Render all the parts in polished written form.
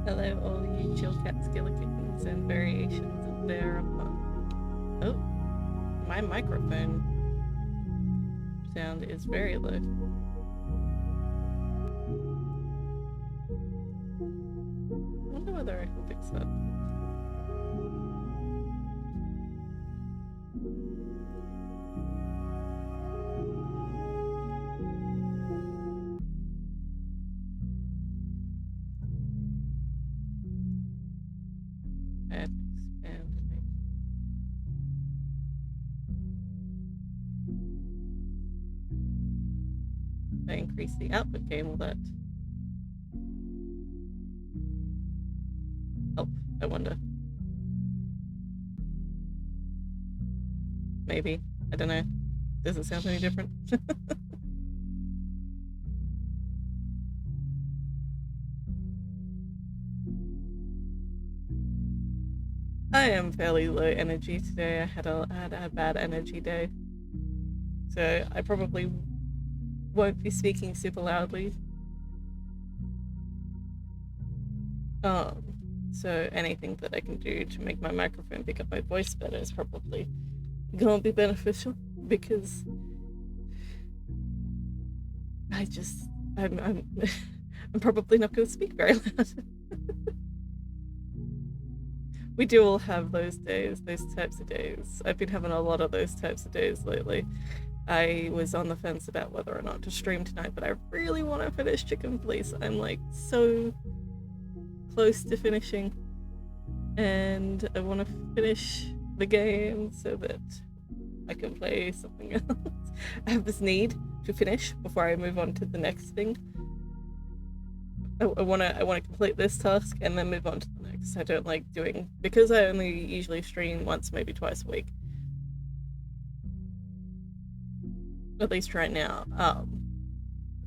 Hello, all you chill cat skiller kittens and variations thereupon. Oh, my microphone sound is very low. I wonder whether I can fix that. If I increase the output gain, will that help? I wonder. Maybe. I don't know. Does it sound any different? I am fairly low energy today. I had a bad energy day. So I probably won't be speaking super loudly. So anything that I can do to make my microphone pick up my voice better is probably gonna be beneficial, because I'm I'm probably not gonna speak very loud. We do all have those days, those types of days. I've been having a lot of those types of days lately. I was on the fence about whether or not to stream tonight, but I really want to finish Chicken Police. I'm like so close to finishing, and I want to finish the game so that I can play something else. I have this need to finish before I move on to the next thing. I want to complete this task and then move on to the next. I don't like doing, because I only usually stream once, maybe twice a week. At least right now.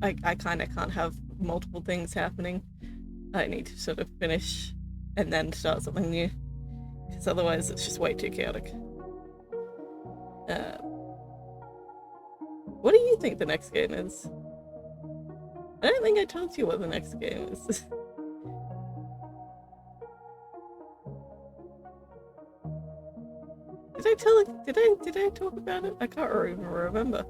I kind of can't have multiple things happening. I need to sort of finish and then start something new, because otherwise it's just way too chaotic. What do you think the next game is? I don't think I told you what the next game is. Did I tell it? Did I talk about it? I can't even remember.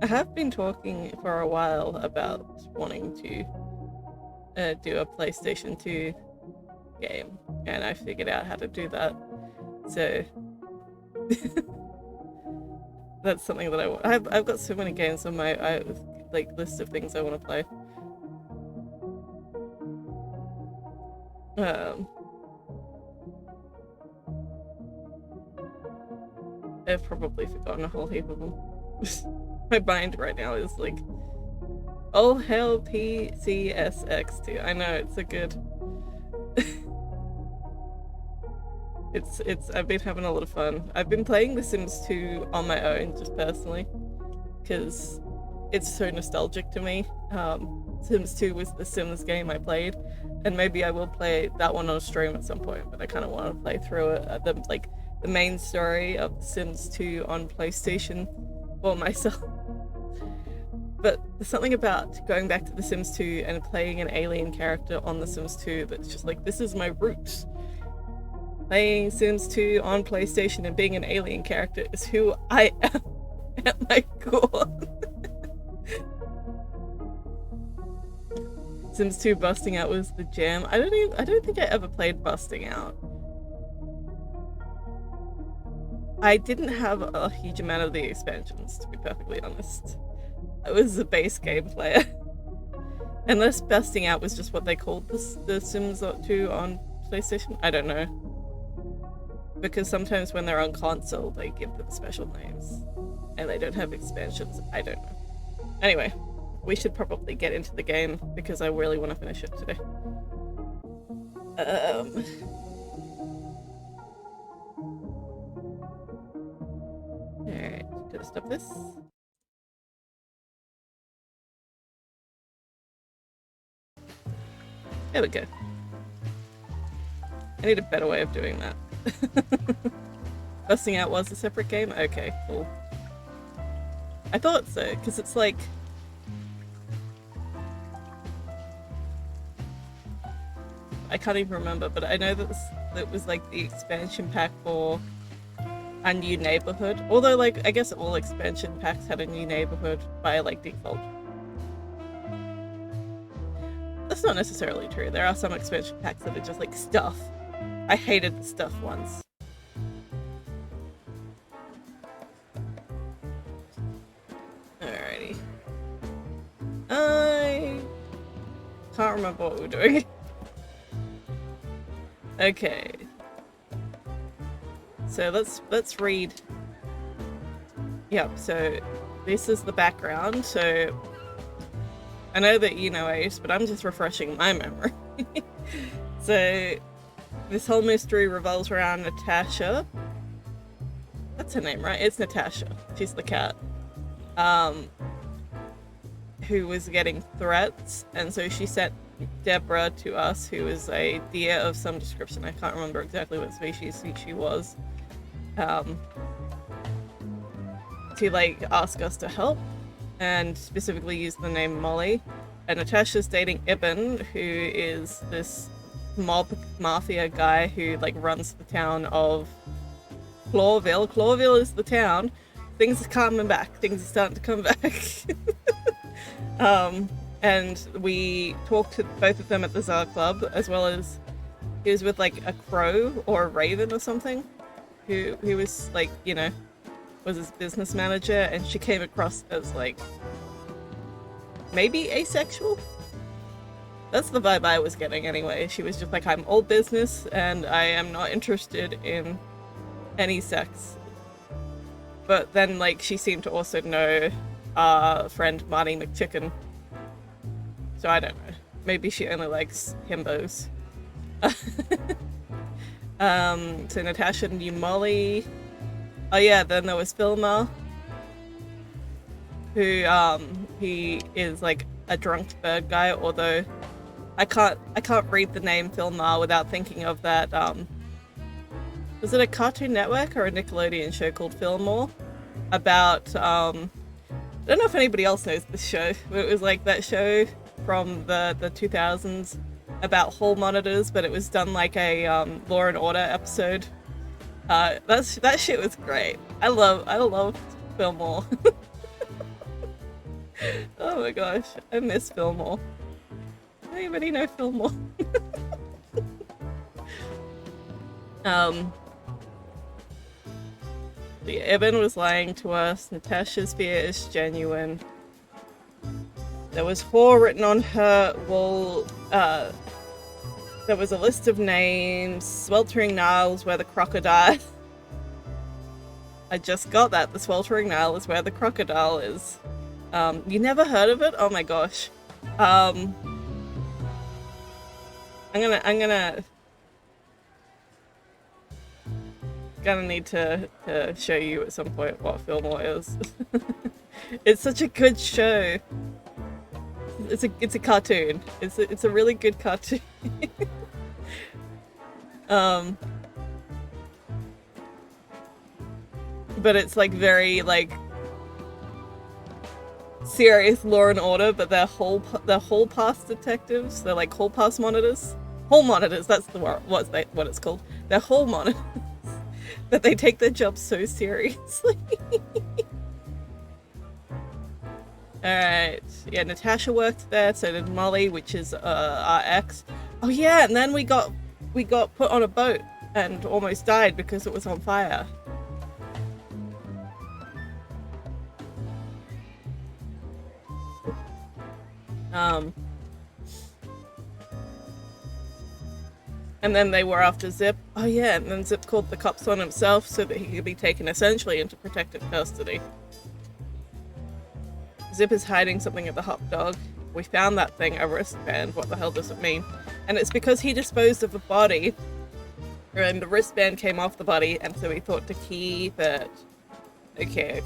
I have been talking for a while about wanting to do a PlayStation 2 game, and I figured out how to do that. So that's something that I want. I've got so many games on my like list of things I want to play. I've probably forgotten a whole heap of them. My mind right now is like, oh hell, PCSX2. I know, it's a good. I've been having a lot of fun. I've been playing The Sims 2 on my own, just personally, because it's so nostalgic to me. Sims 2 was the Sims game I played, and maybe I will play that one on a stream at some point, but I kind of want to play through it, the main story of The Sims 2 on PlayStation for myself. But there's something about going back to The Sims 2 and playing an alien character on The Sims 2 that's just like, this is my roots. Playing Sims 2 on PlayStation and being an alien character is who I am at my core. Sims 2 Busting Out was the jam. I don't think I ever played Busting Out. I didn't have a huge amount of the expansions, to be perfectly honest. I was a base game player. Unless Busting Out was just what they called the Sims 2 on PlayStation. I don't know. Because sometimes when they're on console, they give them special names. And they don't have expansions. I don't know. Anyway, we should probably get into the game, because I really want to finish it today. Alright, gotta stop this. There we go. I need a better way of doing that. Busting Out was a separate game? Okay, cool. I thought so, because it's like... I can't even remember, but I know that that was like the expansion pack for a new neighborhood. Although, like, I guess all expansion packs had a new neighborhood by like default. That's not necessarily true. There are some expansion packs that are just like stuff. I hated the stuff ones. Alrighty. I can't remember what we were doing. Okay. So let's read. Yep, so this is the background. So I know that you know Ace, but I'm just refreshing my memory. So this whole mystery revolves around Natasha. That's her name, right? It's Natasha. She's the cat. Who was getting threats, and so she sent Deborah to us, who is a deer of some description. I can't remember exactly what species she was. To like ask us to help, and specifically use the name Molly. And Natasha's dating Ibn, who is this mafia guy who like runs the town of Clawville. Clawville is the town. Things are coming back. Things are starting to come back. And we talked to both of them at the Tsar Club, as well as he was with like a crow or a raven or something, who was like, you know, was his business manager, and she came across as like maybe asexual. That's the vibe I was getting anyway. She was just like, I'm all business and I am not interested in any sex. But then like she seemed to also know our friend Marty McChicken. So I don't know. Maybe she only likes himbos. So Natasha knew Molly. Oh yeah, then there was Filma, who he is like a drunk bird guy, although I can't read the name Filma without thinking of that was it a Cartoon Network or a Nickelodeon show called Fillmore? About I don't know if anybody else knows this show, but it was like that show from the 2000s about hall monitors, but it was done like a Law and Order episode. That shit was great. I loved Fillmore. Oh my gosh, I miss Fillmore. Anybody know Fillmore? Evan was lying to us. Natasha's fear is genuine. There was whore written on her wall. There was a list of names. Sweltering Niles, where the crocodile. I just got that. The Sweltering Nile is where the crocodile is. You never heard of it? Oh my gosh. I'm gonna need to show you at some point what Fillmore is. It's such a good show. It's a cartoon. It's a really good cartoon. But it's like very like serious Law and Order, but they're hall pass detectives. They're like hall pass monitors. Hall monitors. That's the what it's called. They're hall monitors. But they take their job so seriously. Alright, yeah, Natasha worked there, so did Molly, which is our ex. Oh yeah, and then we got put on a boat and almost died because it was on fire. And then they were after Zip. Oh yeah, and then Zip called the cops on himself so that he could be taken essentially into protective custody. Zip is hiding something at the hot dog. We found that thing, a wristband. What the hell does it mean? And it's because he disposed of a body, and the wristband came off the body, and so he thought to keep it. Okay.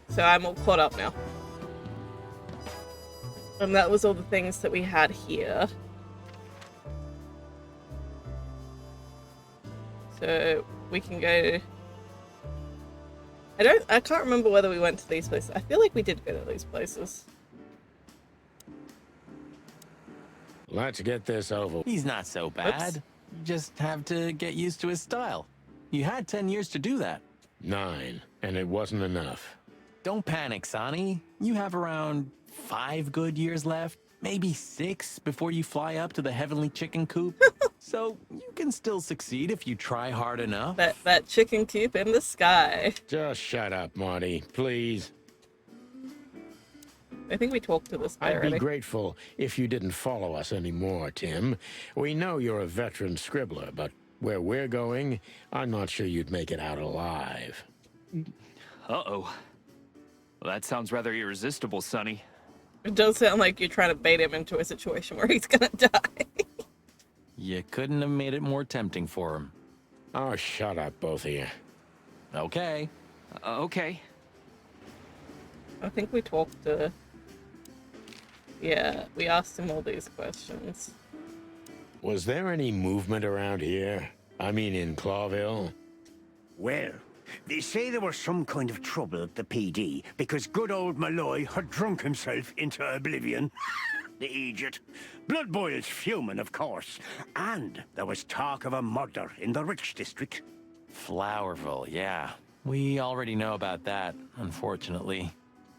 So I'm all caught up now. And that was all the things that we had here. So we can go. I can't remember whether we went to these places. I feel like we did go to these places. Let's get this over. He's not so bad. You just have to get used to his style. You had 10 years to do that. 9, and it wasn't enough. Don't panic, Sonny. You have around 5 good years left, maybe 6 before you fly up to the heavenly chicken coop. So you can still succeed if you try hard enough. That chicken coop in the sky. Just shut up, Marty, please. I think we talked to this guy I'd already. be grateful if you didn't follow us anymore, Tim. We know you're a veteran scribbler, but where we're going, I'm not sure you'd make it out alive. Uh-oh. Well, that sounds rather irresistible, Sonny. It does sound like you're trying to bait him into a situation where he's gonna die. You couldn't have made it more tempting for him. Oh, shut up, both of you. Okay. Okay. I think we talked to... Yeah, we asked him all these questions. Was there any movement around here? I mean, in Clawville? Well, they say there was some kind of trouble at the PD because good old Malloy had drunk himself into oblivion. The idiot. Blood boils fuming, of course. And there was talk of a murder in the Rich District. Flowerville, yeah. We already know about that, unfortunately.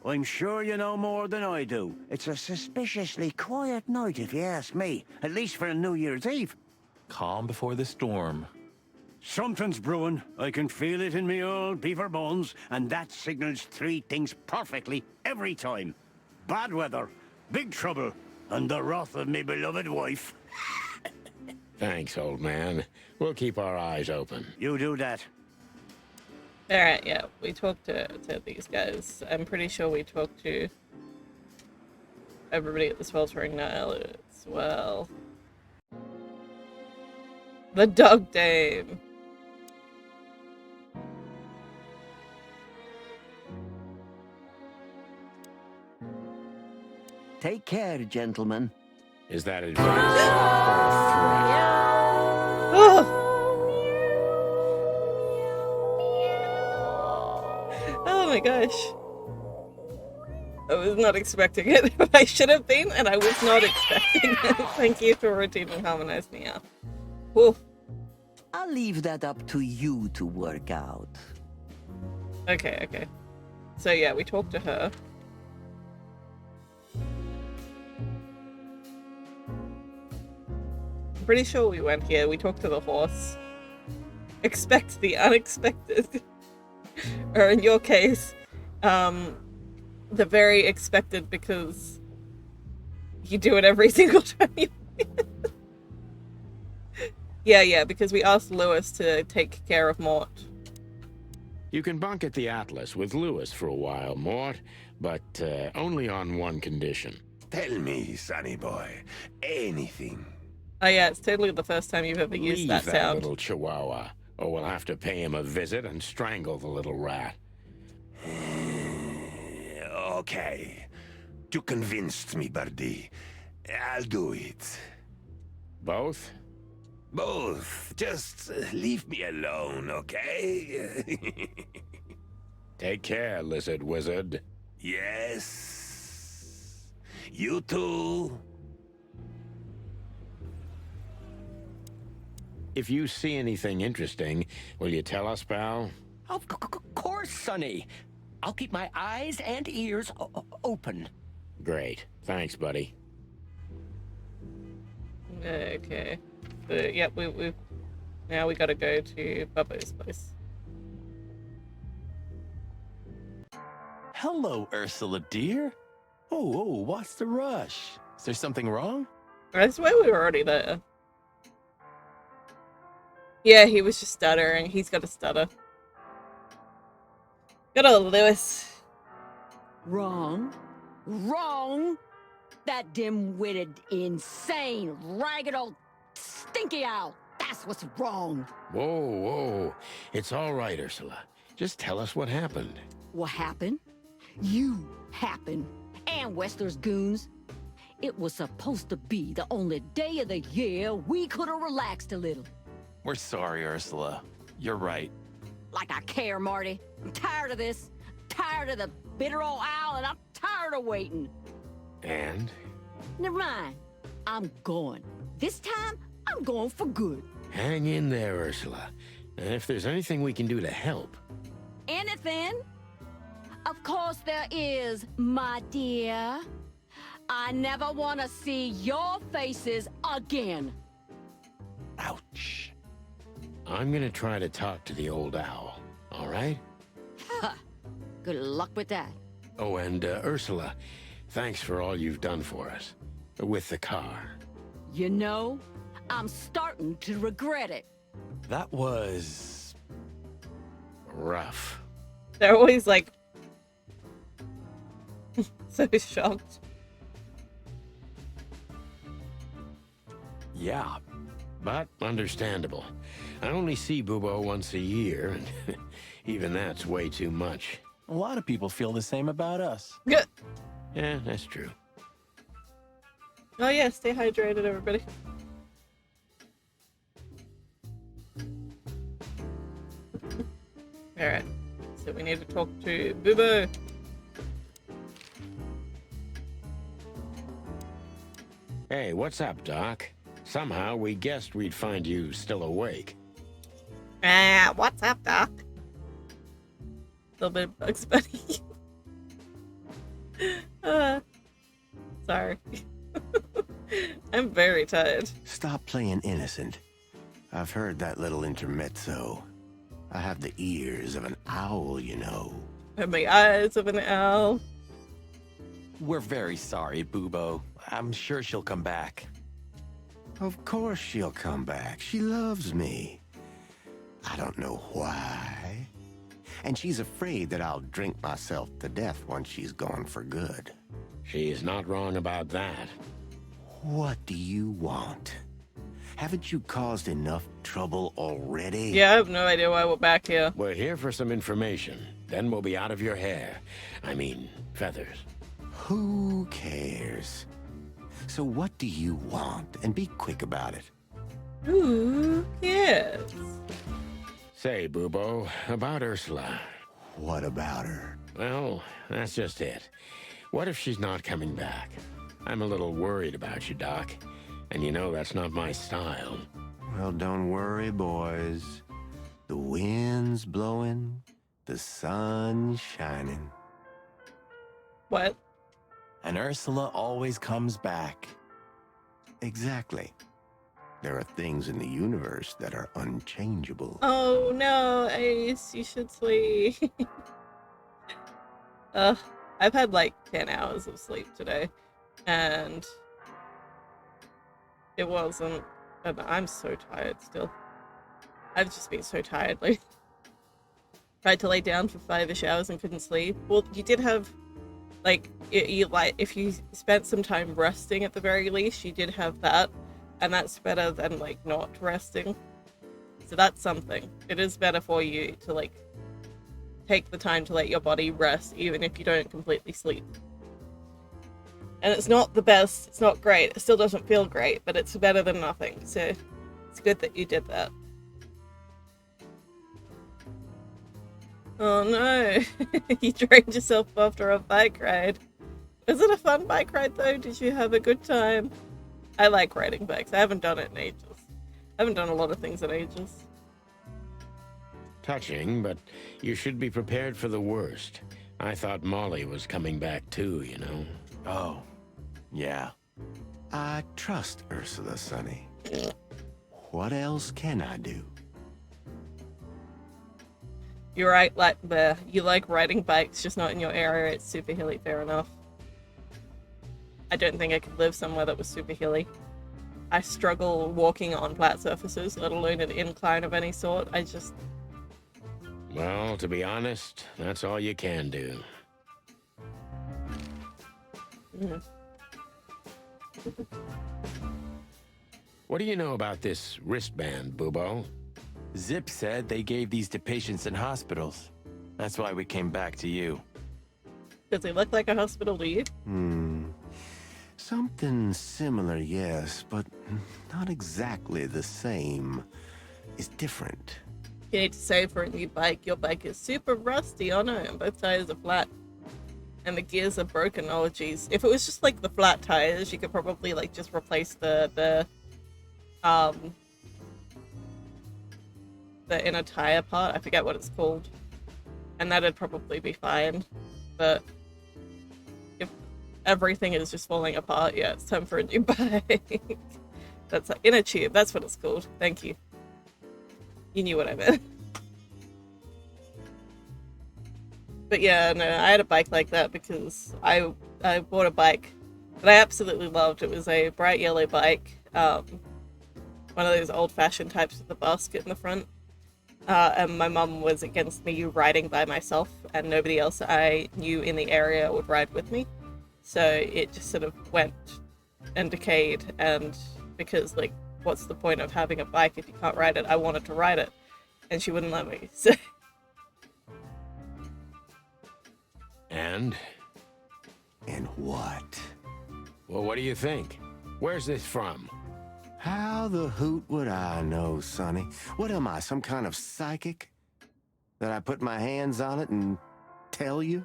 I'm sure you know more than I do. It's a suspiciously quiet night, if you ask me. At least for a New Year's Eve. Calm before the storm. Something's brewing. I can feel it in me old beaver bones, and that signals 3 things perfectly every time. Bad weather, big trouble, and the wrath of me beloved wife. Thanks, old man. We'll keep our eyes open. You do that. Alright, yeah, we talked to these guys. I'm pretty sure we talked to everybody at the Sweltering Nile as well. The Dog Dame. Take care, gentlemen. Is that advice or a threat? Oh! Oh my gosh. I was not expecting it. I should have been, and I was not expecting it. Thank you for redeeming Harmonize me out. Whew. I'll leave that up to you to work out. Okay. So yeah, we talked to her. I'm pretty sure we went here. We talked to the horse. Expect the unexpected. Or in your case, the very expected because you do it every single time you Yeah, because we asked Lewis to take care of Mort. You can bunk at the Atlas with Lewis for a while, Mort, but only on one condition. Tell me, sonny boy, anything. Oh yeah, it's totally the first time you've ever used Leave that sound. little chihuahua, or we'll have to pay him a visit and strangle the little rat. Okay. You convinced me, Birdie. I'll do it. Both? Both. Just leave me alone, okay? Take care, lizard wizard. Yes. You too. If you see anything interesting, will you tell us, pal? Of course, Sonny. I'll keep my eyes and ears open. Great. Thanks, buddy. Okay. But yeah, we now we gotta go to Bubbo's place. Hello, Ursula, dear. Oh, what's the rush? Is there something wrong? I swear we were already there. Yeah, he was just stuttering. He's got a stutter. Good old Lewis. Wrong. Wrong! That dim-witted, insane, ragged old stinky owl. That's what's wrong. Whoa. It's all right, Ursula. Just tell us what happened. What happened? You happened. And Westler's goons. It was supposed to be the only day of the year we could have relaxed a little. We're sorry, Ursula. You're right. Like I care, Marty. I'm tired of this. Tired of the bitter old owl, and I'm tired of waiting. And? Never mind. I'm going. This time, I'm going for good. Hang in there, Ursula. And if there's anything we can do to help. Anything? Of course there is, my dear. I never want to see your faces again. Ouch. I'm gonna try to talk to the old owl, all right? Good luck with that. Oh, and Ursula, thanks for all you've done for us. With the car. You know, I'm starting to regret it. That was... rough. They're always like so shocked. yeah. But understandable. I only see Bubo once a year, and even that's way too much. A lot of people feel the same about us. Good. Yeah, that's true. Oh yeah, stay hydrated, everybody. Alright, so we need to talk to Bubo. Hey, what's up, Doc? Somehow we guessed we'd find you still awake. What's up, Doc? A little bit of Bugs Bunny. Sorry. I'm very tired. Stop playing innocent. I've heard that little intermezzo. I have the ears of an owl, you know. And the eyes of an owl. We're very sorry, Bubo. I'm sure she'll come back. Of course she'll come back. She loves me. I don't know why. And she's afraid that I'll drink myself to death once she's gone for good. She's not wrong about that. What do you want? Haven't you caused enough trouble already? Yeah, I have no idea why we're back here. We're here for some information. Then we'll be out of your hair. I mean, feathers. Who cares? So what do you want? And be quick about it. Who cares? Say, Bubo, about Ursula. What about her? Well, that's just it. What if she's not coming back? I'm a little worried about you, Doc. And you know that's not my style. Well, don't worry, boys. The wind's blowing, the sun's shining. What? And Ursula always comes back. Exactly. There are things in the universe that are unchangeable. Oh no, Ace, you should sleep. I've had like 10 hours of sleep today, and it wasn't, and I'm so tired still. I've just been so tired, like, tried to lay down for 5-ish hours and couldn't sleep. Well, you did have, like, you like, if you spent some time resting at the very least, you did have that, and that's better than, like, not resting. So that's something. It is better for you to, like, take the time to let your body rest, even if you don't completely sleep. And it's not the best, it's not great, it still doesn't feel great, but it's better than nothing, so it's good that you did that. Oh no, you drained yourself after a bike ride. Was it a fun bike ride though? Did you have a good time? I like riding bikes, I haven't done it in ages. I haven't done a lot of things in ages. Touching, but you should be prepared for the worst. I thought Molly was coming back too, you know. Oh, yeah. I trust Ursula, Sonny. What else can I do? You're right, like you like riding bikes, just not in your area. It's super hilly, fair enough. I don't think I could live somewhere that was super hilly. I struggle walking on flat surfaces, let alone an incline of any sort. I just... Well, to be honest, that's all you can do. What do you know about this wristband, Bubo? Zip said they gave these to patients in hospitals. That's why we came back to you. Does they look like a hospital to you? Something similar, yes, but not exactly the same. It's different. You need to save for a new bike. Your bike is super rusty. Oh no, and both tires are flat. and the gears are broken, oh geez. If it was just like the flat tires, you could probably like just replace the inner tire part. I forget what it's called. And that'd probably be fine. But if everything is just falling apart, yeah, it's time for a new bike. That's like inner tube, that's what it's called. Thank you. You knew what I meant. But yeah, no, I had a bike like that because I bought a bike that I absolutely loved. It was a bright yellow bike. One of those old-fashioned types with the basket in the front. And my mum was against me riding by myself, and nobody else I knew in the area would ride with me. So it just sort of went and decayed, and because, like, what's the point of having a bike if you can't ride it? I wanted to ride it, and she wouldn't let me, so... And? And what? Well, what do you think? Where's this from? How the hoot would I know, Sonny? What am I, some kind of psychic? That I put my hands on it and tell you?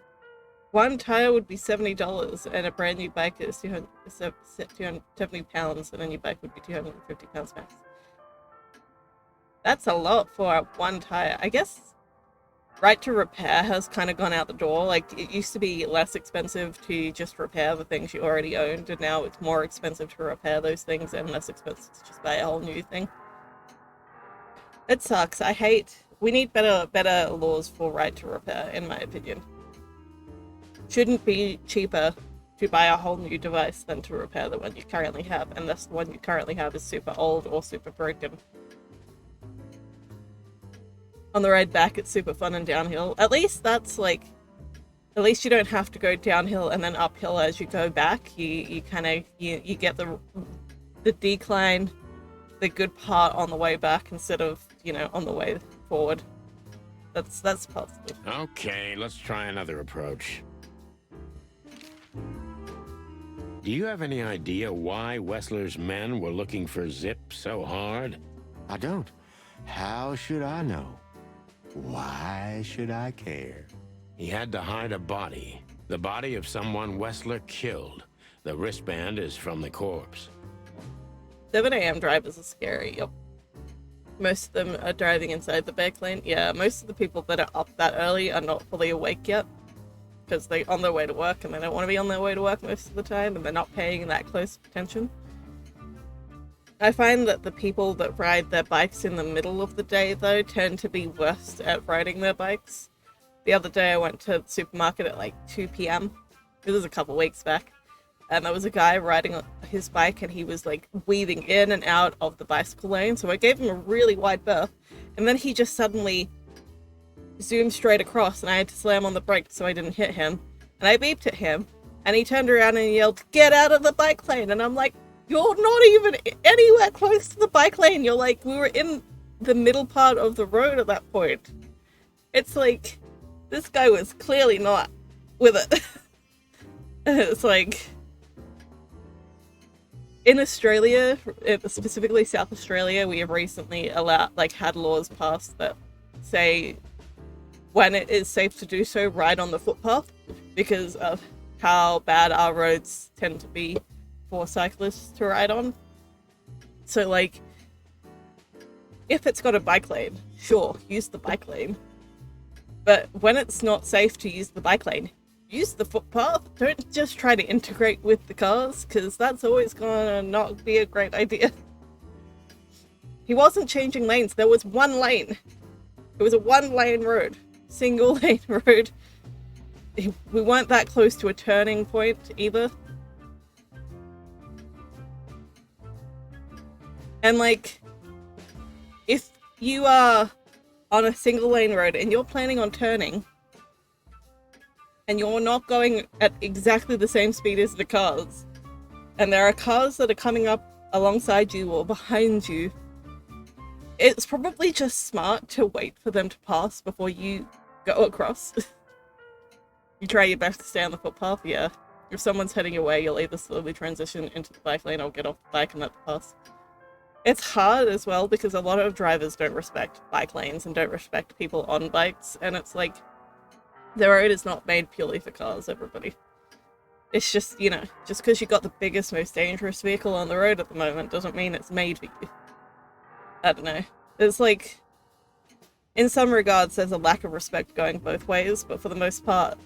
One tire would be $70, and a brand new bike is 270 pounds, and a new bike would be 250 pounds max. That's a lot for one tire. I guess right to repair has kind of gone out the door. Like, it used to be less expensive to just repair the things you already owned, and now it's more expensive to repair those things and less expensive to just buy a whole new thing. It sucks. We need better laws for right to repair, in my opinion. Shouldn't be cheaper to buy a whole new device than to repair the one you currently have, unless the one you currently have is super old or super broken. On the ride back, it's super fun and downhill. At least that's like, at least you don't have to go downhill and then uphill as you go back. You kind of, you get the decline, the good part on the way back instead of, you know, on the way forward. That's positive. Okay, let's try another approach. Do you have any idea why Wessler's men were looking for Zip so hard? I don't. How should I know? Why should I care? He had to hide a body. The body of someone Wessler killed. The wristband is from the corpse. 7 a.m. drivers are scary, yep. Most of them are driving inside the back lane. Yeah, most of the people that are up that early are not fully awake yet. Because they're on their way to work, and they don't want to be on their way to work most of the time, and they're not paying that close attention. I find that the people that ride their bikes in the middle of the day, though, tend to be worst at riding their bikes. The other day I went to the supermarket at like 2 p.m. This was a couple weeks back. And there was a guy riding his bike, and he was like weaving in and out of the bicycle lane. So I gave him a really wide berth. And then he just suddenly zoomed straight across, and I had to slam on the brakes so I didn't hit him. And I beeped at him, and he turned around and yelled, "Get out of the bike lane!" And I'm like, you're not even anywhere close to the bike lane. You're like, we were in the middle part of the road at that point. It's like, this guy was clearly not with it. It's like, in Australia, specifically South Australia, we have recently had laws passed that say when it is safe to do so, ride on the footpath because of how bad our roads tend to be for cyclists to ride on. So, like, if it's got a bike lane, sure, use the bike lane. But when it's not safe to use the bike lane, use the footpath. Don't just try to integrate with the cars, because that's always gonna not be a great idea. He wasn't changing lanes. There was one lane. It was a one-lane road. Single lane road. We weren't that close to a turning point either. And, like, if you are on a single lane road and you're planning on turning and you're not going at exactly the same speed as the cars, and there are cars that are coming up alongside you or behind you, it's probably just smart to wait for them to pass before you go across. You try your best to stay on the footpath, yeah. If someone's heading your way, you'll either slowly transition into the bike lane or get off the bike and let them pass. It's hard as well because a lot of drivers don't respect bike lanes and don't respect people on bikes, and it's like, The road is not made purely for cars, everybody. It's just, you know, just because you got the biggest, most dangerous vehicle on the road at the moment doesn't mean it's made for you. I don't know. It's like, in some regards, there's a lack of respect going both ways, but for the most part,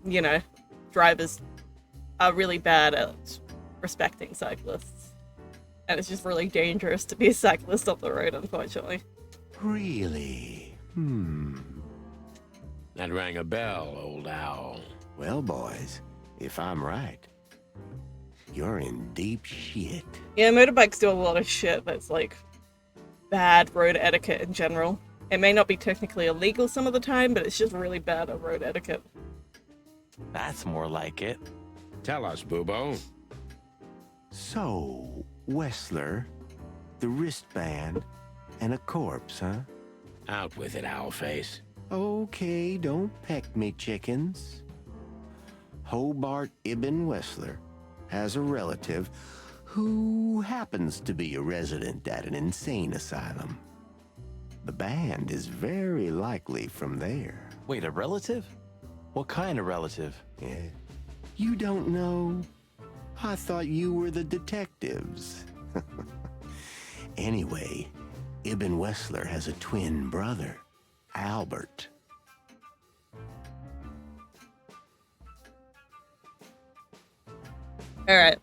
you know, drivers are really bad at respecting cyclists. And it's just really dangerous to be a cyclist on the road, unfortunately. Really? That rang a bell, old owl. Well, boys, if I'm right, you're in deep shit. Yeah, motorbikes do a lot of shit that's like bad road etiquette in general. It may not be technically illegal some of the time, but it's just really bad at road etiquette. That's more like it. Tell us, Bubo. So, Wessler, the wristband, and a corpse, huh? Out with it, Owlface. Okay, don't peck me, chickens. Hobart Ibn Wessler has a relative who happens to be a resident at an insane asylum. The band is very likely from there. Wait, a relative? What kind of relative? Yeah. You don't know? I thought you were the detectives. Anyway, Ibn Wessler has a twin brother, Albert. Alright.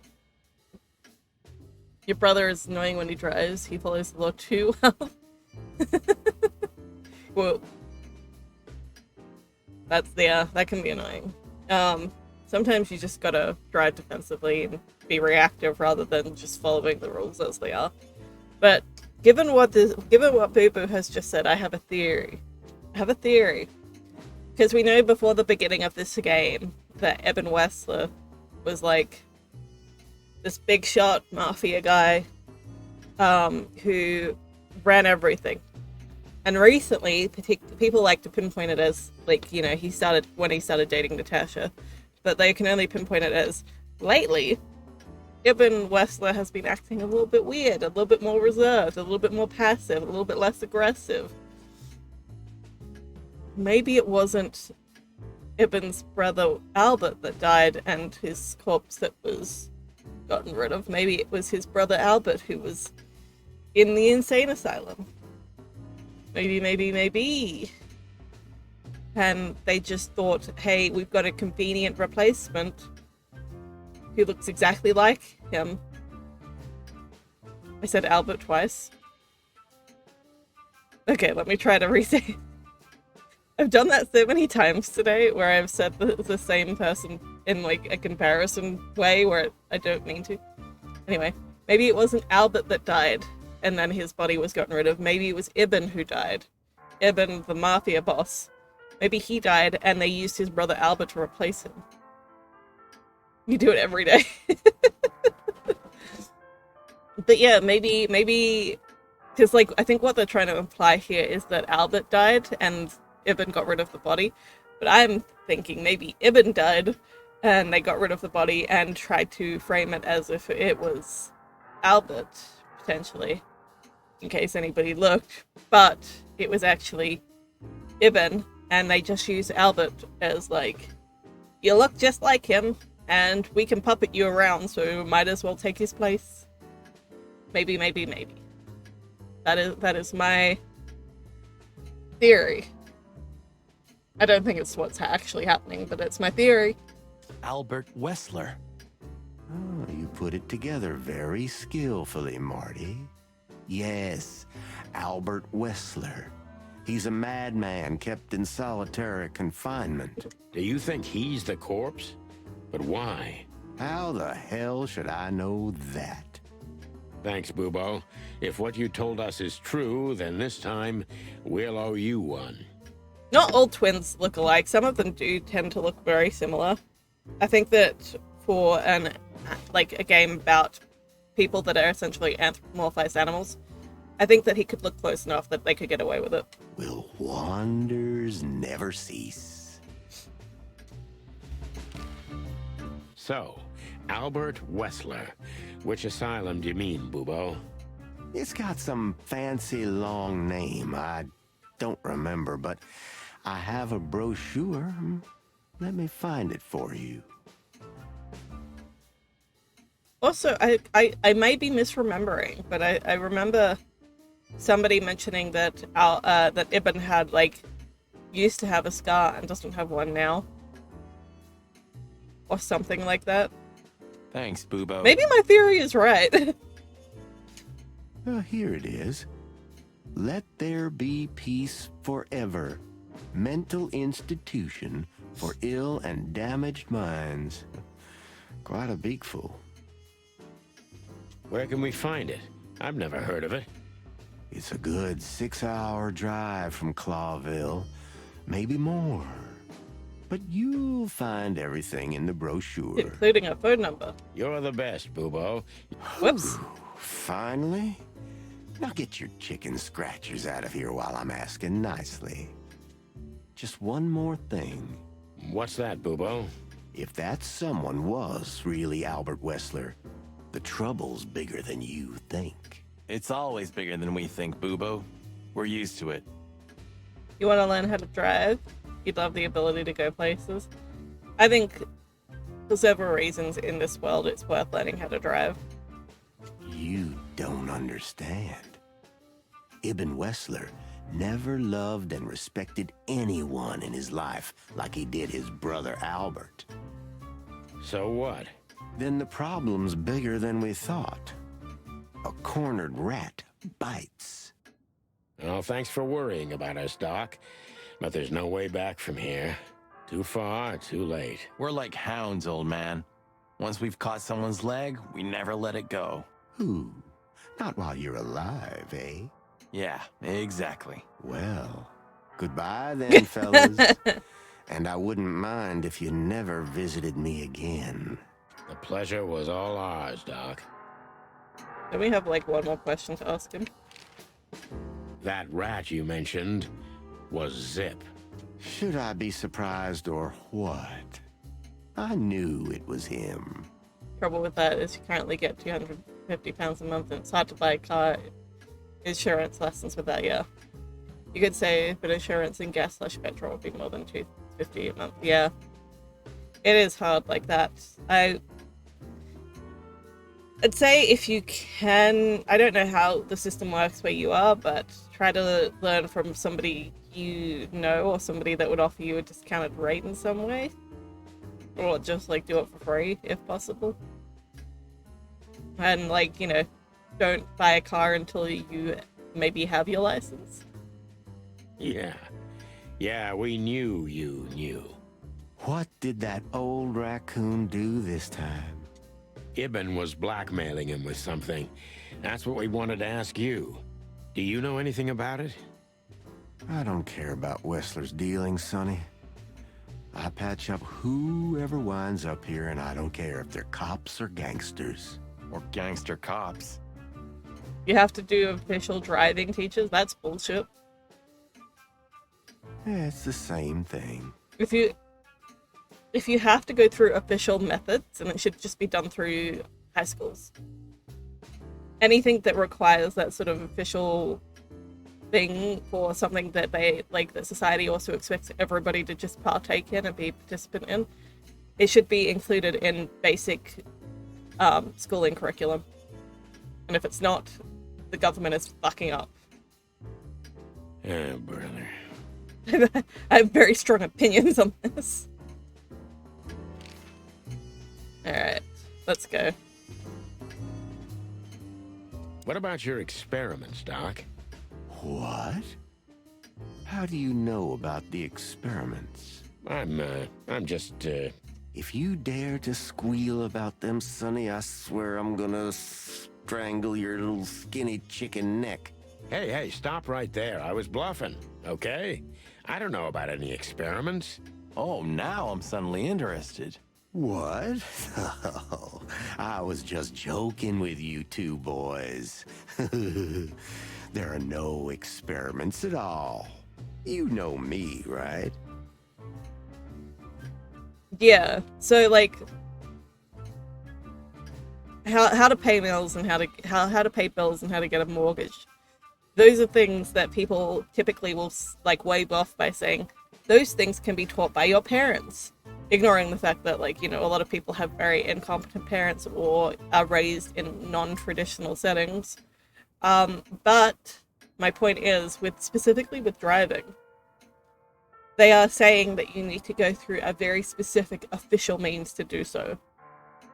Your brother is annoying when he drives. He follows the law too well. Whoa. That can be annoying. Sometimes you just gotta drive defensively and be reactive rather than just following the rules as they are. But given what Boo Boo has just said, I have a theory. Because we know before the beginning of this game that Eben Wessler was like this big shot mafia guy who ran everything. And recently, people like to pinpoint it as, like, you know, when he started dating Natasha. But they can only pinpoint it as, lately, Ibn Wessler has been acting a little bit weird, a little bit more reserved, a little bit more passive, a little bit less aggressive. Maybe it wasn't Ibn's brother Albert that died and his corpse that was gotten rid of. Maybe it was his brother Albert who was in the insane asylum. Maybe. And they just thought, hey, we've got a convenient replacement who looks exactly like him. I said Albert twice. Okay, let me try to re-say. I've done that so many times today where I've said the same person in like a comparison way where I don't mean to. Anyway, maybe it wasn't Albert that died and then his body was gotten rid of. Maybe it was Ibn who died. Ibn, the mafia boss. Maybe he died and they used his brother Albert to replace him. You do it every day. But yeah, maybe, because like, I think what they're trying to imply here is that Albert died and Ibn got rid of the body. But I'm thinking maybe Ibn died and they got rid of the body and tried to frame it as if it was Albert, potentially, in case anybody looked. But it was actually Ibn, and they just used Albert as like, you look just like him, and we can puppet you around, so might as well take his place. Maybe. That is my theory. I don't think it's what's actually happening, but it's my theory. Albert Wessler. Oh, you put it together very skillfully, Marty. Yes, Albert Wessler. He's a madman kept in solitary confinement. Do you think he's the corpse? But why? How the hell should I know that? Thanks, Bubo. If what you told us is true, then this time we'll owe you one. Not all twins look alike. Some of them do tend to look very similar. I think that for a game about people that are essentially anthropomorphized animals, I think that he could look close enough that they could get away with it. Will wonders never cease? So, Albert Wessler. Which asylum do you mean, Bubo? It's got some fancy long name. I don't remember, but I have a brochure. Let me find it for you. Also, I may be misremembering, but I remember somebody mentioning that that Ibn had, like, used to have a scar and doesn't have one now. Or something like that. Thanks, Boobo. Maybe my theory is right. Here it is. Let there be peace forever. Mental institution for ill and damaged minds. Quite a beakful. Where can we find it? I've never heard of it. It's a good 6-hour drive from Clawville. Maybe more. But you'll find everything in the brochure. Including a phone number. You're the best, Boobo. Whoops. Finally? Now get your chicken scratchers out of here while I'm asking nicely. Just one more thing. What's that, Boobo? If that someone was really Albert Wessler, the trouble's bigger than you think. It's always bigger than we think, Boobo. We're used to it. You want to learn how to drive? You'd love the ability to go places. I think for several reasons in this world it's worth learning how to drive. You don't understand. Ibn Wessler never loved and respected anyone in his life like he did his brother Albert. So what? Then the problem's bigger than we thought. A cornered rat bites. Well, thanks for worrying about us, Doc. But there's no way back from here. Too far, too late. We're like hounds, old man. Once we've caught someone's leg, we never let it go. Who? Not while you're alive, eh? Yeah, exactly. Well, goodbye then, fellas. And I wouldn't mind if you never visited me again. The pleasure was all ours, Doc. Then we have like one more question to ask him. That rat you mentioned was Zip. Should I be surprised or what? I knew it was him. Trouble with that is you currently get £250 a month and it's hard to buy car insurance lessons with that, yeah. You could say but insurance and gas/petrol would be more than $250 a month. Yeah. It is hard like that. I'd say if you can, I don't know how the system works where you are, but try to learn from somebody you know or somebody that would offer you a discounted rate in some way. Or just like do it for free if possible. And like, you know, don't buy a car until you maybe have your license. Yeah, we knew you knew. What did that old raccoon do this time? Ibn was blackmailing him with something. That's what we wanted to ask you. Do you know anything about it? I don't care about Wessler's dealings, Sonny. I patch up whoever winds up here, and I don't care if they're cops or gangsters. Or gangster cops. You have to do official driving teachers? That's bullshit. It's the same thing. If you have to go through official methods, and it should just be done through high schools. Anything that requires that sort of official thing for something that they, like, that society also expects everybody to just partake in and be a participant in, it should be included in basic schooling curriculum. And if it's not, the government is fucking up. Oh, brother. I have very strong opinions on this. Alright, let's go. What about your experiments, Doc? What? How do you know about the experiments? I'm just, If you dare to squeal about them, Sonny, I swear I'm gonna strangle your little skinny chicken neck. Hey, stop right there. I was bluffing, okay? I don't know about any experiments. Oh, now I'm suddenly interested. What? Oh, I was just joking with you two boys. There are no experiments at all. You know me, right? Yeah, so like how to pay bills and how to pay bills and how to get a mortgage. Those are things that people typically will like wave off by saying, those things can be taught by your parents, ignoring the fact that, like, you know, a lot of people have very incompetent parents or are raised in non-traditional settings. But my point is, specifically with driving, they are saying that you need to go through a very specific official means to do so.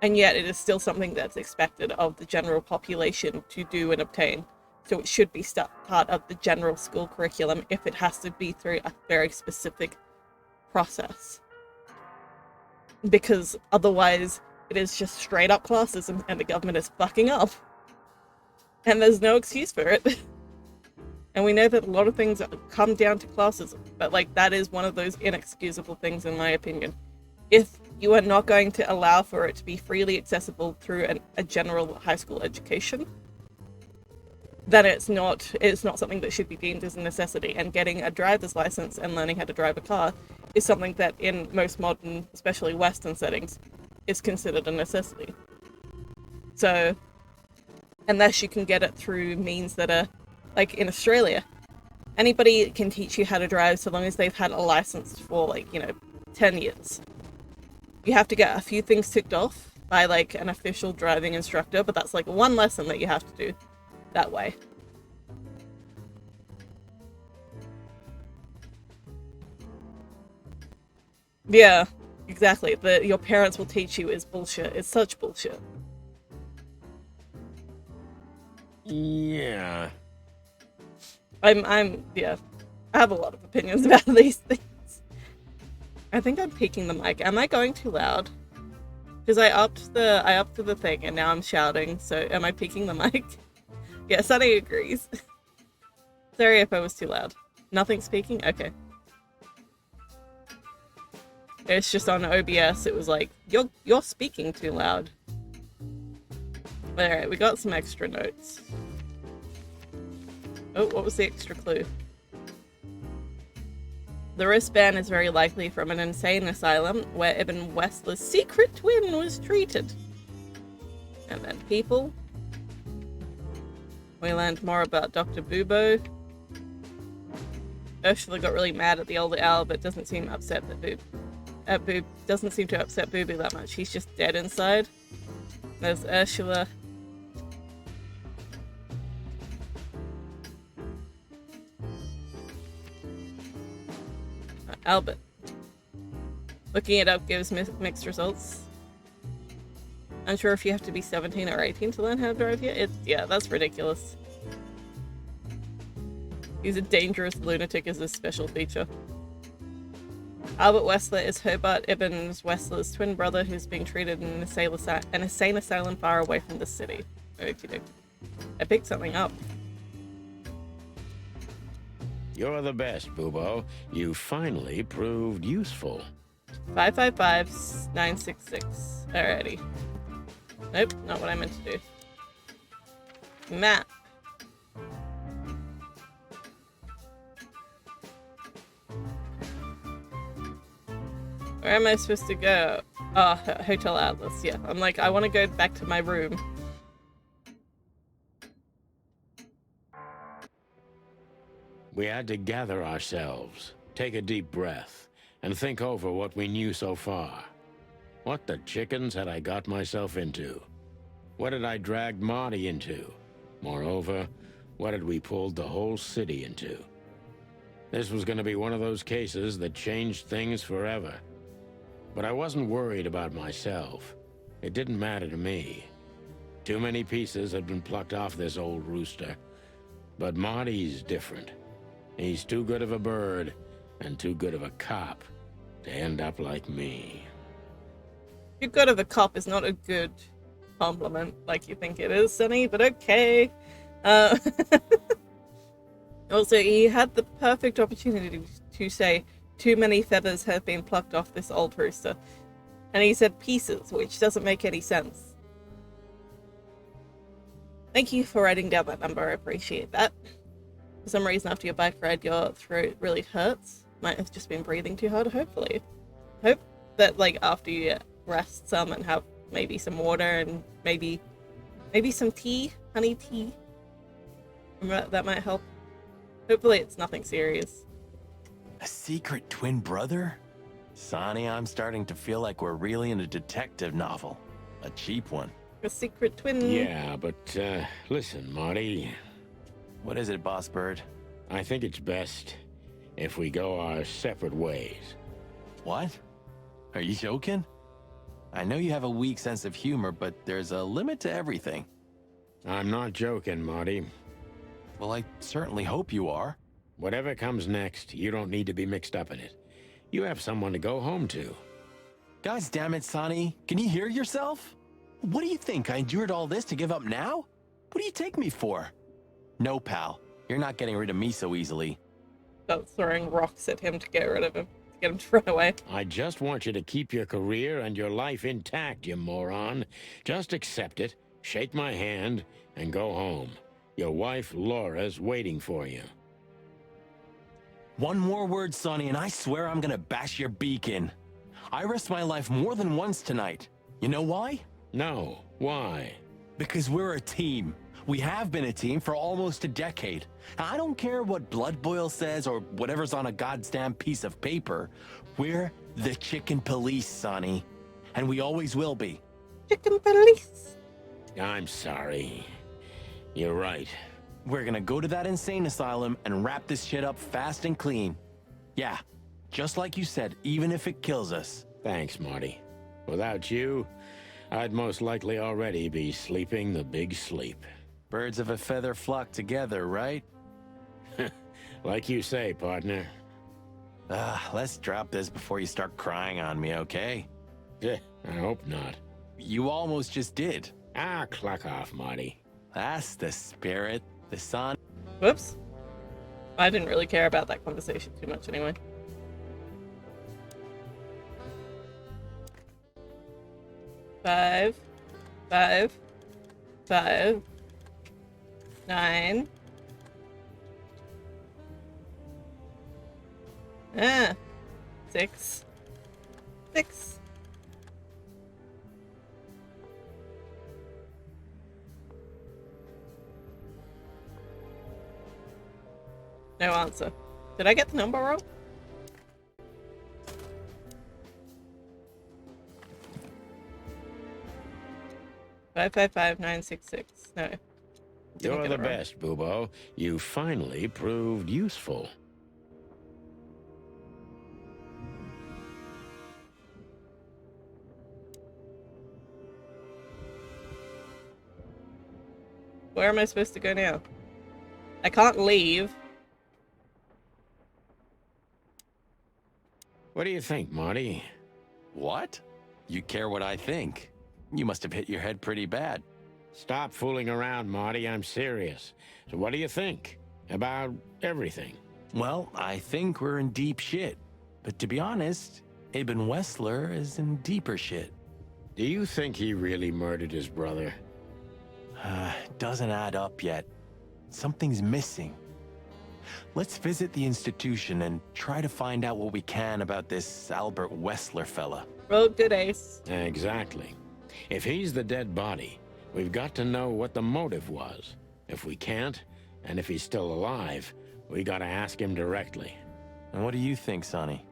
And yet it is still something that's expected of the general population to do and obtain. So it should be part of the general school curriculum if it has to be through a very specific process. Because otherwise it is just straight up classism and the government is fucking up. And there's no excuse for it. And we know that a lot of things come down to classism, but like that is one of those inexcusable things in my opinion. If you are not going to allow for it to be freely accessible through a general high school education, then it's not something that should be deemed as a necessity. And getting a driver's license and learning how to drive a car is something that in most modern, especially Western settings, is considered a necessity. So, unless you can get it through means that are, like in Australia, anybody can teach you how to drive so long as they've had a license for, like, you know, 10 years. You have to get a few things ticked off by, like, an official driving instructor, but that's, like, one lesson that you have to do that way. Yeah, exactly. Your parents will teach you is bullshit. It's such bullshit. Yeah. Yeah. I have a lot of opinions about these things. I think I'm peaking the mic. Am I going too loud? Because I upped the thing and now I'm shouting, so am I peaking the mic? Yeah, Sunny agrees. Sorry if I was too loud. Nothing speaking? Okay. It's just on OBS, it was like, you're speaking too loud. Alright, we got some extra notes. Oh, what was the extra clue? The wristband is very likely from an insane asylum where Ibn Wessler's secret twin was treated. And then people. We learned more about Dr. Bubo. Ursula got really mad at the older owl, but doesn't seem upset that Boob doesn't seem to upset Booby that much. He's just dead inside. There's Ursula. Albert. Looking it up gives mixed results. Unsure if you have to be 17 or 18 to learn how to drive yet. Yeah, that's ridiculous. He's a dangerous lunatic as a special feature. Albert Wessler is Hobart Ibn Wessler's twin brother who's being treated in an insane asylum far away from the city. Okey-doke. I picked something up. You're the best, Bubo. You finally proved useful. 555-966. Alrighty. Nope, not what I meant to do. Map. Where am I supposed to go? Oh, Hotel Atlas, yeah. I'm like, I want to go back to my room. We had to gather ourselves, take a deep breath, and think over what we knew so far. What the chickens had I got myself into? What had I dragged Marty into? Moreover, what had we pulled the whole city into? This was going to be one of those cases that changed things forever. But I wasn't worried about myself. It didn't matter to me. Too many pieces had been plucked off this old rooster. But Marty's different. He's too good of a bird and too good of a cop to end up like me. Too good of a cop is not a good compliment like you think it is, Sonny, but okay. Also, he had the perfect opportunity to say, too many feathers have been plucked off this old rooster. And he said pieces, which doesn't make any sense. Thank you for writing down that number, I appreciate that. For some reason, after your bike ride, your throat really hurts. Might have just been breathing too hard, hopefully. Hope that, like, after you rest some and have maybe some water and maybe some tea, honey tea. That might help. Hopefully it's nothing serious. A secret twin brother? Sonny, I'm starting to feel like we're really in a detective novel. A cheap one. A secret twin. Yeah, but listen, Marty. What is it, Boss Bird? I think it's best if we go our separate ways. What? Are you joking? I know you have a weak sense of humor, but there's a limit to everything. I'm not joking, Marty. Well, I certainly hope you are. Whatever comes next, you don't need to be mixed up in it. You have someone to go home to. Guys, damn it, Sonny. Can you hear yourself? What do you think? I endured all this to give up now? What do you take me for? No, pal. You're not getting rid of me so easily. Start throwing rocks at him to get rid of him. To get him to run away. I just want you to keep your career and your life intact, you moron. Just accept it, shake my hand, and go home. Your wife, Laura's waiting for you. One more word, Sonny, and I swear I'm gonna bash your beak in. I risked my life more than once tonight. You know why? No. Why? Because we're a team. We have been a team for almost a decade. I don't care what Blood Boil says or whatever's on a goddamn piece of paper. We're the Chicken Police, Sonny. And we always will be. Chicken police. I'm sorry. You're right. We're gonna go to that insane asylum and wrap this shit up fast and clean. Yeah, just like you said, even if it kills us. Thanks, Marty. Without you, I'd most likely already be sleeping the big sleep. Birds of a feather flock together, right? Like you say, partner. Let's drop this before you start crying on me, okay? I hope not. You almost just did. Cluck off, Marty. That's the spirit. The sun. Whoops. I didn't really care about that conversation too much anyway. Five. 9. Ah. 6. No answer. Did I get the number wrong? Five 966. No. You're the best, Bubo. You finally proved useful. Where am I supposed to go now? I can't leave. What do you think, Marty? What? You care what I think? You must have hit your head pretty bad. Stop fooling around, Marty. I'm serious. So what do you think? About everything? Well, I think we're in deep shit. But to be honest, Ibn Wessler is in deeper shit. Do you think he really murdered his brother? Doesn't add up yet. Something's missing. Let's visit the institution and try to find out what we can about this Albert Wessler fella. Roll good, Ace. Exactly. If he's the dead body, we've got to know what the motive was. If we can't, and if he's still alive, we gotta ask him directly. And what do you think, Sonny?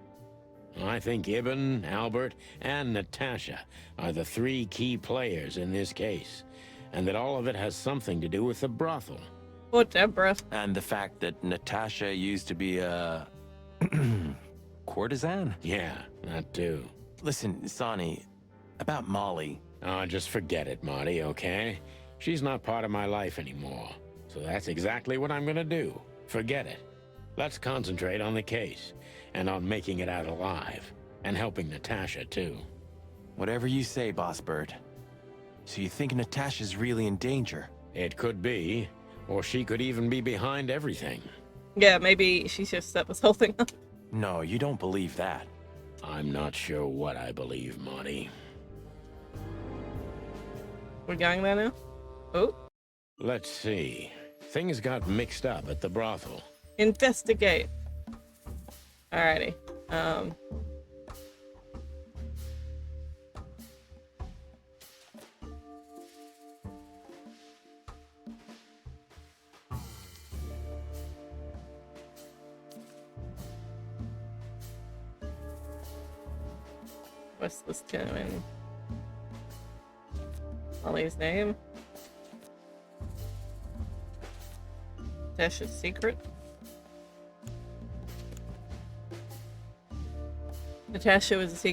I think Ibn, Albert, and Natasha are the 3 key players in this case, and that all of it has something to do with the brothel. Or Deborah. And the fact that Natasha used to be a courtesan? Yeah, that too. Listen, Sonny, about Molly. Oh, just forget it, Marty, okay? She's not part of my life anymore. So that's exactly what I'm gonna do. Forget it. Let's concentrate on the case, and on making it out alive, and helping Natasha, too. Whatever you say, Boss Bird. So you think Natasha's really in danger? It could be, or she could even be behind everything. Yeah, maybe she just set this whole thing up. No, you don't believe that. I'm not sure what I believe, Marty. We're going there now? Oh. Let's see. Things got mixed up at the brothel. Investigate. Alrighty. What's this doing? Ollie's name. Natasha's secret. Natasha was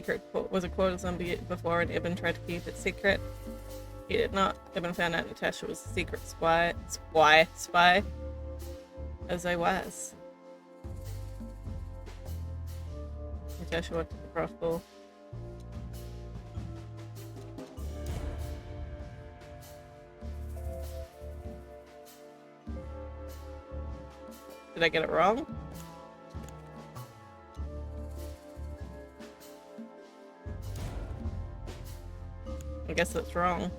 a quota zombie before, and Ibn tried to keep it secret. He did not. Ibn found out Natasha was a secret spy, as I was. Natasha went to the brothel. Did I get it wrong? I guess that's wrong.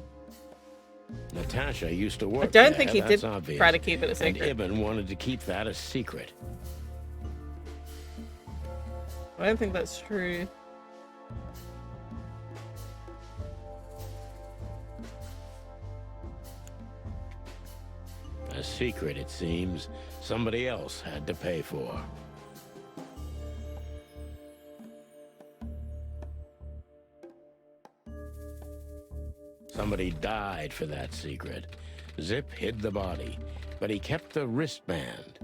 Natasha used to work I don't there, think he that's did obvious. try to keep it a And secret. Ibn wanted to keep that a secret. I don't think that's true. A secret, it seems, somebody else had to pay for. Somebody died for that secret. Zip hid the body, but he kept the wristband.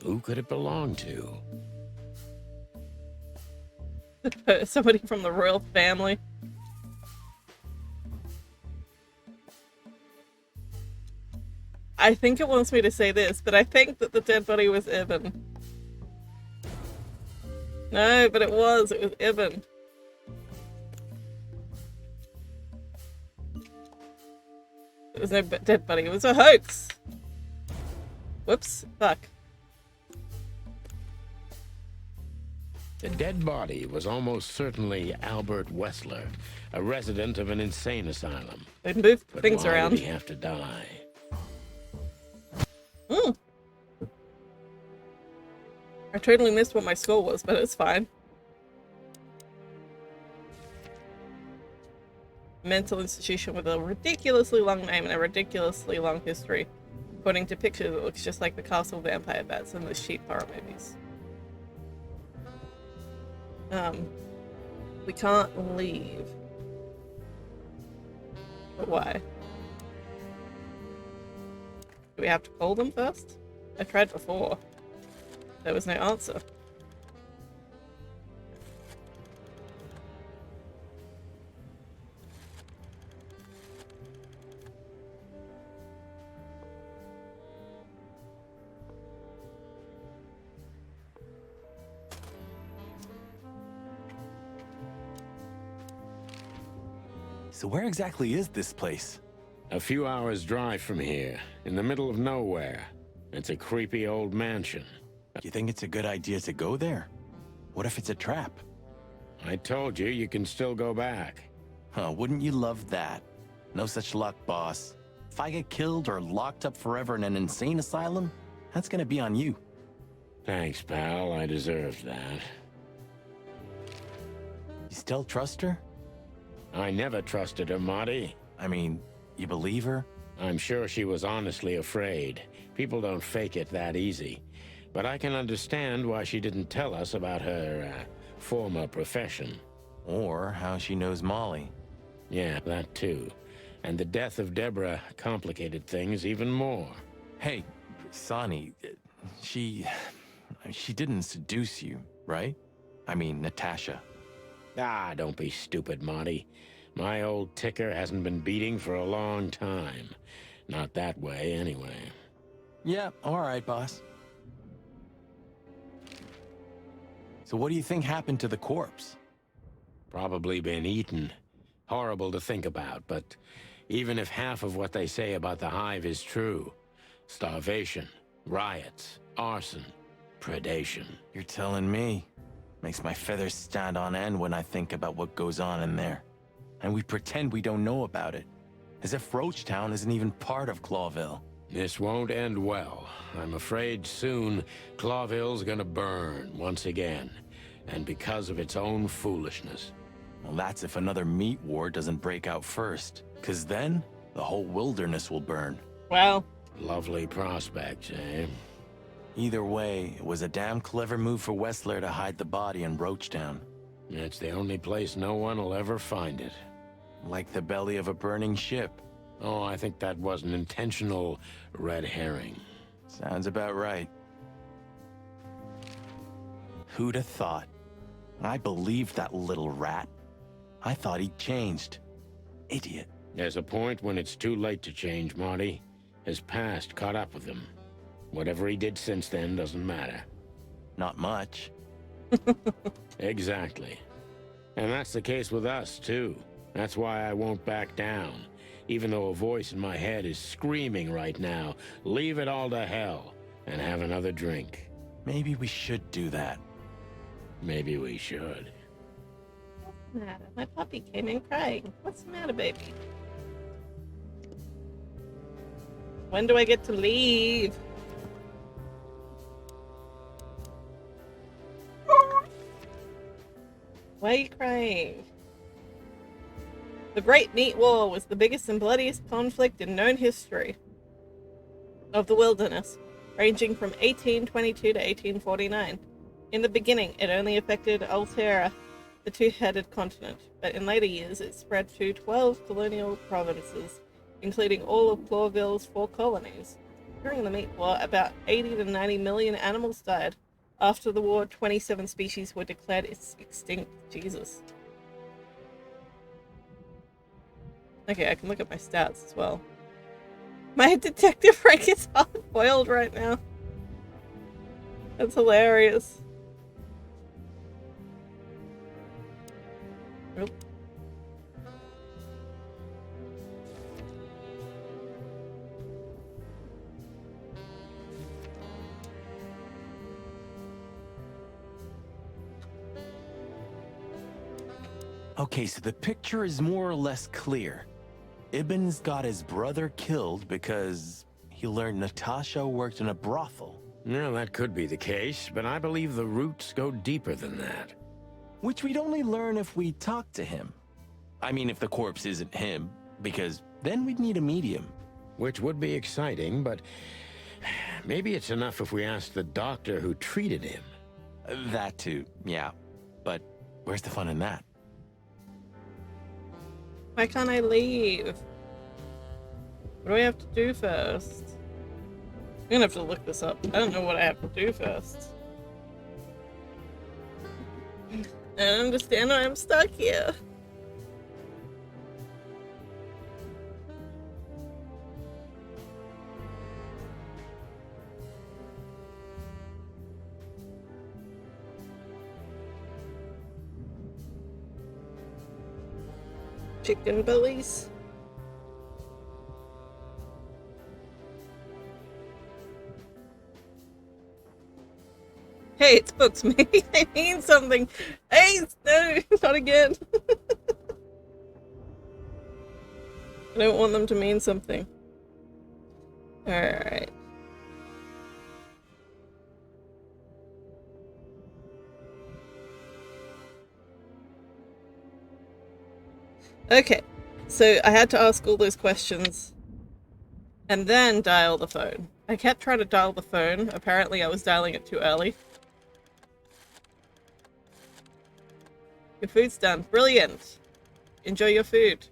Who could it belong to? Somebody from the royal family. I think it wants me to say this, but I think that the dead body was Ibn. No, but it was Ibn. It was no dead body, it was a hoax. Whoops, fuck. The dead body was almost certainly Albert Wessler, a resident of an insane asylum. They moved But things why around. did he have to die? I totally missed what my score was, but it's fine. Mental institution with a ridiculously long name and a ridiculously long history. According to pictures, it looks just like the castle vampire bats in the sheep horror movies. We can't leave. But why? Do we have to call them first? I tried before. There was no answer. So where exactly is this place? A few hours' drive from here, in the middle of nowhere. It's a creepy old mansion. You think it's a good idea to go there? What if it's a trap? I told you, you can still go back. Huh, wouldn't you love that? No such luck, boss. If I get killed or locked up forever in an insane asylum, that's gonna be on you. Thanks, pal. I deserved that. You still trust her? I never trusted her, Marty. I mean, you believe her? I'm sure she was honestly afraid. People don't fake it that easy. But I can understand why she didn't tell us about her, former profession. Or how she knows Molly. Yeah, that too. And the death of Deborah complicated things even more. Hey, Sonny, she didn't seduce you, right? I mean, Natasha. Ah, don't be stupid, Marty. My old ticker hasn't been beating for a long time. Not that way, anyway. Yeah, all right, boss. So what do you think happened to the corpse? Probably been eaten. Horrible to think about, but even if half of what they say about the hive is true, starvation, riots, arson, predation. You're telling me. Makes my feathers stand on end when I think about what goes on in there. And we pretend we don't know about it. As if Roachtown isn't even part of Clawville. This won't end well. I'm afraid soon Clawville's gonna burn once again. And because of its own foolishness. Well, that's if another meat war doesn't break out first. 'Cause then, the whole wilderness will burn. Well, Lovely prospects, eh? Either way, it was a damn clever move for Wessler to hide the body in Roachtown. It's the only place no one will ever find it. Like the belly of a burning ship. Oh, I think that was an intentional red herring. Sounds about right. Who'd have thought? I believed that little rat. I thought he'd changed. Idiot. There's a point when it's too late to change, Marty. His past caught up with him. Whatever he did since then doesn't matter. Not much. Exactly. And that's the case with us, too. That's why I won't back down. Even though a voice in my head is screaming right now, leave it all to hell and have another drink. Maybe we should do that. Maybe we should. What's the matter? My puppy came in crying. What's the matter, baby? When do I get to leave? Why are you crying? The Great Meat War was the biggest and bloodiest conflict in known history of the wilderness, ranging from 1822 to 1849. In the beginning, it only affected Altera, the two-headed continent, but in later years it spread to 12 colonial provinces, including all of Clawville's 4 colonies. During the Meat War, about 80 to 90 million animals died. After the war, 27 species were declared extinct. Jesus. Okay, I can look at my stats as well. My detective rank is hard-boiled right now. That's hilarious. Oop. Okay, so the picture is more or less clear. Ibn's got his brother killed because he learned Natasha worked in a brothel. No, that could be the case, but I believe the roots go deeper than that. Which we'd only learn if we talk to him. I mean, if the corpse isn't him, because then we'd need a medium. Which would be exciting, but maybe it's enough if we ask the doctor who treated him. That too, yeah. But where's the fun in that? Why can't I leave? What do I have to do first? I'm gonna have to look this up. I don't know what I have to do first. I don't understand why I'm stuck here. Chicken bellies. Hey, it's books. Maybe they mean something. Hey, no, not again. I don't want them to mean something. Alright. Okay, so I had to ask all those questions and then dial the phone. I kept trying to dial the phone. Apparently I was dialing it too early. Your food's done. Brilliant. Enjoy your food.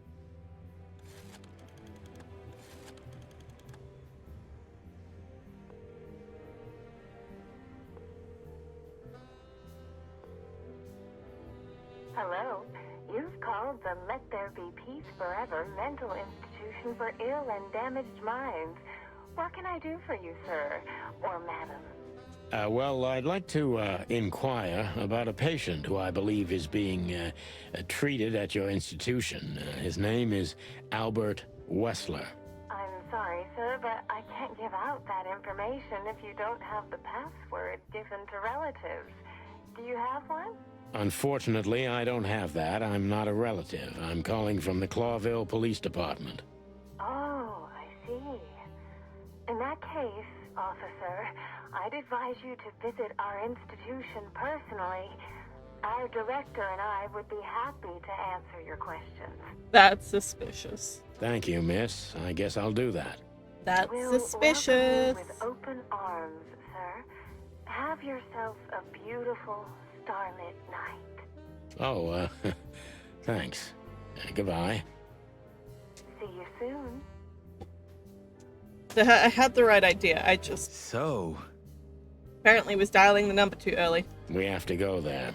Hello. You've called the Let There Be Peace Forever mental institution for ill and damaged minds. What can I do for you, sir? Or madam? Well, I'd like to inquire about a patient who I believe is being treated at your institution. His name is Albert Wessler. I'm sorry, sir, but I can't give out that information if you don't have the password given to relatives. Do you have one? Unfortunately, I don't have that. I'm not a relative. I'm calling from the Clawville Police Department. Oh, I see. In that case, officer, I'd advise you to visit our institution personally. Our director and I would be happy to answer your questions. That's suspicious. Thank you, miss. I guess I'll do that. That's We'll suspicious. welcome you with open arms, sir. Have yourself a beautiful starlit night. Oh, thanks. Goodbye. See you soon. I had the right idea. I just So, apparently was dialing the number too early. We have to go there.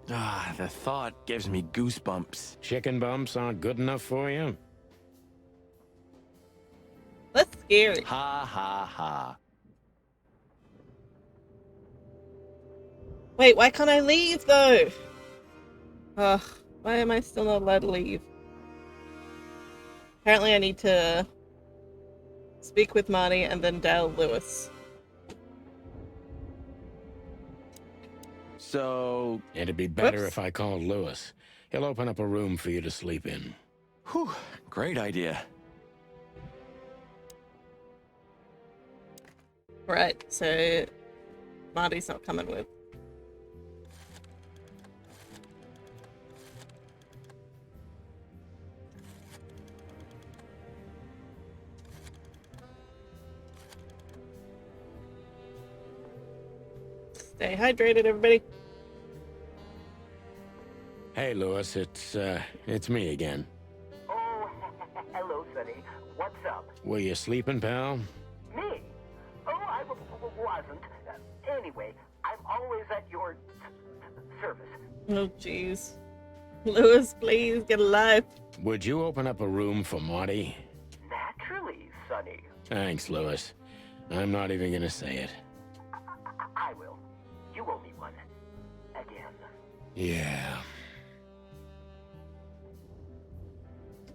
the thought gives me goosebumps. Chicken bumps aren't good enough for you? That's scary. Ha ha ha. Wait, why can't I leave though? Ugh, why am I still not allowed to leave? Apparently I need to speak with Marty and then dial Lewis. So, It'd be better Whoops. if I called Lewis. He'll open up a room for you to sleep in. whew, great idea. Right, so Marty's not coming with. Stay hydrated, everybody. Hey, Lewis, it's me again. Oh, hello, Sonny. What's up? Were you sleeping, pal? Me? Oh, I wasn't. Anyway, I'm always at your service. Oh, jeez. Lewis, please get alive. Would you open up a room for Marty? Naturally, Sonny. Thanks, Lewis. I'm not even gonna say it. I will. You owe me one. Again. Yeah.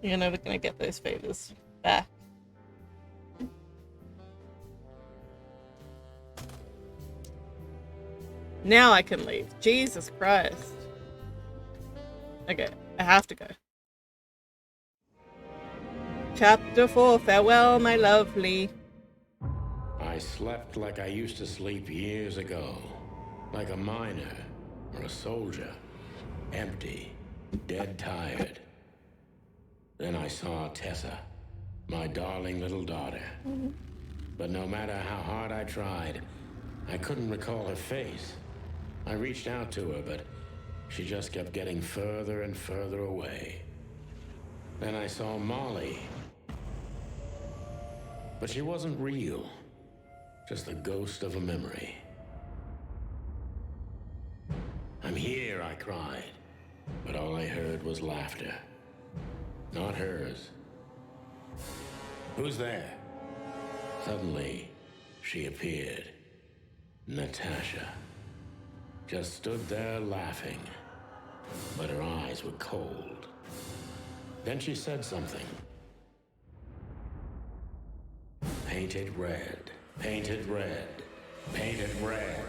You're never gonna get those favors back. Now I can leave. Jesus Christ. Okay, I have to go. Chapter 4, farewell, my lovely. I slept like I used to sleep years ago. Like a miner or a soldier. Empty. Dead tired. Then I saw Tessa. My darling little daughter. But no matter how hard I tried, I couldn't recall her face. I reached out to her, but she just kept getting further and further away. Then I saw Molly. But she wasn't real. Just the ghost of a memory. I'm here, I cried. But all I heard was laughter. Not hers. Who's there? Suddenly, she appeared. Natasha. Just stood there laughing. But her eyes were cold. Then she said something. Painted red. Painted red. Painted red.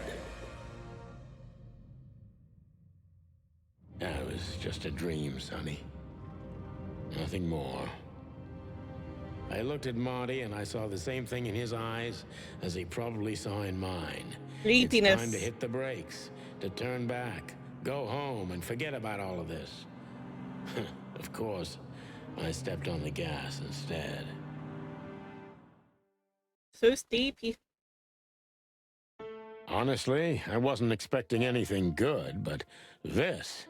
That was just a dream, Sonny. Nothing more. I looked at Marty and I saw the same thing in his eyes as he probably saw in mine. Sleepiness. It's time to hit the brakes, to turn back, go home and forget about all of this. Of course, I stepped on the gas instead. So steepy. Honestly, I wasn't expecting anything good, but this...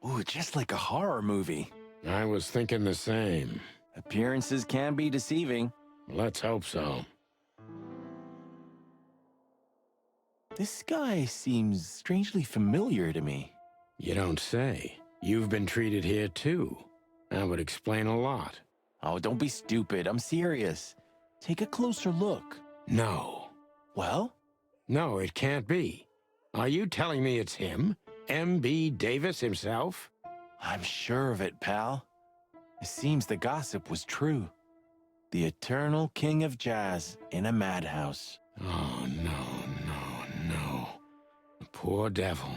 Ooh, just like a horror movie. I was thinking the same. Appearances can be deceiving. Let's hope so. This guy seems strangely familiar to me. You don't say. You've been treated here too. That would explain a lot. Oh, don't be stupid. I'm serious. Take a closer look. No. Well? No, it can't be. Are you telling me it's him? M.B. Davis himself? I'm sure of it, pal. It seems the gossip was true. The eternal king of jazz in a madhouse. Oh, no. The poor devil.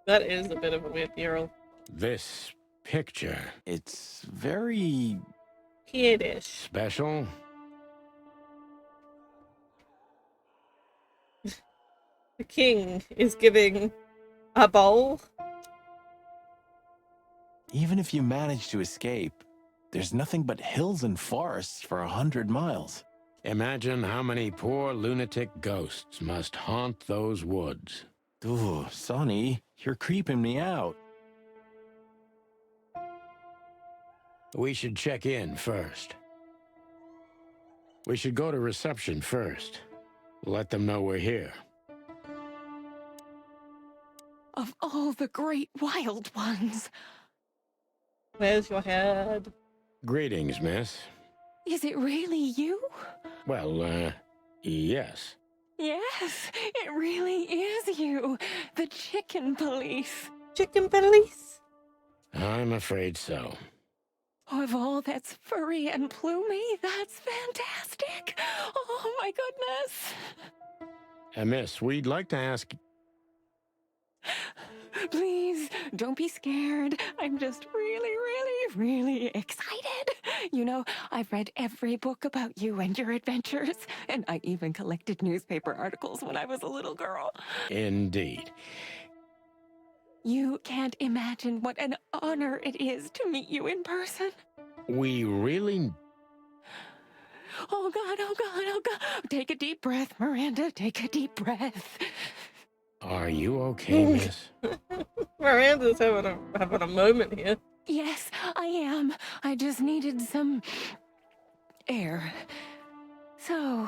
That is a bit of a weird mural. This picture. It's very... Kiddish. Special? The king is giving A bowl? Even if you manage to escape, there's nothing but hills and forests for 100 miles. Imagine how many poor lunatic ghosts must haunt those woods. Ooh, Sonny, you're creeping me out. We should check in first. We should go to reception first. Let them know we're here. Of all the great wild ones. Where's your head? Greetings, miss. Is it really you? Well, yes. Yes, it really is you. The chicken police. Chicken police? I'm afraid so. Of all that's furry and plumey, that's fantastic. Oh my goodness. Miss, we'd like to ask... Please, don't be scared. I'm just really excited. You know, I've read every book about you and your adventures, and I even collected newspaper articles when I was a little girl. Indeed. You can't imagine what an honor it is to meet you in person. We really... Oh God, oh God, oh God. Take a deep breath, Miranda. Take a deep breath. Are you okay, miss? Miranda's having a moment here. Yes, I am. I just needed some air. So,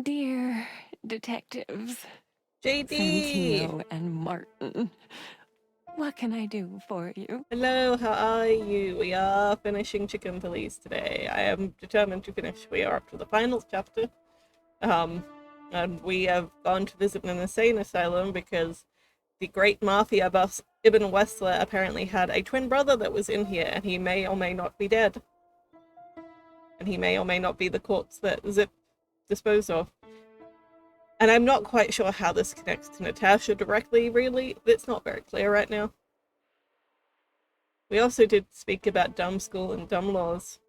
dear detectives, JD! Santino and Martin, what can I do for you? Hello, how are you? We are finishing Chicken Police today. I am determined to finish. We are up to the final chapter. And we have gone to visit an insane asylum because the great mafia boss Ibn Wessler apparently had a twin brother that was in here, and he may or may not be dead. And he may or may not be the corpse that Zip disposed of. And I'm not quite sure how this connects to Natasha directly, really. It's not very clear right now. We also did speak about dumb school and dumb laws.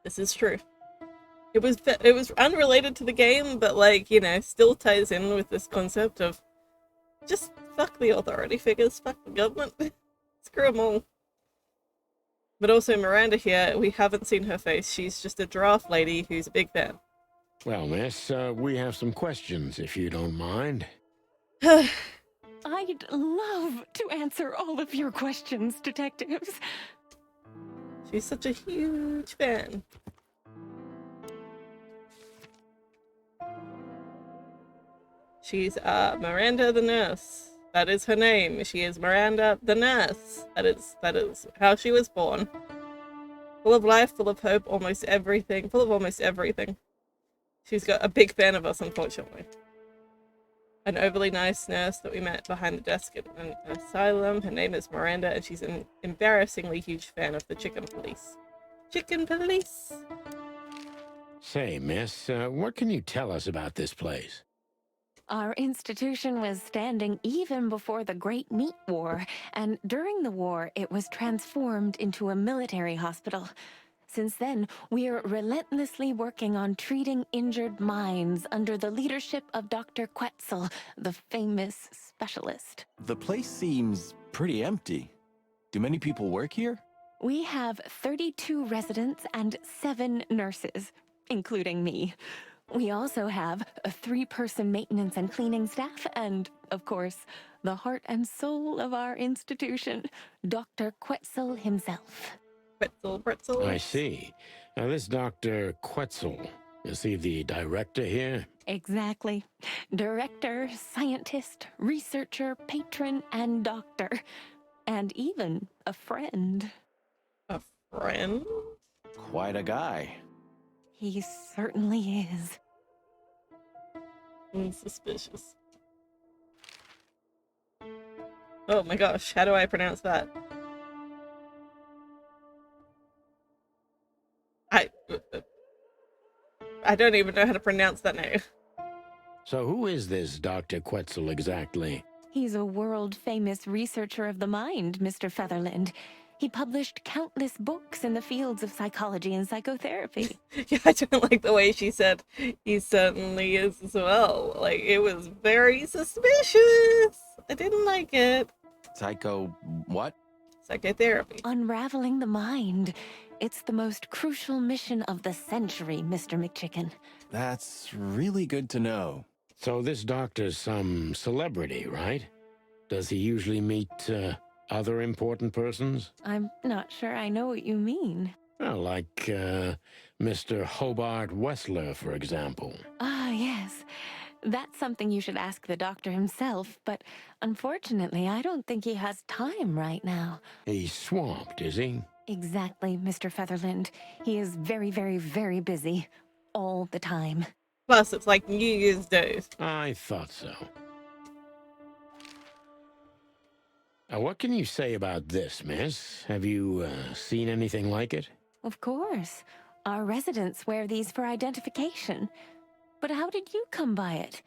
This is true. It was unrelated to the game, but, like, you know, still ties in with this concept of just fuck the authority figures, fuck the government, screw them all. But also Miranda here, we haven't seen her face. She's just a giraffe lady who's a big fan. Well, miss, we have some questions, if you don't mind. I'd love to answer all of your questions, detectives. She's such a huge fan. She's Miranda the nurse. That is her name. She is Miranda the nurse. That is how she was born. Full of life, full of hope, almost everything. Full of almost everything. She's got a big fan of us, unfortunately. An overly nice nurse that we met behind the desk at an asylum. Her name is Miranda, and she's an embarrassingly huge fan of the Chicken Police. Chicken Police! Say, miss, what can you tell us about this place? Our institution was standing even before the Great Meat War, and during the war, it was transformed into a military hospital. Since then, we're relentlessly working on treating injured minds under the leadership of Dr. Quetzal, the famous specialist. The place seems pretty empty. Do many people work here? We have 32 residents and 7 nurses, including me. We also have a 3-person maintenance and cleaning staff, and, of course, the heart and soul of our institution, Dr. Quetzal himself. Quetzal. I see. Now, this Dr. Quetzal, is he the director here? Exactly. Director, scientist, researcher, patron, and doctor. And even a friend. A friend? Quite a guy. He certainly is. Suspicious. Oh my gosh, how do I pronounce that? I don't even know how to pronounce that name. So who is this Dr. Quetzal exactly? He's a world-famous researcher of the mind, Mr. Featherland. He published countless books in the fields of psychology and psychotherapy. Yeah, I don't like the way she said he certainly is as well. Like, it was very suspicious. I didn't like it. Psycho what? Psychotherapy. Unraveling the mind. It's the most crucial mission of the century, Mr. McChicken. That's really good to know. So this doctor's some celebrity, right? Does he usually meet other important persons? I'm not sure I know what you mean. Well, like Mr. Hobart Wessler, for example. Ah, yes. That's something you should ask the doctor himself, but unfortunately, I don't think he has time right now. He's swamped, is he? Exactly, Mr. Featherland. He is very, very, very busy. All the time. Plus, it's like New Year's Day. I thought so. What can you say about this, miss? Have you seen anything like it? Of course. Our residents wear these for identification. But how did you come by it?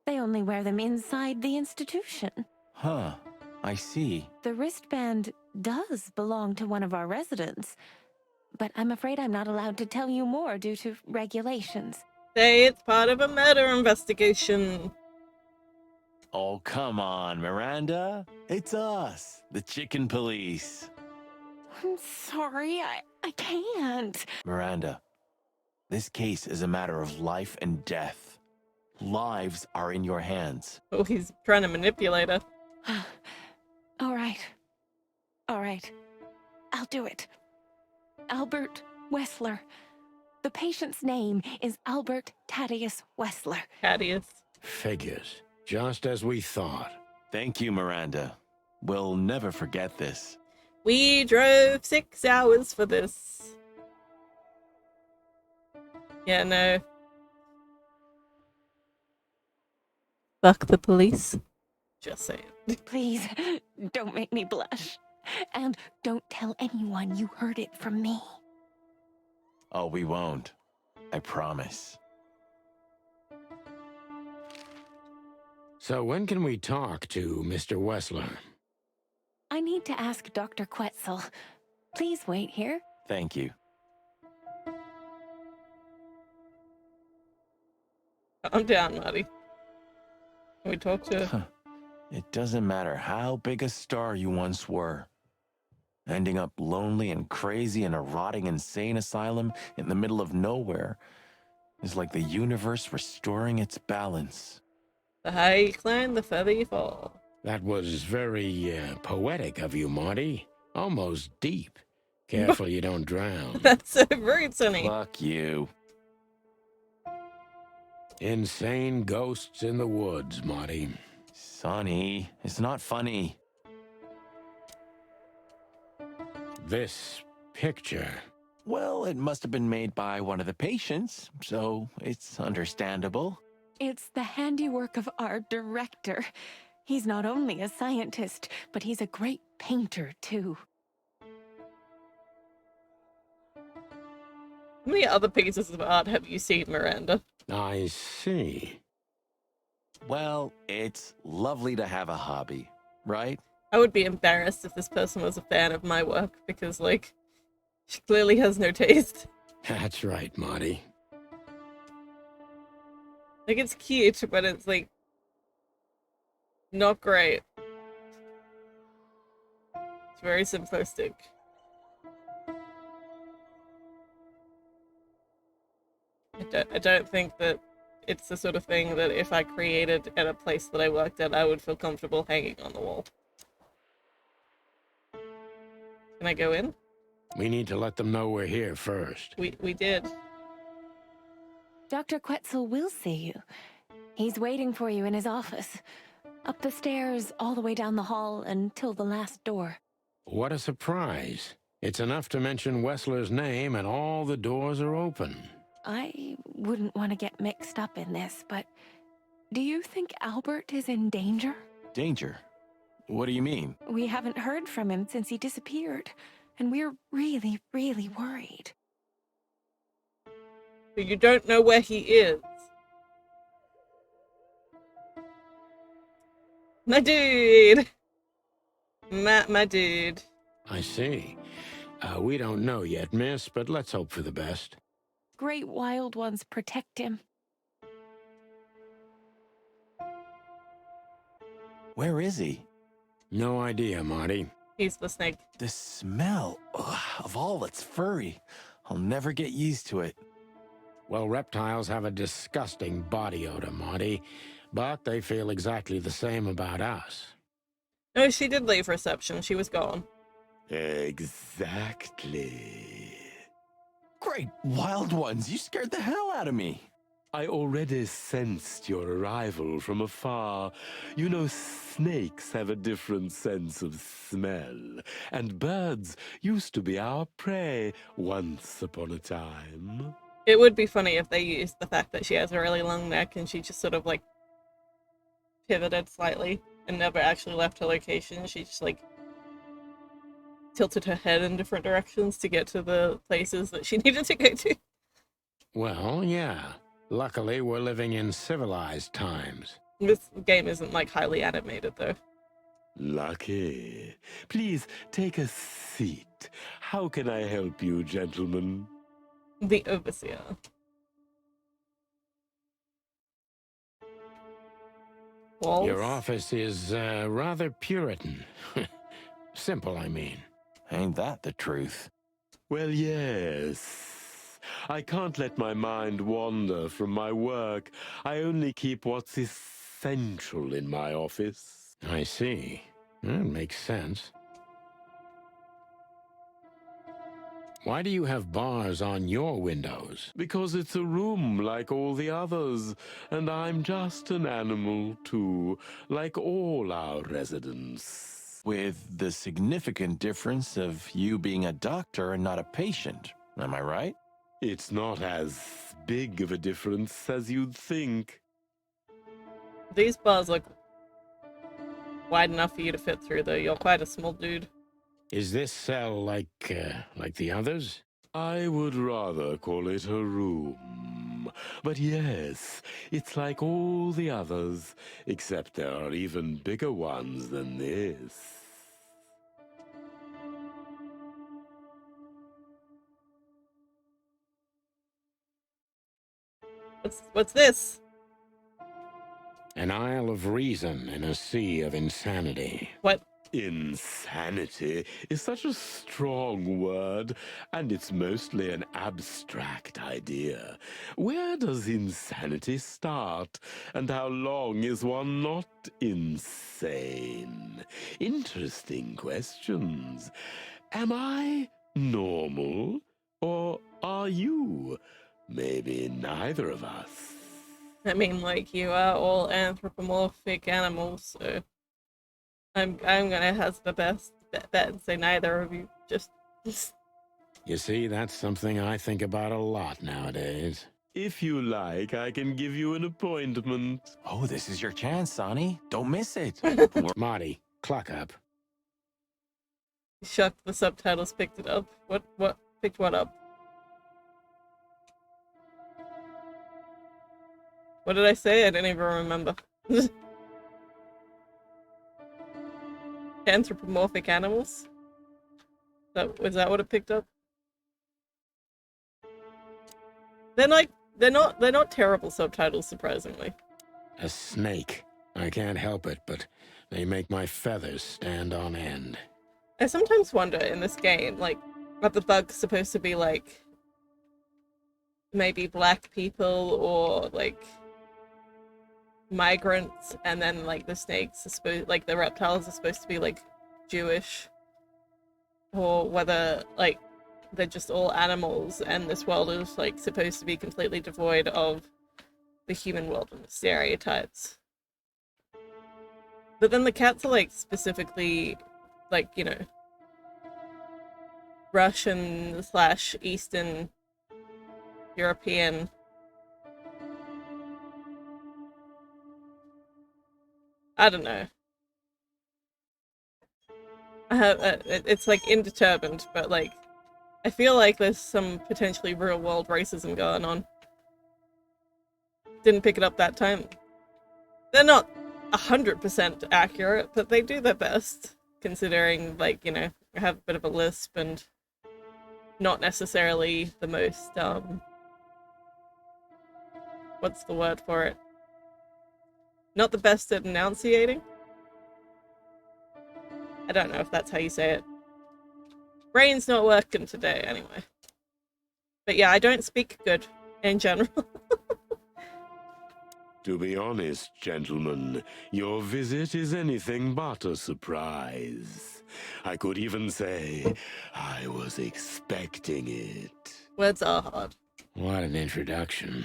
They only wear them inside the institution. Huh. I see. The wristband does belong to one of our residents. But I'm afraid I'm not allowed to tell you more due to regulations. Say it's part of a murder investigation. Oh, come on, Miranda. It's us, the chicken police. I'm sorry, I can't. Miranda, this case is a matter of life and death. Lives are in your hands. Oh, he's trying to manipulate her. All right. All right. I'll do it. Albert Wessler. The patient's name is Albert Thaddeus Wessler. Thaddeus. Figures. Just as we thought. Thank you, Miranda. We'll never forget this. We drove 6 hours for this. Yeah, no. Fuck the police. Just saying. Please, don't make me blush. And don't tell anyone you heard it from me. Oh, we won't. I promise. So when can we talk to Mr. Wessler? I need to ask Dr. Quetzal. Please wait here. Thank you. I'm down, Marty. Can we talk to her? It doesn't matter how big a star you once were. Ending up lonely and crazy in a rotting insane asylum in the middle of nowhere is like the universe restoring its balance. The higher you climb, the further you fall. That was very poetic of you, Marty. Almost deep. Careful you don't drown. That's so rude, Sonny. Fuck you. Insane ghosts in the woods, Marty. Sonny, it's not funny. This picture. Well, it must have been made by one of the patients, so it's understandable. It's the handiwork of our director. He's not only a scientist, but he's a great painter, too. How many other pieces of art have you seen, Miranda? I see. Well, it's lovely to have a hobby, right? I would be embarrassed if this person was a fan of my work, because, like, she clearly has no taste. That's right, Marty. Like, it's cute, but it's, like, not great. It's very simplistic. I don't think that it's the sort of thing that if I created at a place that I worked at, I would feel comfortable hanging on the wall. Can I go in? We need to let them know we're here first. We did. Dr. Quetzal will see you. He's waiting for you in his office. Up the stairs, all the way down the hall, until the last door. What a surprise. It's enough to mention Wessler's name and all the doors are open. I wouldn't want to get mixed up in this, but do you think Albert is in danger? Danger? What do you mean? We haven't heard from him since he disappeared, and we're really, really worried. But you don't know where he is. My dude! My dude. I see. We don't know yet, miss, but let's hope for the best. Great wild ones protect him. Where is he? No idea, Marty. He's the snake. The smell of all that's furry. I'll never get used to it. Well, reptiles have a disgusting body odor, Marty, but they feel exactly the same about us. No, she did leave reception. She was gone. Exactly. Great wild ones, you scared the hell out of me. I already sensed your arrival from afar. You know, snakes have a different sense of smell, and birds used to be our prey once upon a time. It would be funny if they used the fact that she has a really long neck and she just sort of like pivoted slightly and never actually left her location. She just like tilted her head in different directions to get to the places that she needed to go to. Well, yeah. Luckily, we're living in civilized times. This game isn't like highly animated though. Lucky. Please take a seat. How can I help you, gentlemen? The Overseer. Walls? Your office is rather Puritan. Simple, I mean. Ain't that the truth? Well, yes. I can't let my mind wander from my work. I only keep what's essential in my office. I see. That makes sense. Why do you have bars on your windows? Because it's a room like all the others, and I'm just an animal, too, like all our residents. With the significant difference of you being a doctor and not a patient, am I right? It's not as big of a difference as you'd think. These bars look wide enough for you to fit through, though. You're quite a small dude. Is this cell like the others? I would rather call it a room. But yes, it's like all the others, except there are even bigger ones than this. What's this? An isle of reason in a sea of insanity. What? Insanity is such a strong word, and it's mostly an abstract idea. Where does insanity start, and how long is one not insane? Interesting questions. Am I normal, or are you? Maybe neither of us. I mean, like, you are all anthropomorphic animals, so I'm gonna hazard the best bet and say neither of you. Just You see, that's something I think about a lot nowadays. If you like, I can give you an appointment. Oh, this is your chance, Sonny. Don't miss it. Marty, clock up. shocked the subtitles picked it up. What picked what up? What did I say? I don't even remember. Anthropomorphic animals? Was that what it picked up? They're not terrible subtitles, surprisingly. A snake. I can't help it, but they make my feathers stand on end. I sometimes wonder in this game, like, are the bugs supposed to be like maybe black people or like migrants, and then like the snakes are supposed, like the reptiles are supposed to be like Jewish, or whether like they're just all animals and this world is like supposed to be completely devoid of the human world and the stereotypes. But then the cats are like specifically like, you know, Russian / Eastern European. I don't know. It's like indeterminate, but like I feel like there's some potentially real world racism going on. Didn't pick it up that time. They're not 100% accurate, but they do their best, considering, like, you know, I have a bit of a lisp and not necessarily the most, what's the word for it? Not the best at enunciating? I don't know if that's how you say it. Brain's not working today, anyway. But yeah, I don't speak good in general. To be honest, gentlemen, your visit is anything but a surprise. I could even say I was expecting it. Words are hard. What an introduction.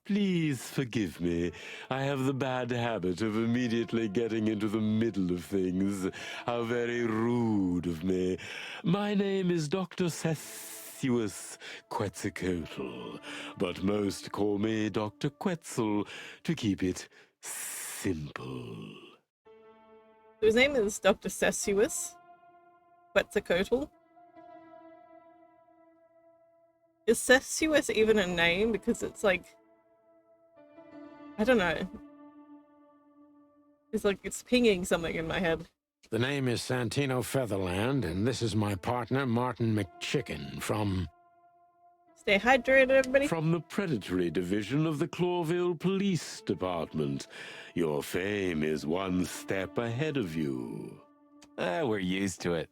Please forgive me. I have the bad habit of immediately getting into the middle of things. How very rude of me. My name is Dr. Quetzalcoatl, but most call me Dr. Quetzal to keep it simple. His name is Dr. Quetzalcoatl. Is Sessuous even a name? Because it's like, I don't know. It's like it's pinging something in my head. The name is Santino Featherland, and this is my partner, Martin McChicken, from... Stay hydrated, everybody. From the Predatory Division of the Clawville Police Department. Your fame is one step ahead of you. We're used to it.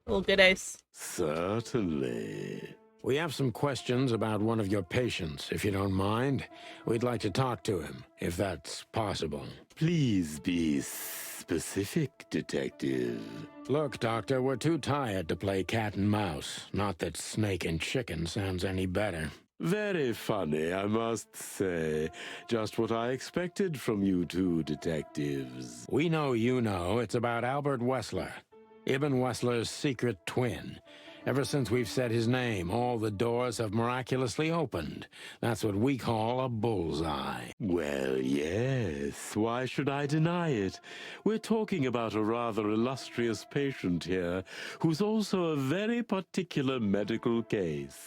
Well, good ace. Certainly. We have some questions about one of your patients, if you don't mind. We'd like to talk to him, if that's possible. Please be specific, Detective. Look, Doctor, we're too tired to play cat and mouse. Not that snake and chicken sounds any better. Very funny, I must say. Just what I expected from you two detectives. We know you know. It's about Albert Wessler, Ibn Wessler's secret twin. Ever since we've said his name, all the doors have miraculously opened. That's what we call a bullseye. Well, yes. Why should I deny it? We're talking about a rather illustrious patient here, who's also a very particular medical case.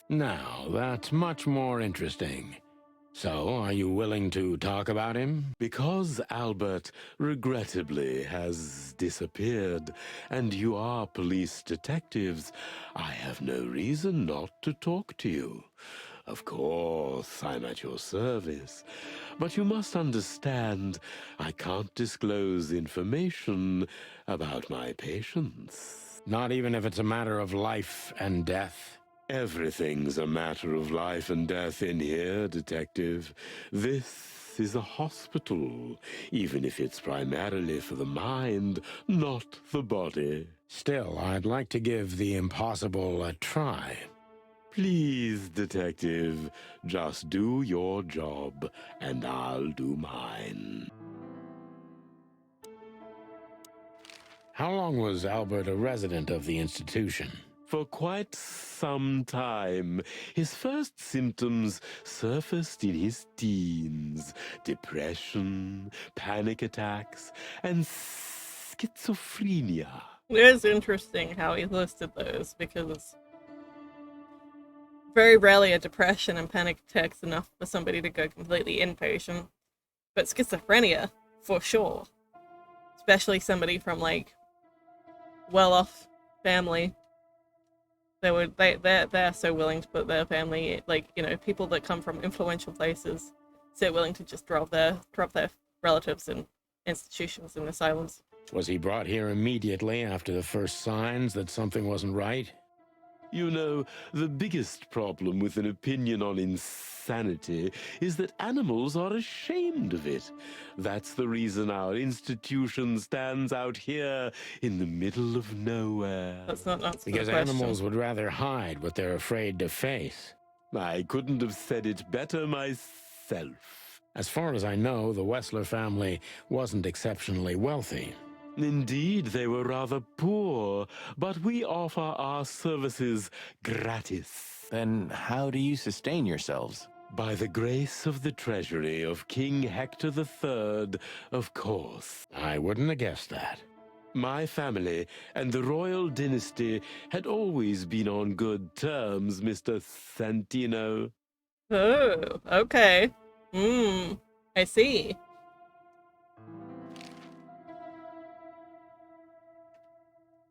Now, that's much more interesting. So, are you willing to talk about him? Because Albert, regrettably, has disappeared, and you are police detectives, I have no reason not to talk to you. Of course, I'm at your service, but you must understand, I can't disclose information about my patients. Not even if it's a matter of life and death? Everything's a matter of life and death in here, Detective. This is a hospital, even if it's primarily for the mind, not the body. Still, I'd like to give the impossible a try. Please, Detective, just do your job, and I'll do mine. How long was Albert a resident of the institution? For quite some time. His first symptoms surfaced in his teens. Depression, panic attacks, and schizophrenia. It is interesting how he listed those, because very rarely are depression and panic attacks enough for somebody to go completely inpatient. But schizophrenia, for sure. Especially somebody from, like, well-off family. They're so willing to put their family, like, you know, people that come from influential places, so willing to just drop their relatives in institutions and asylums. Was he brought here immediately after the first signs that something wasn't right? You know, the biggest problem with an opinion on insanity is that animals are ashamed of it. That's the reason our institution stands out here in the middle of nowhere. That's not answering Because the question. animals would rather hide what they're afraid to face. I couldn't have said it better myself. As far as I know, the Wessler family wasn't exceptionally wealthy. Indeed, they were rather poor, but we offer our services gratis. Then how do you sustain yourselves? By the grace of the treasury of King Hector III, of course. I wouldn't have guessed that. My family and the royal dynasty had always been on good terms, Mr. Santino. Oh, okay. I see.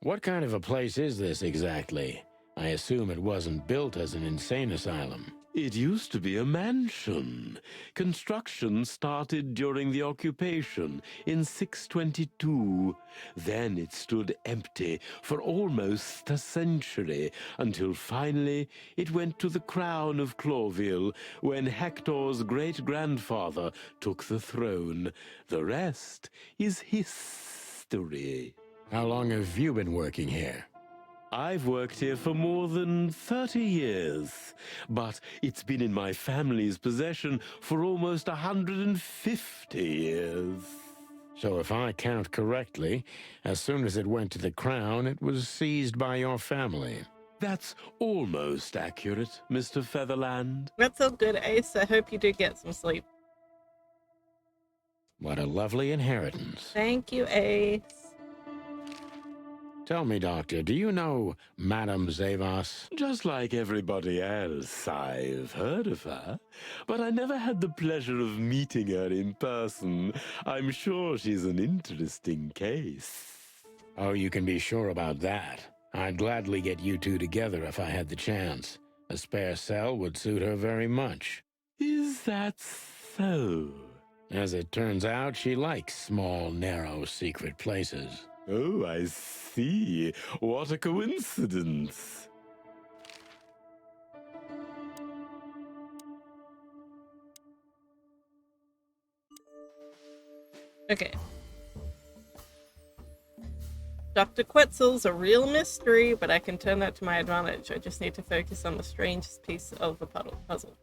What kind of a place is this exactly? I assume it wasn't built as an insane asylum. It used to be a mansion. Construction started during the occupation in 622. Then it stood empty for almost a century, until finally it went to the crown of Clawville when Hector's great-grandfather took the throne. The rest is history. How long have you been working here? I've worked here for more than 30 years, but it's been in my family's possession for almost 150 years. So if I count correctly, as soon as it went to the crown, it was seized by your family. That's almost accurate, Mr. Featherland. That's all good, Ace. I hope you do get some sleep. What a lovely inheritance. Thank you, Ace. Tell me, Doctor, do you know Madame Zavas? Just like everybody else, I've heard of her, but I never had the pleasure of meeting her in person. I'm sure she's an interesting case. Oh, you can be sure about that. I'd gladly get you two together if I had the chance. A spare cell would suit her very much. Is that so? As it turns out, she likes small, narrow, secret places. Oh, I see. What a coincidence. Okay. Dr. Quetzal's a real mystery, but I can turn that to my advantage. I just need to focus on the strangest piece of the puzzle.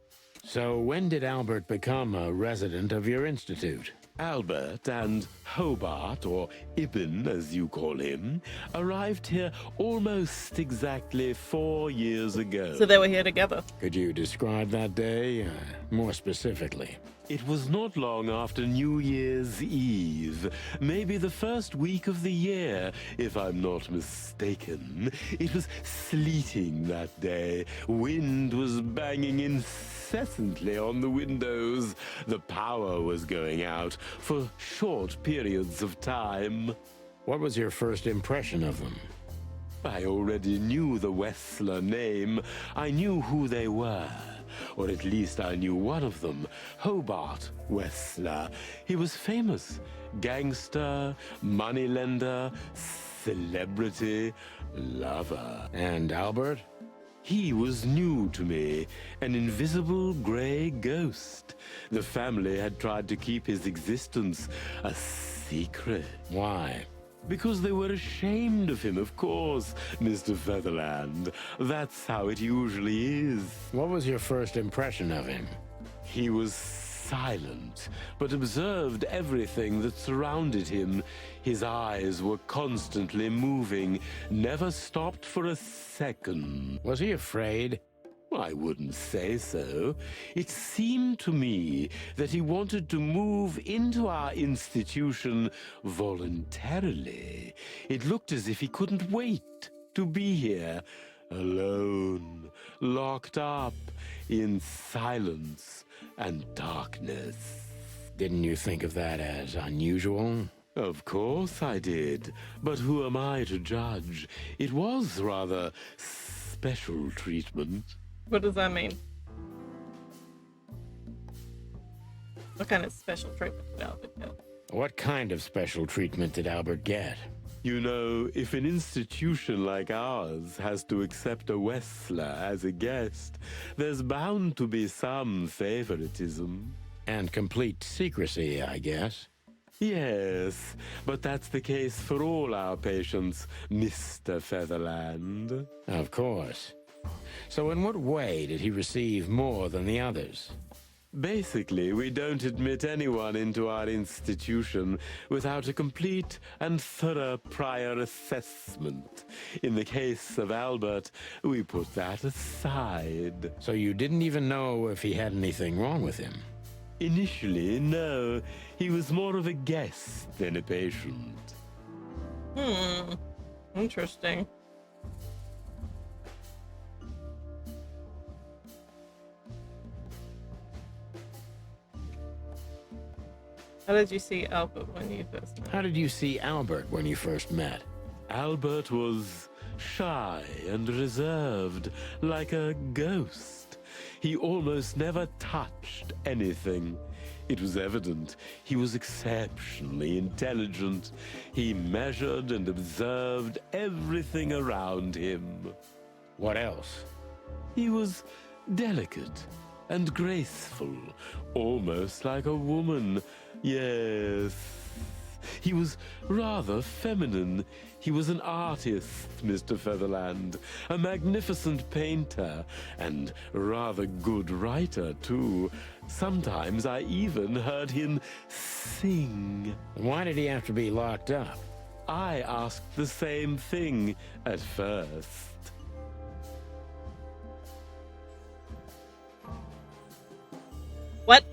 So when did Albert become a resident of your institute? Albert and Hobart, or Ibn as you call him, arrived here almost exactly 4 years ago. So they were here together. Could you describe that day more specifically? It was not long after New Year's Eve, maybe the first week of the year, if I'm not mistaken. It was sleeting that day. Wind was banging incessantly on the windows. The power was going out for short periods of time. What was your first impression of them? I already knew the Wessler name. I knew who they were. Or at least I knew one of them, Hobart Wessler. He was famous. Gangster, moneylender, celebrity, lover. And Albert? He was new to me, an invisible gray ghost. The family had tried to keep his existence a secret. Why? Because they were ashamed of him, of course, Mr. Featherland. That's how it usually is. What was your first impression of him? He was silent, but observed everything that surrounded him. His eyes were constantly moving, never stopped for a second. Was he afraid? I wouldn't say so. It seemed to me that he wanted to move into our institution voluntarily. It looked as if he couldn't wait to be here, alone, locked up in silence and darkness. Didn't you think of that as unusual? Of course I did, but who am I to judge? It was rather special treatment. What does that mean? What kind of special treatment did Albert get? What kind of special treatment did Albert get? You know, if an institution like ours has to accept a Wessler as a guest, there's bound to be some favoritism. And complete secrecy, I guess. Yes, but that's the case for all our patients, Mr. Featherland. Of course. So in what way did he receive more than the others? Basically, we don't admit anyone into our institution without a complete and thorough prior assessment. In the case of Albert, we put that aside. So you didn't even know if he had anything wrong with him? Initially, no. He was more of a guest than a patient. Interesting. How did you see Albert when you first met? How did you see Albert when you first met? Albert was shy and reserved, like a ghost. He almost never touched anything. It was evident he was exceptionally intelligent. He measured and observed everything around him. What else? He was delicate and graceful, almost like a woman. Yes. He was rather feminine. He was an artist, Mr. Featherland, a magnificent painter, and rather good writer, too. Sometimes I even heard him sing. Why did he have to be locked up? I asked the same thing at first. What?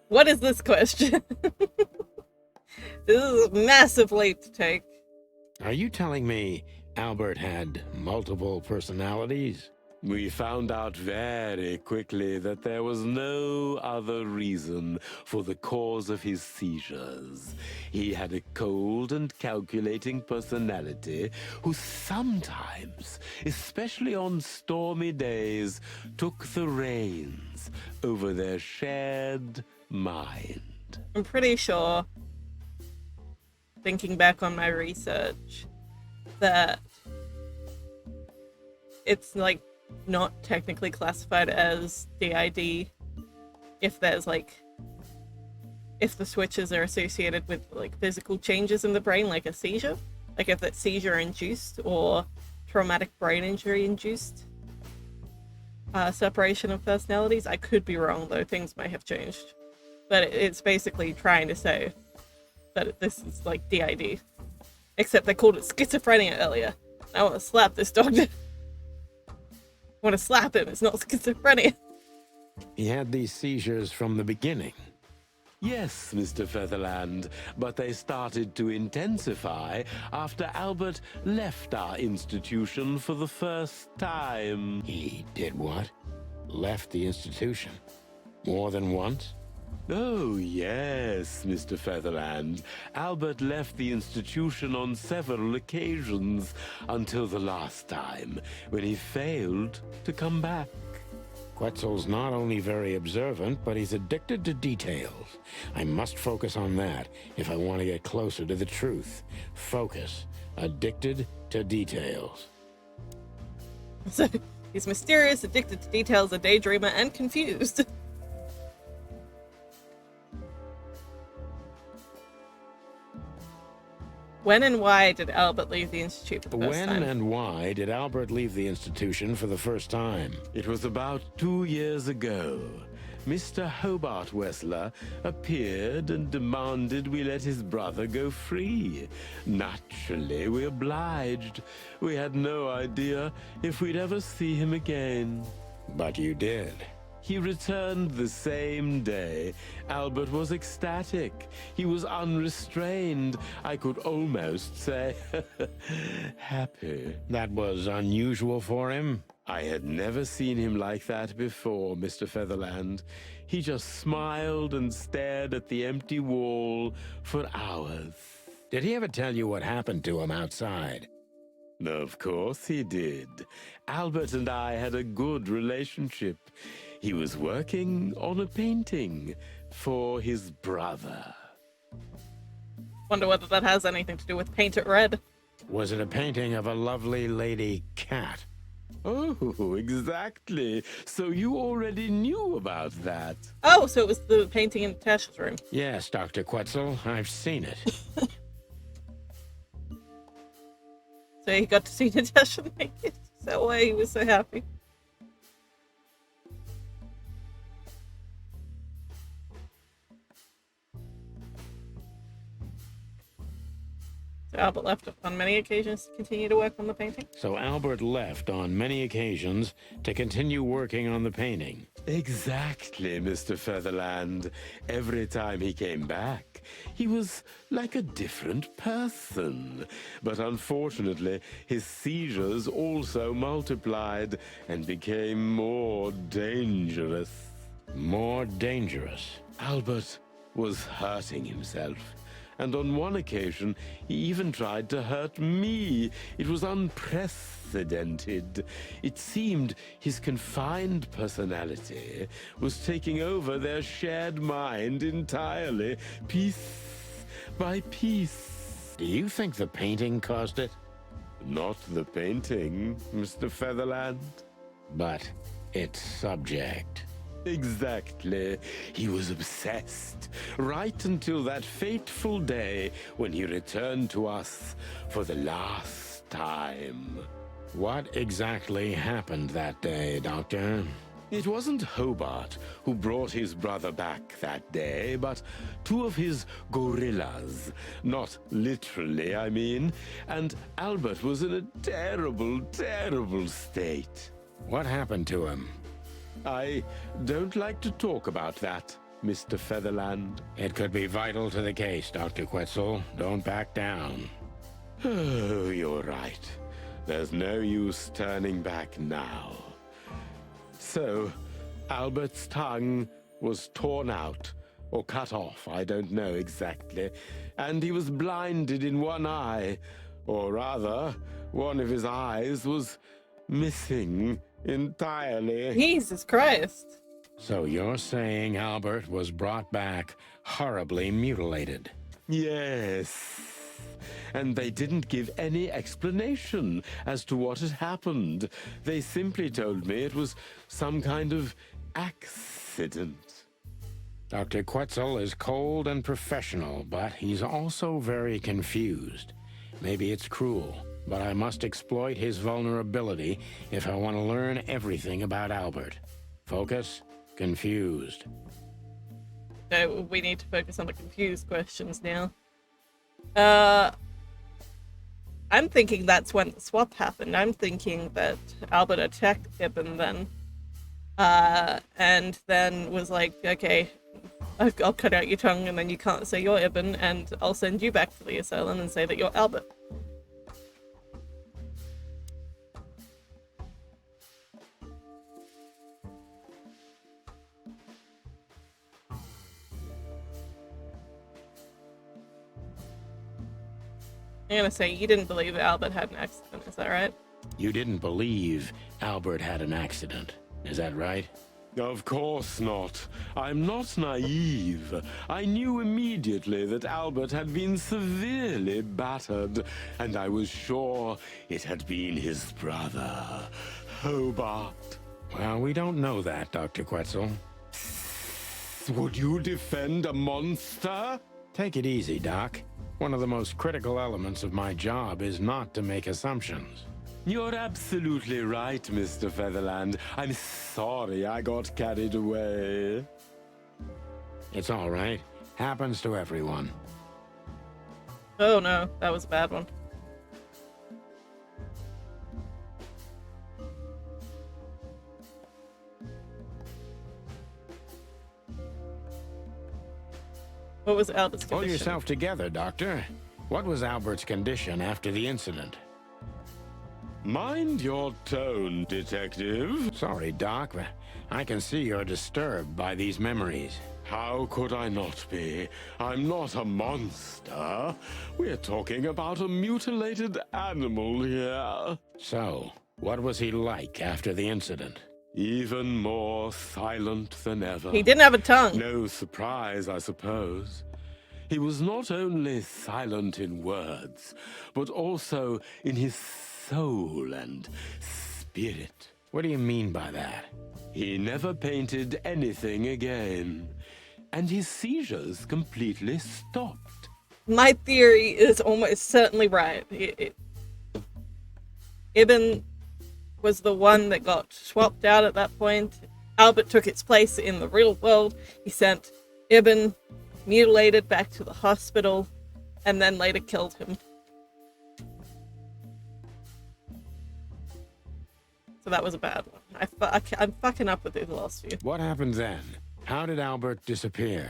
What is this question? This is a massive leap to take. Are you telling me Albert had multiple personalities? We found out very quickly that there was no other reason for the cause of his seizures. He had a cold and calculating personality who sometimes, especially on stormy days, took the reins over their shared mind. I'm pretty sure, thinking back on my research, that it's like not technically classified as DID if there's like, if the switches are associated with like physical changes in the brain, like a seizure, like if that's seizure induced or traumatic brain injury induced separation of personalities. I could be wrong though, things may have changed, but it's basically trying to say that this is like DID, except they called it schizophrenia earlier. I want to slap this doctor. I want to slap him. It's not schizophrenia. He had these seizures from the beginning. Yes, Mr. Featherland, but they started to intensify after Albert left our institution for the first time. He did what? Left the institution? More than once? Oh, yes, Mr. Featherland. Albert left the institution on several occasions until the last time, when he failed to come back. Quetzal's not only very observant, but he's addicted to details. I must focus on that if I want to get closer to the truth. Focus. Addicted to details. So he's mysterious, addicted to details, a daydreamer, and confused. When and why did Albert leave the Institute for the first time? When and why did Albert leave the institution for the first time? It was about 2 years ago. Mr. Hobart Wessler appeared and demanded we let his brother go free. Naturally, we obliged. We had no idea if we'd ever see him again. But you did. He returned the same day. Albert was ecstatic. He was unrestrained. I could almost say happy. That was unusual for him? I had never seen him like that before, Mr. Featherland. He just smiled and stared at the empty wall for hours. Did he ever tell you what happened to him outside? Of course he did. Albert and I had a good relationship. He was working on a painting for his brother. Wonder whether that has anything to do with Paint It Red. Was it a painting of a lovely lady cat? Oh, exactly. So you already knew about that. Oh, so it was the painting in Tasha's room. Yes, Dr. Quetzal, I've seen it. So he got to see Natasha naked. Is that why he was so happy? So Albert left on many occasions to continue to work on the painting? So Albert left on many occasions to continue working on the painting. Exactly, Mr. Featherland. Every time he came back, he was like a different person. But unfortunately, his seizures also multiplied and became more dangerous. More dangerous? Albert was hurting himself. And on one occasion, he even tried to hurt me. It was unprecedented. It seemed his confined personality was taking over their shared mind entirely, piece by piece. Do you think the painting caused it? Not the painting, Mr. Featherland. But its subject. Exactly. He was obsessed, right until that fateful day when he returned to us for the last time. What exactly happened that day, Doctor? It wasn't Hobart who brought his brother back that day, but two of his gorillas. Not literally, I mean. And Albert was in a terrible, terrible state. What happened to him? I don't like to talk about that, Mr. Featherland. It could be vital to the case, Dr. Quetzal. Don't back down. Oh, you're right. There's no use turning back now. So, Albert's tongue was torn out, or cut off, I don't know exactly, and he was blinded in one eye, or rather, one of his eyes was missing entirely. Jesus Christ. So you're saying Albert was brought back horribly mutilated? Yes. And they didn't give any explanation as to what had happened. They simply told me it was some kind of accident. Dr. Quetzal is cold and professional, but he's also very confused. Maybe it's cruel, but I must exploit his vulnerability if I want to learn everything about Albert. Focus, confused. So we need to focus on the confused questions now. I'm thinking that's when the swap happened. I'm thinking that Albert attacked Ibn then. And then was like, okay, I'll cut out your tongue and then you can't say you're Ibn, and I'll send you back to the asylum and say that you're Albert. I'm gonna say you didn't believe that Albert had an accident, is that right? You didn't believe Albert had an accident, is that right? Of course not. I'm not naive. I knew immediately that Albert had been severely battered, and I was sure it had been his brother, Hobart. Well, we don't know that, Dr. Quetzal. Would you defend a monster? Take it easy, Doc. One of the most critical elements of my job is not to make assumptions. You're absolutely right, Mr. Featherland. I'm sorry I got carried away. It's all right. Happens to everyone. Oh no, that was a bad one. What was Albert's condition? Pull yourself together, Doctor. What was Albert's condition after the incident? Mind your tone, Detective. Sorry, Doc, but I can see you're disturbed by these memories. How could I not be? I'm not a monster. We're talking about a mutilated animal here. So, what was he like after the incident? Even more silent than ever. He didn't have a tongue. No surprise, I suppose. He was not only silent in words, but also in his soul and spirit. What do you mean by that? He never painted anything again, and his seizures completely stopped. My theory is almost certainly right. Ibn was the one that got swapped out at that point. Albert took its place in the real world. He sent Ibn mutilated back to the hospital and then later killed him. So that was a bad one. I'm fucking up with these last few. What happened then? How did Albert disappear?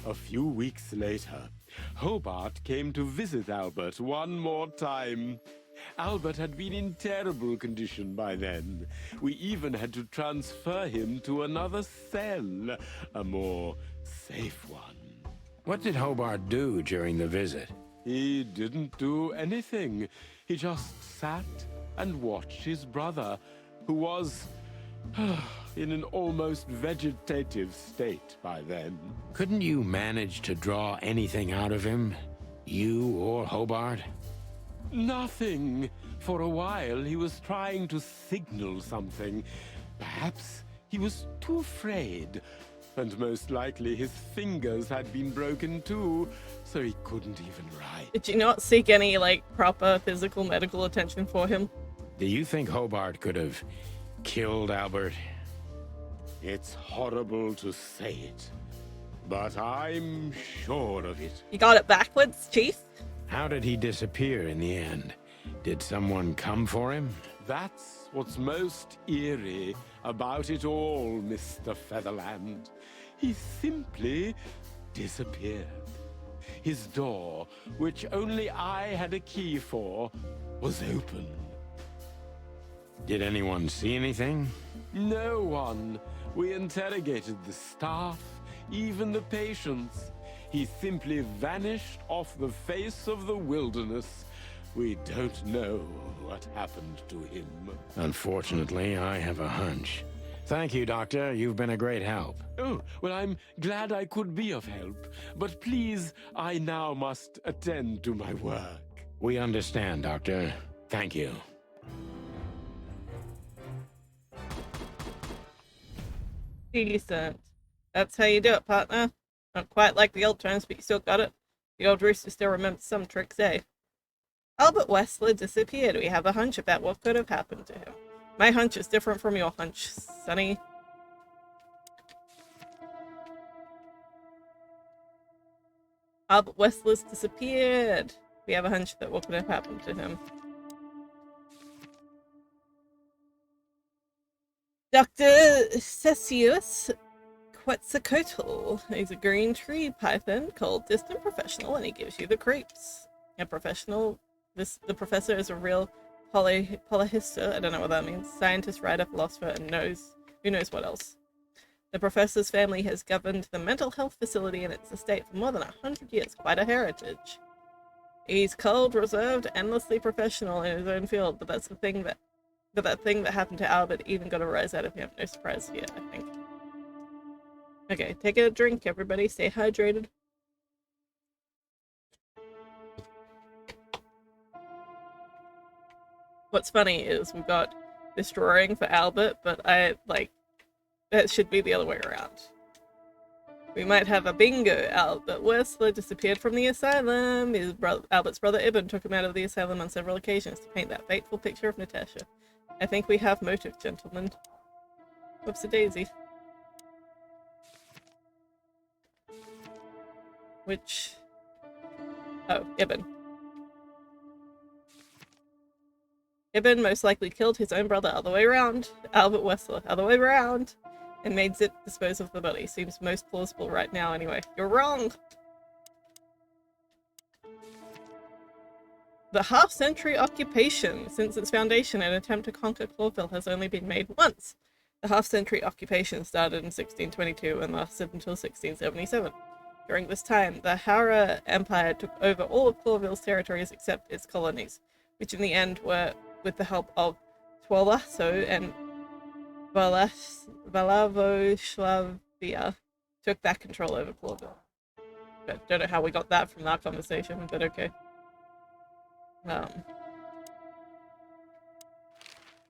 A few weeks later, Hobart came to visit Albert one more time. Albert had been in terrible condition by then. We even had to transfer him to another cell, a more safe one. What did Hobart do during the visit? He didn't do anything. He just sat and watched his brother, who was in an almost vegetative state by then. Couldn't you manage to draw anything out of him? You or Hobart? Nothing. For a while, he was trying to signal something. Perhaps he was too afraid. And most likely his fingers had been broken too, so he couldn't even write. Did you not seek any, like, proper physical medical attention for him? Do you think Hobart could have killed Albert? It's horrible to say it, but I'm sure of it. You got it backwards, Chief? How did he disappear in the end? Did someone come for him? That's what's most eerie about it all, Mr. Featherland. He simply disappeared. His door, which only I had a key for, was open. Did anyone see anything? No one. We interrogated the staff, even the patients. He simply vanished off the face of the wilderness. We don't know what happened to him. Unfortunately, I have a hunch. Thank you, Doctor. You've been a great help. Oh, well, I'm glad I could be of help. But please, I now must attend to my work. We understand, Doctor. Thank you. Decent. That's how you do it, partner. Not quite like the old times, but you still got it. The old rooster still remembers some tricks, eh? Albert Wessler disappeared. We have a hunch about what could have happened to him. My hunch is different from your hunch, Sonny. Albert Wessler's disappeared. We have a hunch that what could have happened to him. Dr. Cesius Quetzalcoatl. He's a green tree python called Distant Professional, and he gives you the creeps. A professional. The professor is a real polyhister. I don't know what that means. Scientist, writer, philosopher, and who knows what else. The professor's family has governed the mental health facility in its estate for more than 100 years. Quite a heritage. He's cold, reserved, endlessly professional in his own field, but that's the thing that thing that happened to Albert even got a rise out of him. No surprise here, I think. Okay, take a drink, everybody. Stay hydrated. What's funny is we've got this drawing for Albert, but that should be the other way around. We might have a bingo. Albert Wessler disappeared from the asylum. Albert's brother Ibn took him out of the asylum on several occasions to paint that fateful picture of Natasha. I think we have motive, gentlemen. Whoopsie-daisy. Which... Oh, Ibn. Ibn most likely killed his own brother, other way around. Albert Wessler, other way around. And made Zip dispose of the body. Seems most plausible right now anyway. You're wrong! The half-century occupation. Since its foundation, an attempt to conquer Clawville has only been made once. The half-century occupation started in 1622 and lasted until 1677. During this time, the Howrah Empire took over all of Clawville's territories except its colonies, which in the end were, with the help of Tuolasso and Valavoslavia, took back control over Clawville. But don't know how we got that from that conversation, but okay.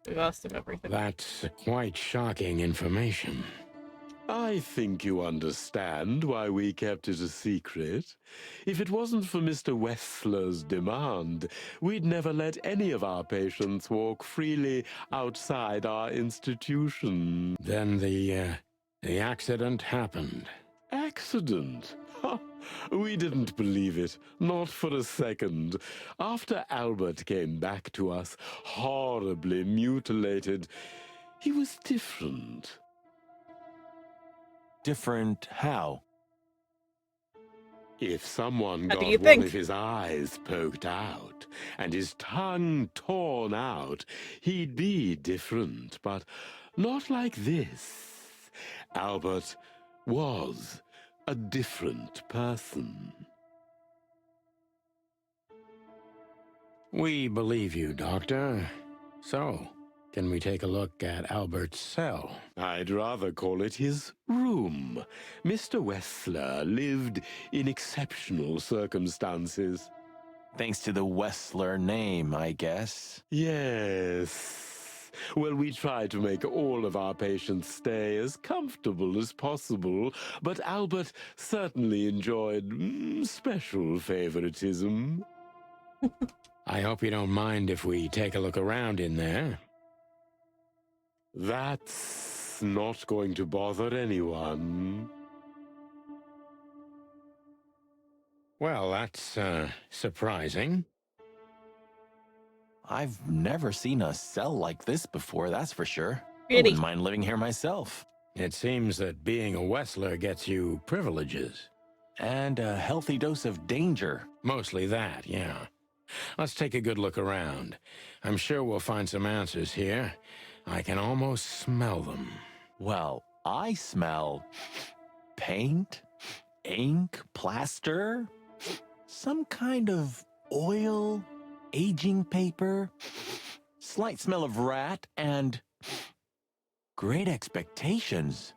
We've asked him everything. That's quite shocking information. I think you understand why we kept it a secret. If it wasn't for Mr. Wessler's demand, we'd never let any of our patients walk freely outside our institution. Then the accident happened. Accident? Ha! We didn't believe it, not for a second. After Albert came back to us, horribly mutilated, he was different. Different how? If someone How got do you one think? of his eyes poked out and his tongue torn out, he'd be different, but not like this. Albert was a different person. We believe you, Doctor. So, can we take a look at Albert's cell? I'd rather call it his room. Mr. Wessler lived in exceptional circumstances. Thanks to the Wessler name, I guess. Yes. Well, we try to make all of our patients stay as comfortable as possible, but Albert certainly enjoyed special favoritism. I hope you don't mind if we take a look around in there. That's not going to bother anyone. Well, that's, surprising. I've never seen a cell like this before, that's for sure. I Really? wouldn't mind living here myself. It seems that being a Wessler gets you privileges. And a healthy dose of danger. Mostly that, yeah. Let's take a good look around. I'm sure we'll find some answers here. I can almost smell them. Well, I smell paint, ink, plaster, some kind of oil, aging paper, slight smell of rat, and great expectations.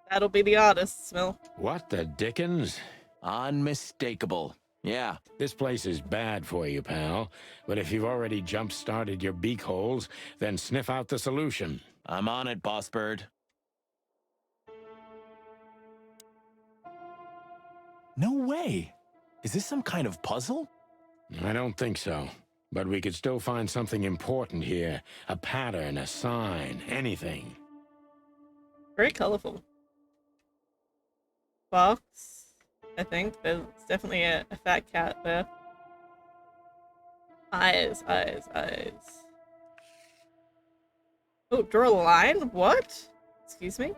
That'll be the artist smell. What the dickens? Unmistakable. Yeah. This place is bad for you, pal. But if you've already jump-started your beak holes, then sniff out the solution. I'm on it, Boss Bird. No way. Is this some kind of puzzle? I don't think so. But we could still find something important here. A pattern, a sign, anything. Very colorful. Box. I think there's definitely a fat cat there. Eyes, eyes, eyes. Oh, draw a line? What? Excuse me?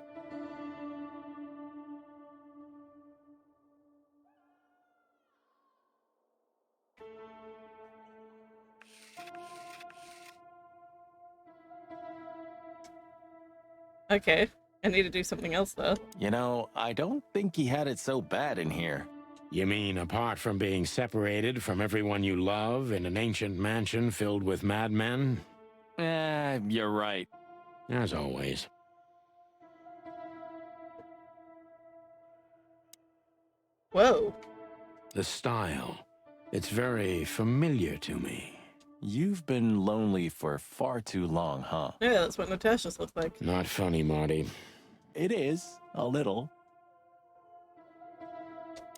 Okay, I need to do something else though. You know, I don't think he had it so bad in here. You mean apart from being separated from everyone you love in an ancient mansion filled with madmen? You're right. As always. Whoa. The style. It's very familiar to me. You've been lonely for far too long, huh? Yeah, that's what Natasha's looked like. Not funny, Marty. It is, a little.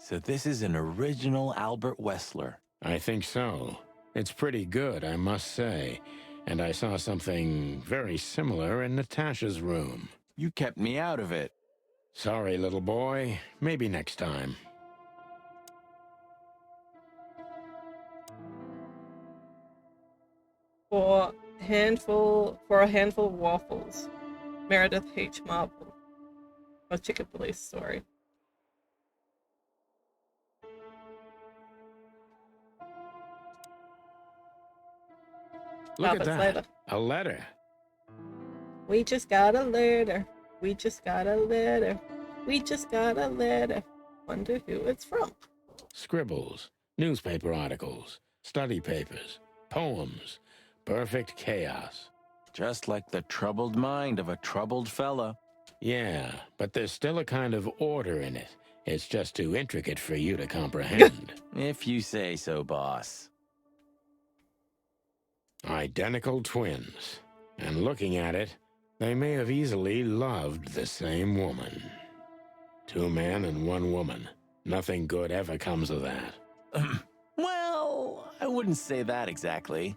So this is an original Albert Wessler. I think so. It's pretty good, I must say. And I saw something very similar in Natasha's room. You kept me out of it. Sorry, little boy. Maybe next time. For a handful of waffles. Meredith H. Marble. Oh, Chicken Police, sorry. Look at Albert's that. letter. A letter. We just got a letter. We just got a letter. We just got a letter. Wonder who it's from. Scribbles, newspaper articles, study papers, poems. Perfect chaos. Just like the troubled mind of a troubled fella. Yeah, but there's still a kind of order in it. It's just too intricate for you to comprehend. If you say so, boss. Identical twins. And looking at it, they may have easily loved the same woman. 2 men and 1 woman. Nothing good ever comes of that. Well, I wouldn't say that exactly.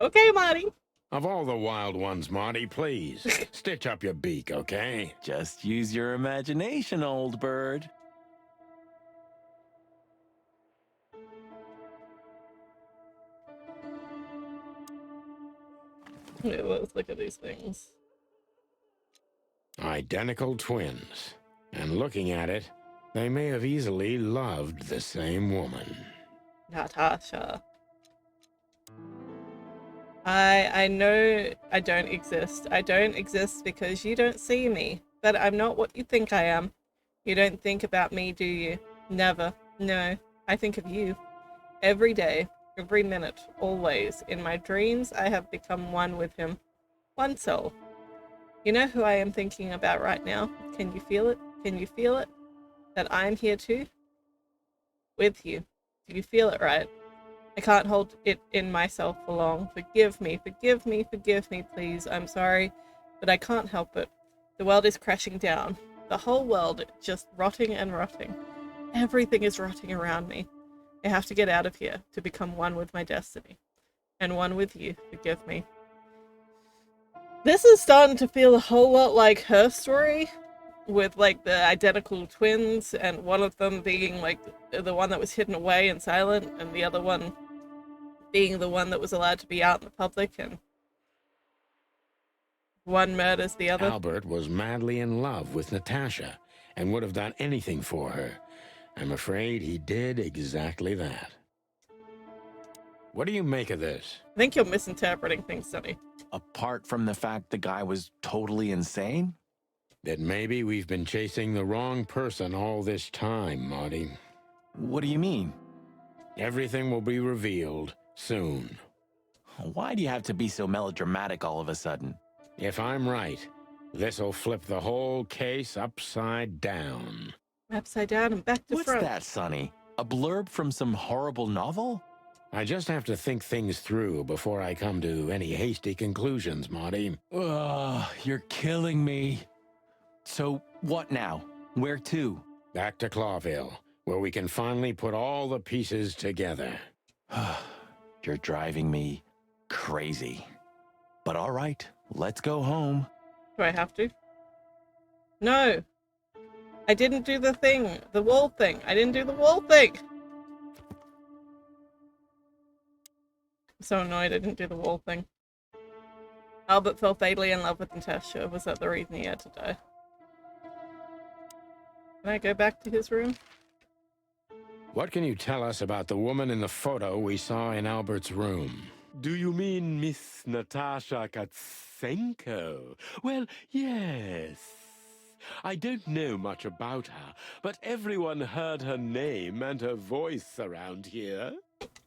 Okay, Marty. Of all the wild ones, Marty, please, stitch up your beak, okay? Just use your imagination, old bird. Yeah, let's look at these things. Identical twins. And looking at it, they may have easily loved the same woman. Natasha. I know I don't exist. I don't exist because you don't see me. But I'm not what you think I am. You don't think about me, do you? Never. No. I think of you. Every day, every minute, always. In my dreams, I have become one with him. One soul. You know who I am thinking about right now? Can you feel it? Can you feel it? That I'm here too? With you. Do you feel it right? I can't hold it in myself for long. Forgive me, forgive me, forgive me, please. I'm sorry, but I can't help it. The world is crashing down. The whole world just rotting and rotting. Everything is rotting around me. I have to get out of here to become one with my destiny. And one with you. Forgive me. This is starting to feel a whole lot like her story, with like the identical twins, and one of them being like the one that was hidden away and silent, and the other one being the one that was allowed to be out in the public, and one murders the other. Albert was madly in love with Natasha and would have done anything for her. I'm afraid he did exactly that. What do you make of this? I think you're misinterpreting things, Sonny. Apart from the fact the guy was totally insane? That maybe we've been chasing the wrong person all this time, Marty. What do you mean? Everything will be revealed soon. Why do you have to be so melodramatic all of a sudden? If I'm right, this'll flip the whole case upside down. Upside down and back to What's front. that, Sonny? A blurb from some horrible novel? I just have to think things through before I come to any hasty conclusions, Marty. Ugh, you're killing me. So, what now? Where to? Back to Clawville, where we can finally put all the pieces together. You're driving me crazy. But all right, let's go home. Do I have to? No! I didn't do the thing. The wall thing. I didn't do the wall thing! I'm so annoyed I didn't do the wall thing. Albert fell fatally in love with Natasha. Was that the reason he had to die? Can I go back to his room? What can you tell us about the woman in the photo we saw in Albert's room? Do you mean Miss Natasha Katsenko? Well, yes. I don't know much about her, but everyone heard her name and her voice around here.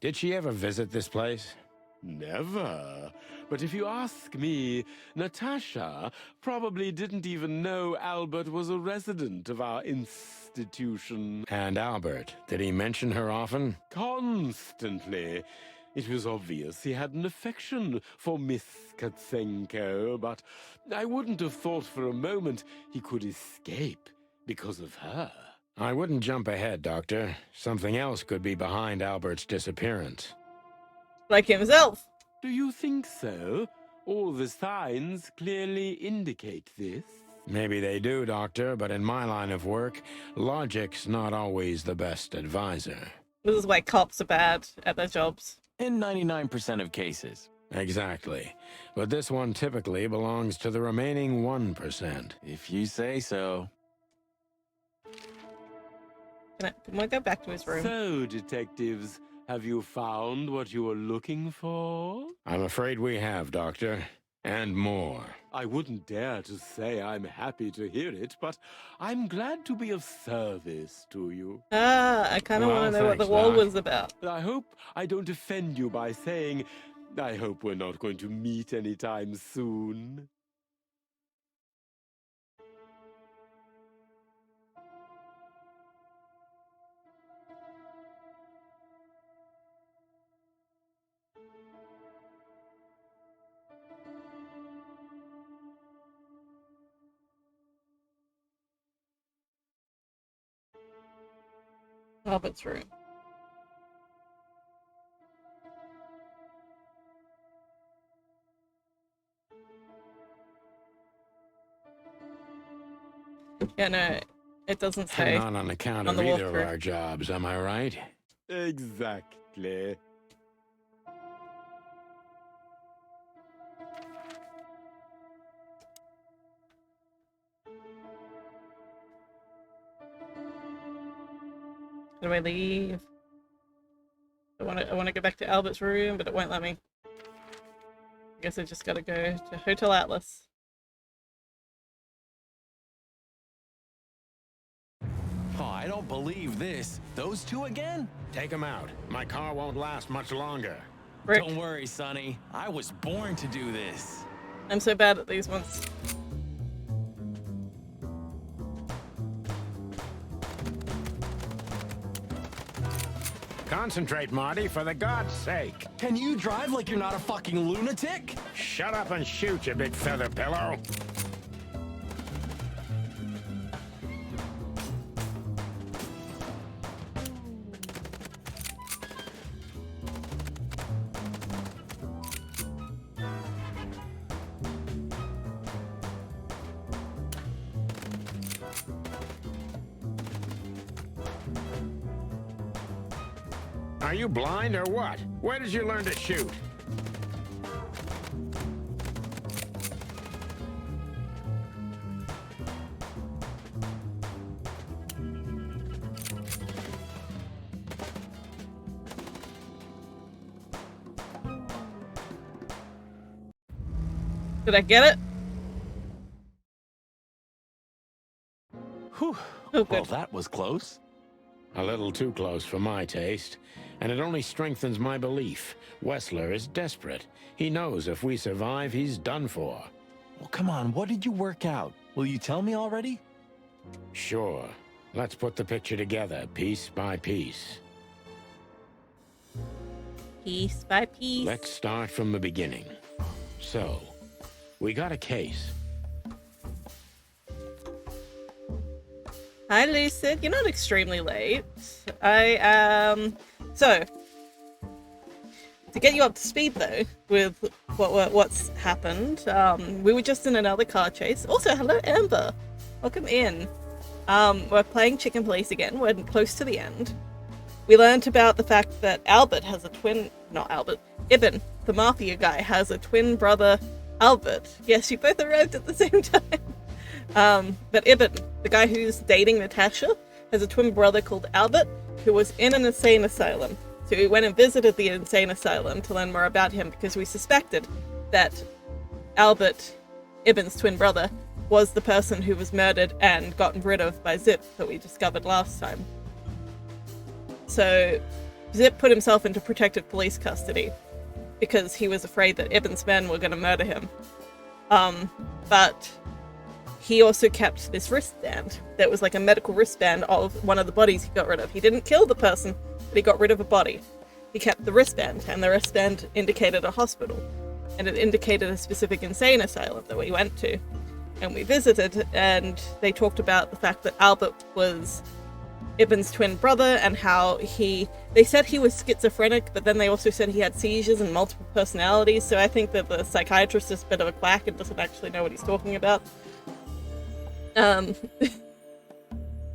Did she ever visit this place? Never. But if you ask me, Natasha probably didn't even know Albert was a resident of our institution. And Albert, did he mention her often? Constantly. It was obvious he had an affection for Miss Katsenko, but I wouldn't have thought for a moment he could escape because of her. I wouldn't jump ahead, Doctor. Something else could be behind Albert's disappearance. Like himself. Do you think so? All the signs clearly indicate this. Maybe they do, Doctor, but in my line of work, logic's not always the best advisor. This is why cops are bad at their jobs. In 99% of cases. Exactly. But this one typically belongs to the remaining 1%. If you say so. Can I go back to his room? So, detectives, have you found what you were looking for? I'm afraid we have, Doctor. And more. I wouldn't dare to say I'm happy to hear it, but I'm glad to be of service to you. I kind of want to know what the wall was about. I hope I don't offend you by saying I hope we're not going to meet anytime soon. Albert's room. Yeah, no, it doesn't say. Not on account on of the either of walkthrough. our jobs, am I right? Exactly. How do I leave? I want to go back to Albert's room, but it won't let me. I guess I just gotta go to Hotel Atlas. Oh, I don't believe this. Those two again? Take them out. My car won't last much longer. Rick. Don't worry, Sonny. I was born to do this. I'm so bad at these ones. Concentrate, Marty, for the God's sake. Can you drive like you're not a fucking lunatic? Shut up and shoot, you big feather pillow. Are you blind or what? Where did you learn to shoot? Did I get it? Whew. Oh, good. Well, that was close. A little too close for my taste. And it only strengthens my belief. Wessler is desperate. He knows if we survive, he's done for. Well, come on. What did you work out? Will you tell me already? Sure. Let's put the picture together, piece by piece. Piece by piece. Let's start from the beginning. So, we got a case. Hi, Lucid. You're not extremely late. So, to get you up to speed, though, with what's happened, we were just in another car chase. Also, hello, Amber. Welcome in. We're playing Chicken Police again. We're close to the end. We learned about the fact that Albert has a twin... Not Albert. Ibn, the mafia guy, has a twin brother, Albert. Yes, you both arrived at the same time. But Ibn, the guy who's dating Natasha, has a twin brother called Albert, who was in an insane asylum. So we went and visited the insane asylum to learn more about him because we suspected that Albert, Ibn's twin brother, was the person who was murdered and gotten rid of by Zip that we discovered last time. So Zip put himself into protective police custody because he was afraid that Ibn's men were going to murder him. But he also kept this wristband that was like a medical wristband of one of the bodies he got rid of. He didn't kill the person, but he got rid of a body. He kept the wristband, and the wristband indicated a hospital, and it indicated a specific insane asylum that we went to. And we visited, and they talked about the fact that Albert was Ibn's twin brother, and how they said he was schizophrenic, but then they also said he had seizures and multiple personalities, so I think that the psychiatrist is a bit of a quack and doesn't actually know what he's talking about.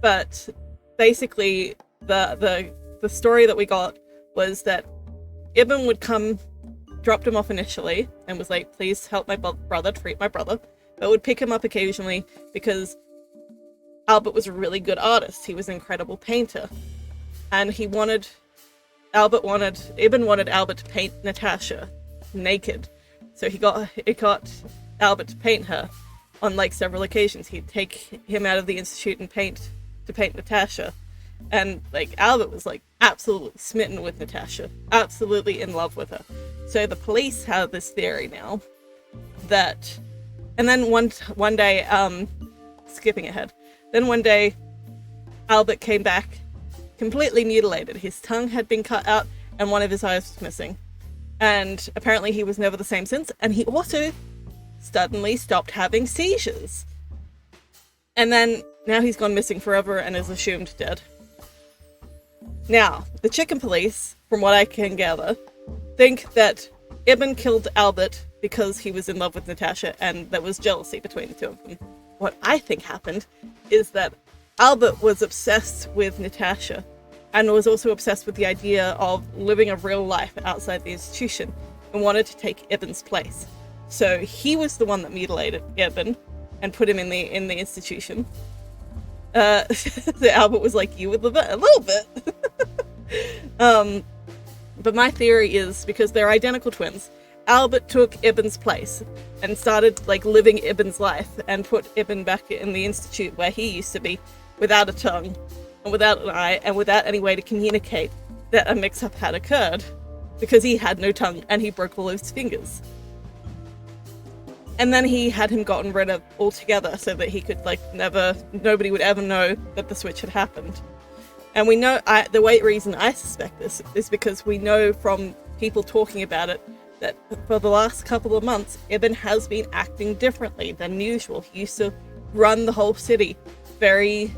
But basically, the story that we got was that Ibn would come, dropped him off initially, and was like, please help my brother, treat my brother, but would pick him up occasionally because Albert was a really good artist. He was an incredible painter. And Ibn wanted Albert to paint Natasha naked. So he got Albert to paint her on like several occasions. He'd take him out of the institute and paint Natasha. And like Albert was like absolutely smitten with Natasha, absolutely in love with her. So the police have this theory now that, and then one day, skipping ahead, then one day Albert came back completely mutilated. His tongue had been cut out and one of his eyes was missing. And apparently he was never the same since. And he also suddenly stopped having seizures. And then now he's gone missing forever and is assumed dead. Now, the Chicken Police, from what I can gather, think that Ibn killed Albert because he was in love with Natasha and there was jealousy between the two of them. What I think happened is that Albert was obsessed with Natasha and was also obsessed with the idea of living a real life outside the institution and wanted to take Ibn's place. So he was the one that mutilated Ibn and put him in the institution. So Albert was like, you would live it a little bit. But my theory is because they're identical twins Albert took Ibn's place and started like living Ibn's life and put Ibn back in the institute where he used to be, without a tongue and without an eye and without any way to communicate that a mix-up had occurred, because he had no tongue and he broke all his fingers. And then he had him gotten rid of altogether so that he could like nobody would ever know that the switch had happened. And we know, the reason I suspect this is because we know from people talking about it that for the last couple of months, Ibn has been acting differently than usual. He used to run the whole city very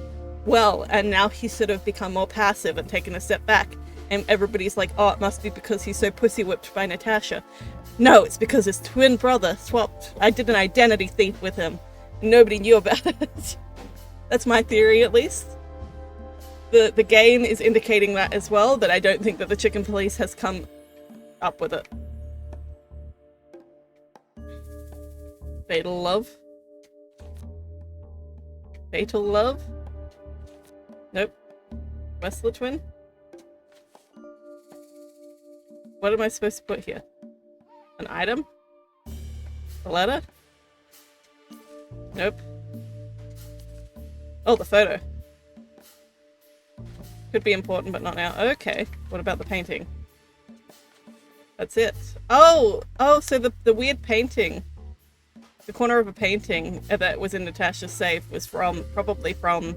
well, and now he's sort of become more passive and taken a step back. And everybody's like, oh, it must be because he's so pussy-whipped by Natasha. No, it's because his twin brother swapped. I did an identity thief with him. Nobody knew about it. That's my theory, at least. The game is indicating that as well, but I don't think that the Chicken Police has come up with it. Fatal Love? Fatal Love? Nope. Wrestler Twin? What am I supposed to put here? An item? A letter? Nope. Oh, the photo. Could be important, but not now. Okay. What about the painting? That's it. Oh, so the weird painting, the corner of a painting that was in Natasha's safe was probably from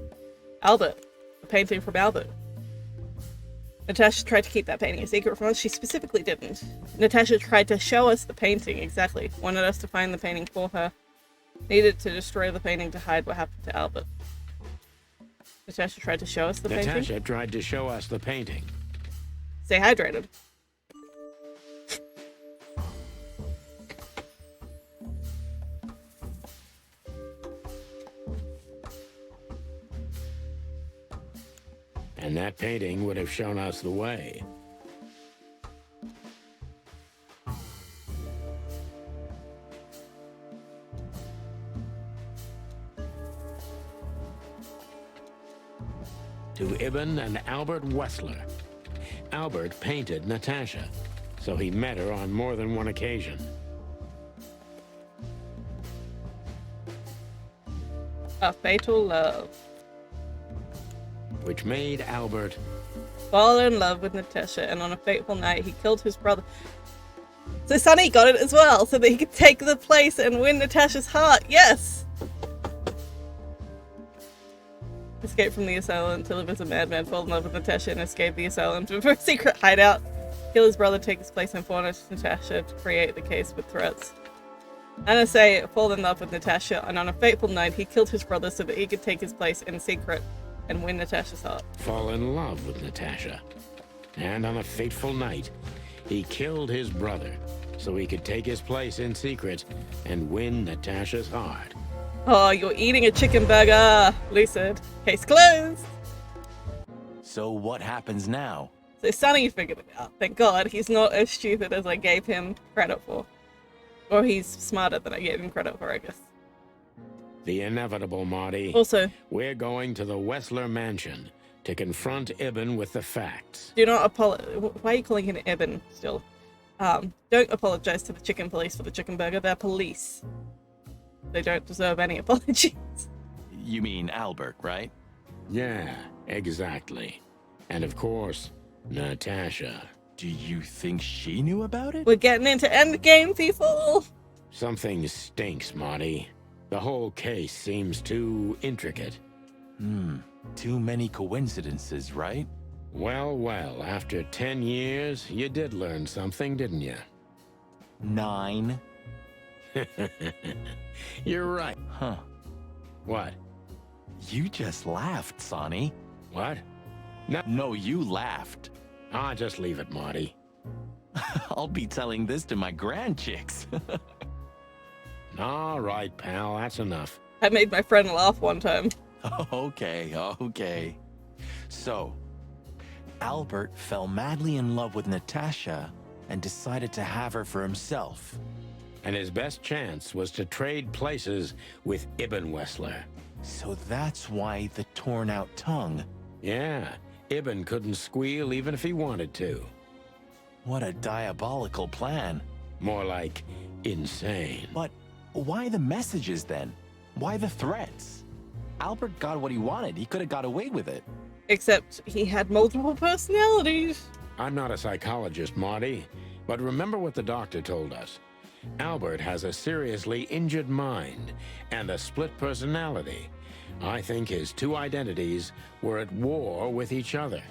Albert. A painting from Albert. Natasha tried to keep that painting a secret from us. She specifically didn't. Natasha tried to show us the painting, exactly. Wanted us to find the painting for her. Needed to destroy the painting to hide what happened to Albert. Natasha tried to show us the painting? Natasha tried to show us the painting. Stay hydrated. And that painting would have shown us the way. To Ibn and Albert Wessler. Albert painted Natasha, so he met her on more than one occasion. A fatal love. Which made Albert fall in love with Natasha, and on a fateful night he killed his brother. So Sonny got it as well, so that he could take the place and win Natasha's heart. Yes! Escape from the asylum to live as a madman, fall in love with Natasha, and escape the asylum to a secret hideout. Kill his brother, take his place, and force Natasha to create the case with threats. And say, fall in love with Natasha, and on a fateful night he killed his brother so that he could take his place in secret and win Natasha's heart. fall in love with Natasha. And on a fateful night, he killed his brother so he could take his place in secret and win Natasha's heart. Oh, you're eating a chicken burger, Lucid. Case closed. So what happens now? So Sonny figured it out. Thank God he's not as stupid as I gave him credit for. Or he's smarter than I gave him credit for, I guess. The inevitable, Marty. Also, we're going to the Wessler mansion to confront Ibn with the facts. Do not apologize. Why are you calling him Ibn still? Don't apologize to the chicken police for the chicken burger. They're police. They don't deserve any apologies. You mean Albert, right? Yeah, exactly. And of course, Natasha. Do you think she knew about it? We're getting into endgame, people! Something stinks, Marty. The whole case seems too intricate. Too many coincidences, right? Well, after 10 years, you did learn something, didn't you? 9. You're right. Huh. What? You just laughed, Sonny. What? No, you laughed. Ah, just leave it, Marty. I'll be telling this to my grandchicks. All right, pal, that's enough. I made my friend laugh one time. Okay. So, Albert fell madly in love with Natasha and decided to have her for himself. And his best chance was to trade places with Ibn Wessler. So that's why the torn out tongue. Yeah, Ibn couldn't squeal even if he wanted to. What a diabolical plan. More like insane. But why the messages then? Why the threats? Albert got what he wanted. He could have got away with it. Except he had multiple personalities. I'm not a psychologist, Marty, but remember what the doctor told us. Albert has a seriously injured mind and a split personality. I think his two identities were at war with each other.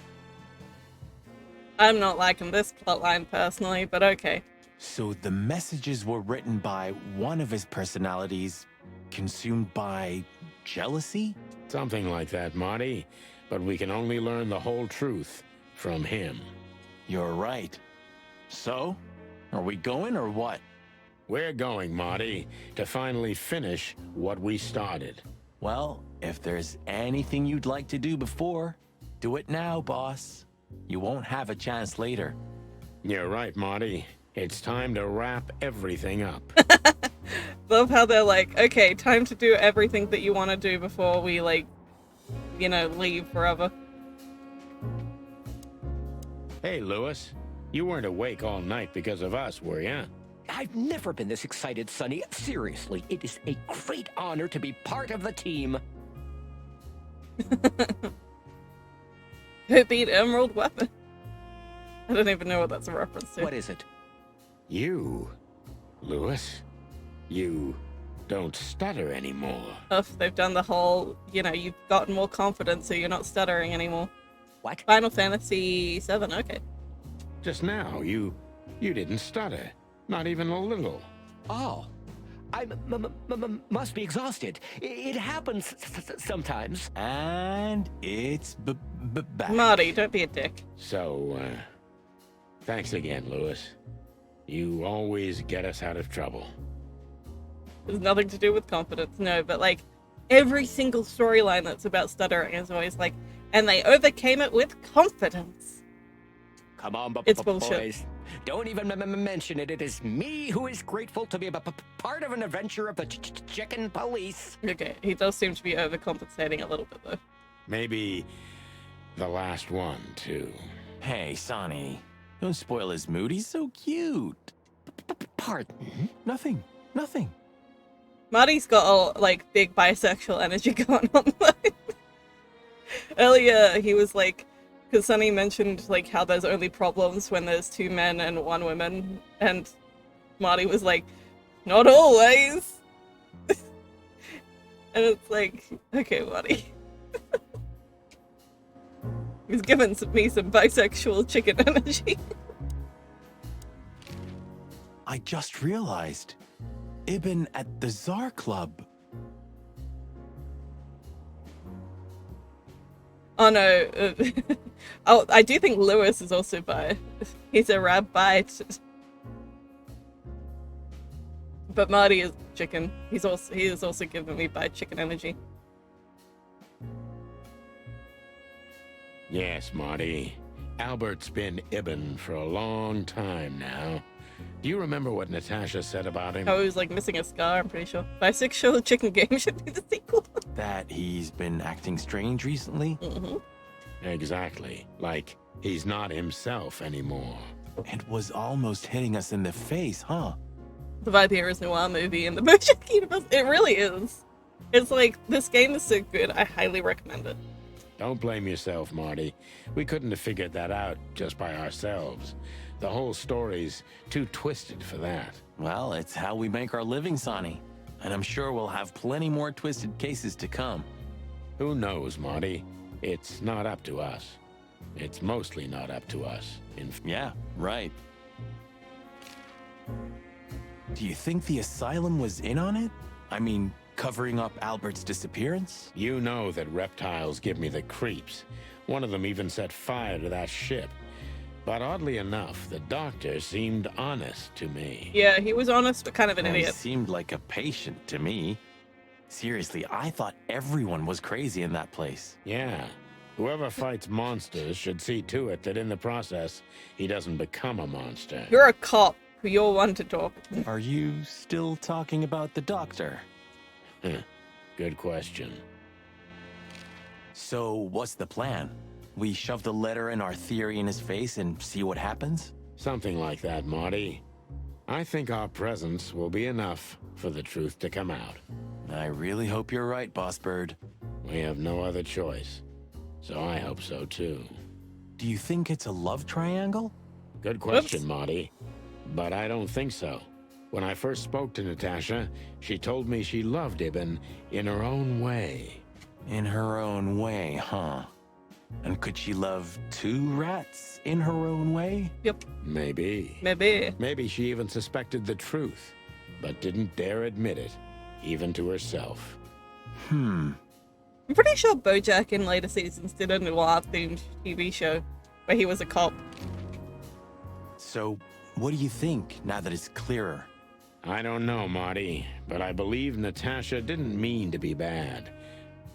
I'm not liking this plotline personally, but okay. So the messages were written by one of his personalities, consumed by jealousy? Something like that, Marty. But we can only learn the whole truth from him. You're right. So, are we going or what? We're going, Marty, to finally finish what we started. Well, if there's anything you'd like to do before, do it now, boss. You won't have a chance later. You're right, Marty. It's time to wrap everything up. Love how they're like, okay, time to do everything that you want to do before we, like, you know, leave forever. Hey, Lewis. You weren't awake all night because of us, were ya? I've never been this excited, Sonny. Seriously, it is a great honor to be part of the team. Who beat Emerald Weapon? I don't even know what that's a reference to. What is it? You, Lewis, you don't stutter anymore. They've done the whole, you know, you've gotten more confident so you're not stuttering anymore. What? Final Fantasy VII, okay. Just now, you didn't stutter. Not even a little. Oh. I must be exhausted. It happens sometimes. And it's back. Marty, don't be a dick. So, thanks again, Lewis. You always get us out of trouble. There's nothing to do with confidence, no, but like, every single storyline that's about stuttering is always like, and they overcame it with confidence. Come on, it's bullshit. Boys. Don't even mention it. It is me who is grateful to be a part of an adventure of the chicken police. Okay, he does seem to be overcompensating a little bit, though. Maybe the last one, too. Hey, Sonny. Don't spoil his mood. He's so cute. Pardon? Nothing. Marty's got all, like, big bisexual energy going on. Earlier, he was like, because Sonny mentioned, like, how there's only problems when there's 2 men and 1 woman, and Marty was like, not always! And it's like, okay, Marty. He's given me some bisexual chicken energy. I just realized. Ibn at the Tsar Club. Oh no. Oh, I do think Lewis is also bi. He's a rabbi. But Marty is chicken. He is also giving me bi chicken energy. Yes, Marty. Albert's been Ibn for a long time now. Do you remember what Natasha said about him? Oh, he was like missing a scar, I'm pretty sure. Bisexual chicken game should be the sequel. That he's been acting strange recently? Mm-hmm. Exactly. Like, he's not himself anymore. It was almost hitting us in the face, huh? The vibe here is noir movie in the Bojack universe. It really is. It's like, this game is so good, I highly recommend it. Don't blame yourself, Marty. We couldn't have figured that out just by ourselves. The whole story's too twisted for that. Well, it's how we make our living, Sonny. And I'm sure we'll have plenty more twisted cases to come. Who knows, Marty? It's not up to us. It's mostly not up to us. Yeah, right. Do you think the asylum was in on it? I mean, covering up Albert's disappearance? You know that reptiles give me the creeps. One of them even set fire to that ship. But oddly enough, the doctor seemed honest to me. Yeah, he was honest, but kind of an idiot. He seemed like a patient to me. Seriously, I thought everyone was crazy in that place. Yeah. Whoever fights monsters should see to it that in the process, he doesn't become a monster. You're a cop. You're one to talk. Are you still talking about the doctor? Good question. So, what's the plan? We shove the letter and our theory in his face and see what happens? Something like that, Marty. I think our presence will be enough for the truth to come out. I really hope you're right, Boss Bird. We have no other choice. So I hope so too. Do you think it's a love triangle? Good question, Marty. But I don't think so. When I first spoke to Natasha, she told me she loved Ibn in her own way. In her own way, huh? And could she love two rats in her own way? Yep. Maybe. Maybe she even suspected the truth, but didn't dare admit it, even to herself. I'm pretty sure BoJack in later seasons did a noir-themed TV show where he was a cop. So, what do you think, now that it's clearer? I don't know, Marty, but I believe Natasha didn't mean to be bad.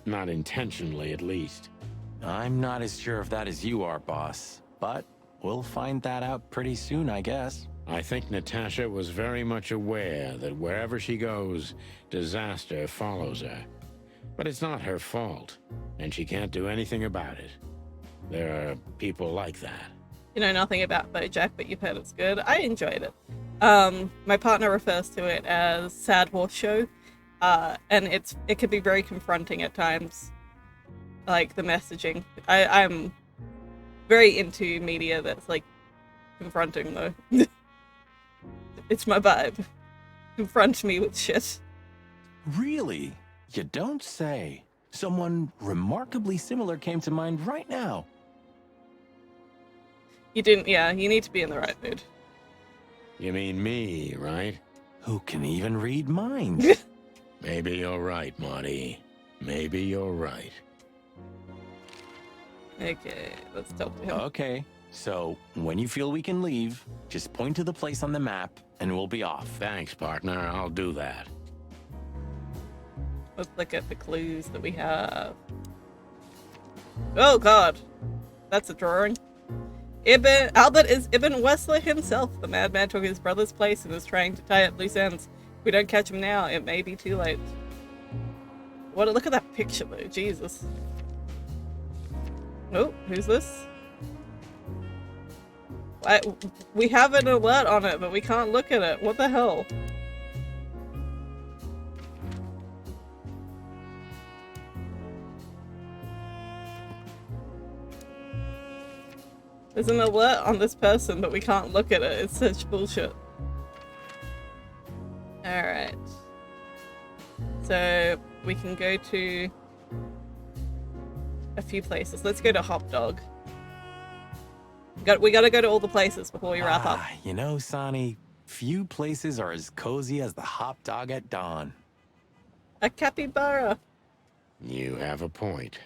Not intentionally, at least. I'm not as sure of that as you are, boss. But we'll find that out pretty soon, I guess. I think Natasha was very much aware that wherever she goes, disaster follows her. But it's not her fault, and she can't do anything about it. There are people like that. You know nothing about BoJack, but you've heard it's good. I enjoyed it. My partner refers to it as sad horse show, and it can be very confronting at times, like the messaging. I'm very into media that's like confronting though. It's my vibe. Confront me with shit. Really? You don't say. Someone remarkably similar came to mind right now. You didn't, yeah, you need to be in the right mood. You mean me, right? Who can even read minds? Maybe you're right, Marty. Maybe you're right. Okay, let's talk to him. Okay, so when you feel we can leave, just point to the place on the map and we'll be off. Thanks, partner. I'll do that. Let's look at the clues that we have. Oh god, that's a drawing. Albert is Ibn Wessler himself. The madman took his brother's place and is trying to tie up loose ends. If we don't catch him now, it may be too late. Look at that picture though, Jesus. Oh, who's this? We have an alert on it, but we can't look at it. What the hell? There's an alert on this person, but we can't look at it. It's such bullshit. Alright. So, we can go to a few places. Let's go to Hop Dog. We gotta go to all the places before we wrap up. You know, Sonny, few places are as cozy as the Hop Dog at dawn. A capybara. You have a point.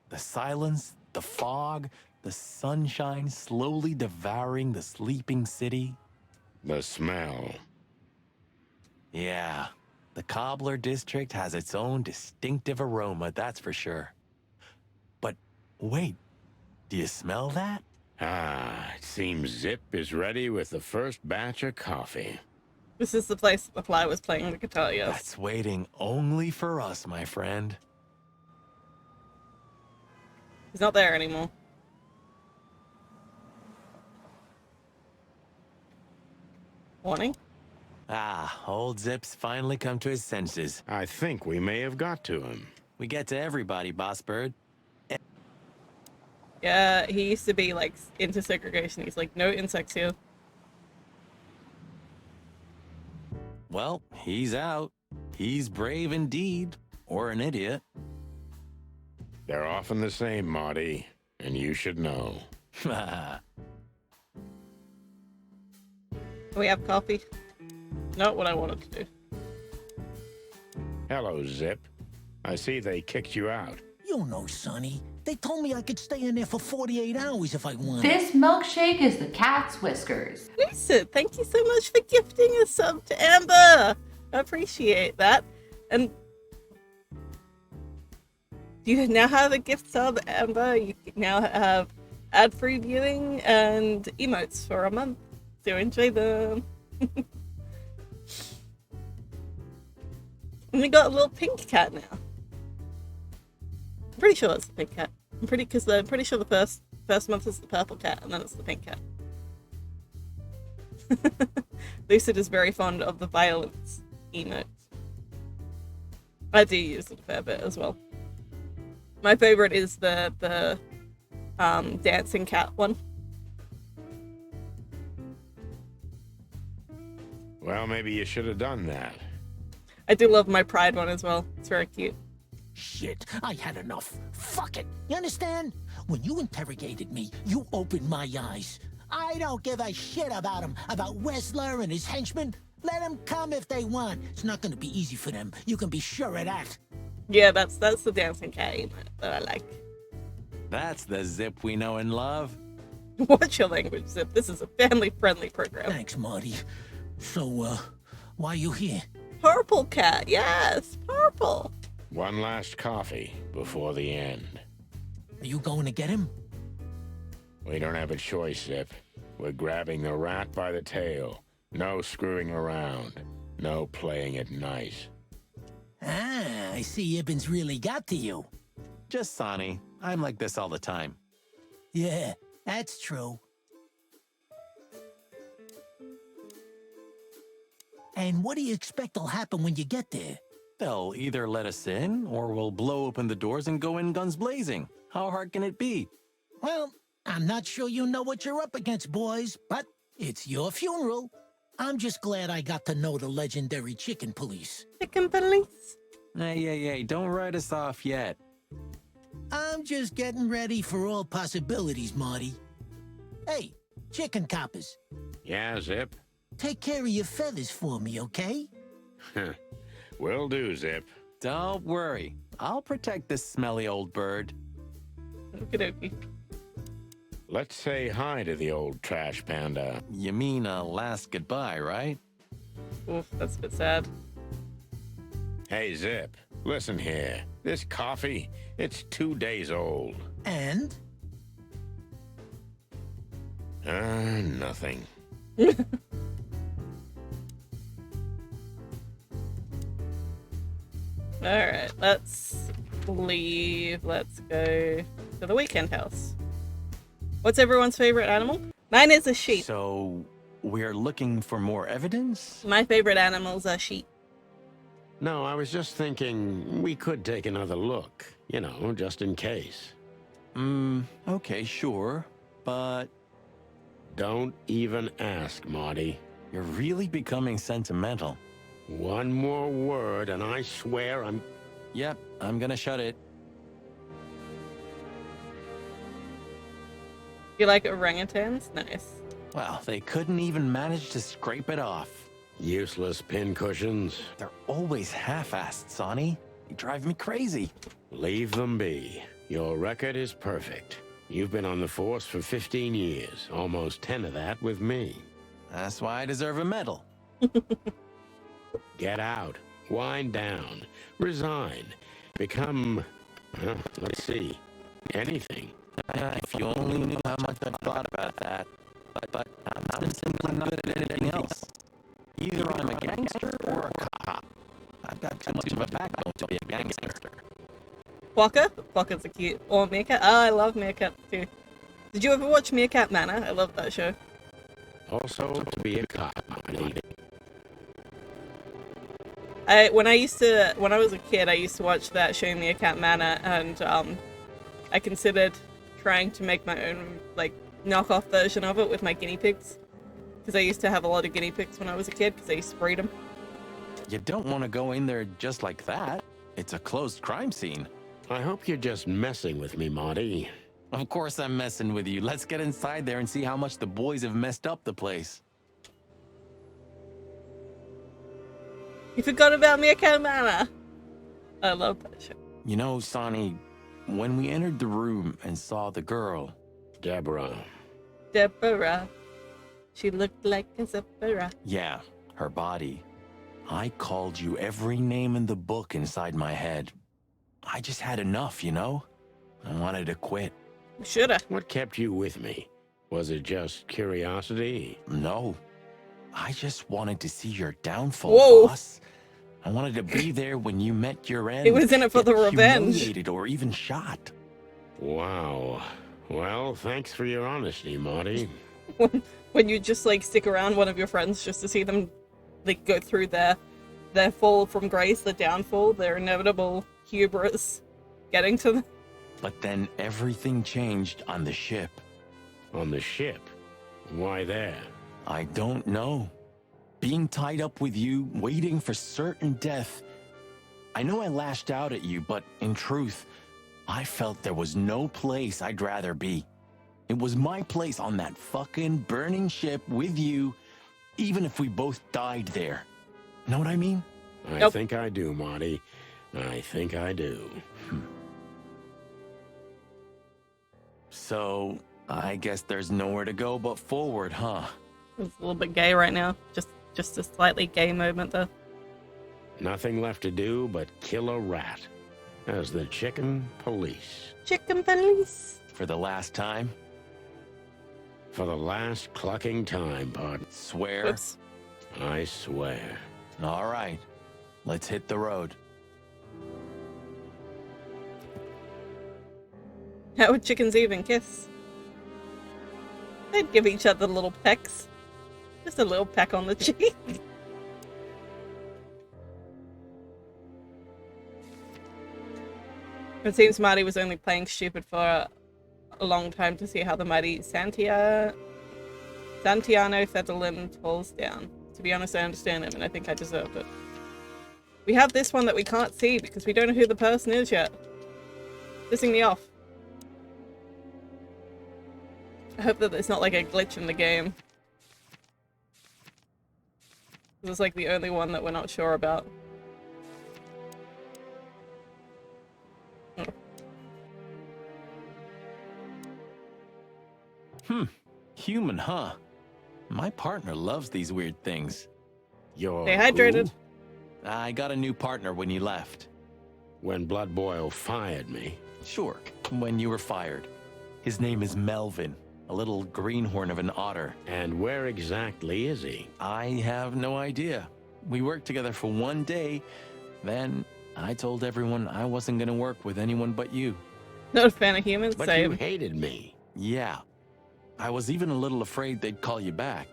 The silence, the fog, the sunshine slowly devouring the sleeping city. The smell. Yeah, the Cobbler District has its own distinctive aroma, that's for sure. But wait, do you smell that? It seems Zip is ready with the first batch of coffee. This is the place that the fly was playing the guitar, yes. That's waiting only for us, my friend. He's not there anymore. Warning? Old Zip's finally come to his senses. I think we may have got to him. We get to everybody, Boss Bird. Yeah, he used to be, like, into segregation. He's like, no insects here. Well, he's out. He's brave indeed. Or an idiot. They're often the same, Marty. And you should know. We have coffee? Not what I wanted to do. Hello, Zip. I see they kicked you out. You know, Sonny. They told me I could stay in there for 48 hours if I wanted. This milkshake is the cat's whiskers. Lisa, thank you so much for gifting a sub to Amber. I appreciate that. And you now have a gift sub, Amber. You now have ad-free viewing and emotes for a month. So enjoy them. And we got a little pink cat now. I'm pretty sure it's the pink cat. I'm pretty sure the first month is the purple cat and then it's the pink cat. Lucid is very fond of the violence emote. I do use it a fair bit as well. My favorite is the dancing cat one. Well, maybe you should have done that. I do love my pride one as well. It's very cute. Shit, I had enough. Fuck it. You understand? When you interrogated me, you opened my eyes. I don't give a shit about him, about Wessler and his henchmen. Let them come if they want. It's not gonna be easy for them. You can be sure of that. Yeah, that's the dancing cat emote that I like. That's the Zip we know and love. Watch your language, Zip. This is a family-friendly program. Thanks, Marty. So, why are you here? Purple cat, yes, purple. One last coffee before the end. Are you going to get him? We don't have a choice, Zip. We're grabbing the rat by the tail. No screwing around. No playing it nice. Ah, I see Ibben's really got to you. Just Sonny. I'm like this all the time. Yeah, that's true. And what do you expect will happen when you get there? They'll either let us in, or we'll blow open the doors and go in guns blazing. How hard can it be? Well, I'm not sure you know what you're up against, boys, but it's your funeral. I'm just glad I got to know the legendary chicken police. Chicken police? Hey, don't write us off yet. I'm just getting ready for all possibilities, Marty. Hey, chicken coppers. Yeah, Zip? Take care of your feathers for me, okay? Will do, Zip. Don't worry. I'll protect this smelly old bird. Okey-dokey. Let's say hi to the old trash panda. You mean a last goodbye, right? Oof, that's a bit sad. Hey, Zip, listen here. This coffee, it's 2 days old. And? Nothing. Alright, let's leave. Let's go to the weekend house. What's everyone's favorite animal? Mine is a sheep. So, we're looking for more evidence? My favorite animals are sheep. No, I was just thinking we could take another look. You know, just in case. Okay, sure. But... Don't even ask, Marty. You're really becoming sentimental. One more word and I swear I'm... Yep, I'm gonna shut it. You like orangutans? Nice. Well, they couldn't even manage to scrape it off. Useless pincushions. They're always half-assed, Sonny. You drive me crazy. Leave them be. Your record is perfect. You've been on the force for 15 years, almost 10 of that with me. That's why I deserve a medal. Get out. Wind down. Resign. Become... let's see. Anything. If you only knew how much I've thought about that. But I'm simply not good at anything else. Either I'm a gangster or a cop. I've got too much of a backbone to be a gangster. Quokka? Quokka's a cute. Or Meerkat. Oh, I love Meerkat too. Did you ever watch Meerkat Manor? I love that show. Also, to be a cop, Marty. When I was a kid, I used to watch that show Meerkat Manor, and I considered trying to make my own like knockoff version of it with my guinea pigs, because I used to have a lot of guinea pigs when I was a kid because I used to breed them. You don't want to go in there just like that. It's a closed crime scene. I hope you're just messing with me, Marty. Of course I'm messing with you. Let's get inside there and see how much the boys have messed up the place. You forgot about Meerkat Manor. I love that show. You know, Sonny, when we entered the room and saw the girl... Deborah. She looked like a zebra. Yeah, her body. I called you every name in the book inside my head. I just had enough, you know? I wanted to quit. Shoulda. What kept you with me? Was it just curiosity? No. I just wanted to see your downfall, Whoa. boss. I wanted to be there when you met your end. It was in it for the revenge. Humiliated or even shot. Wow. Well, thanks for your honesty, Marty. When you just like stick around one of your friends just to see them like go through their fall from grace, the downfall, their inevitable hubris getting to them. But then everything changed on the ship. On the ship? Why there? I don't know. Being tied up with you, waiting for certain death. I know I lashed out at you, but in truth, I felt there was no place I'd rather be. It was my place on that fucking burning ship with you, even if we both died there. Know what I mean? I think I do, Marty. I think I do. So, I guess there's nowhere to go but forward, huh? It's a little bit gay right now. Just a slightly gay moment there. Nothing left to do but kill a rat. As the chicken police. Chicken police. For the last time? For the last clucking time, bud. Swear? Oops. I swear. All right. Let's hit the road. How would chickens even kiss? They'd give each other little pecks. Just a little peck on the cheek. It seems Marty was only playing stupid for a long time to see how the mighty Santiano Fetterlin falls down. To be honest, I understand him, and I think I deserved it. We have this one that we can't see because we don't know who the person is yet. Pissing me off. I hope that it's not like a glitch in the game. This is like the only one that we're not sure about. Human, huh? My partner loves these weird things. You're Stay hydrated. who? I got a new partner when you left. When Blood Boil fired me. Sure, when you were fired. His name is Melvin, a little greenhorn of an otter. And where exactly is he? I have no idea. We worked together for one day, then I told everyone I wasn't gonna work with anyone but you. Not a fan of humans, But same. you hated me. Yeah. I was even a little afraid they'd call you back.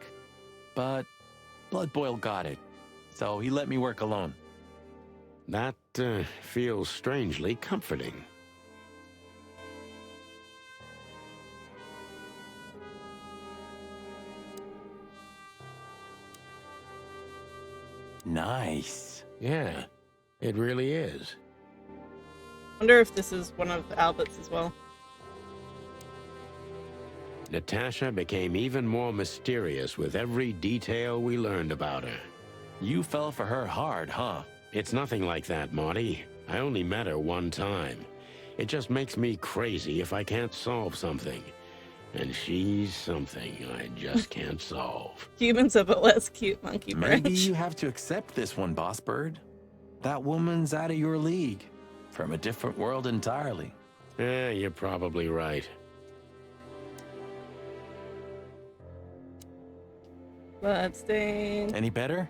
But Blood Boil got it, so he let me work alone. That feels strangely comforting. Nice. Yeah, it really is. Wonder if this is one of Albert's as well. Natasha became even more mysterious with every detail we learned about her. You fell for her hard, huh? It's nothing like that, Marty. I only met her one time. It just makes me crazy if I can't solve something. And she's something I just can't solve. Humans have a less cute monkey branch. Maybe you have to accept this one, Boss Bird. That woman's out of your league. From a different world entirely. Yeah, you're probably right. Bloodstain. Any better?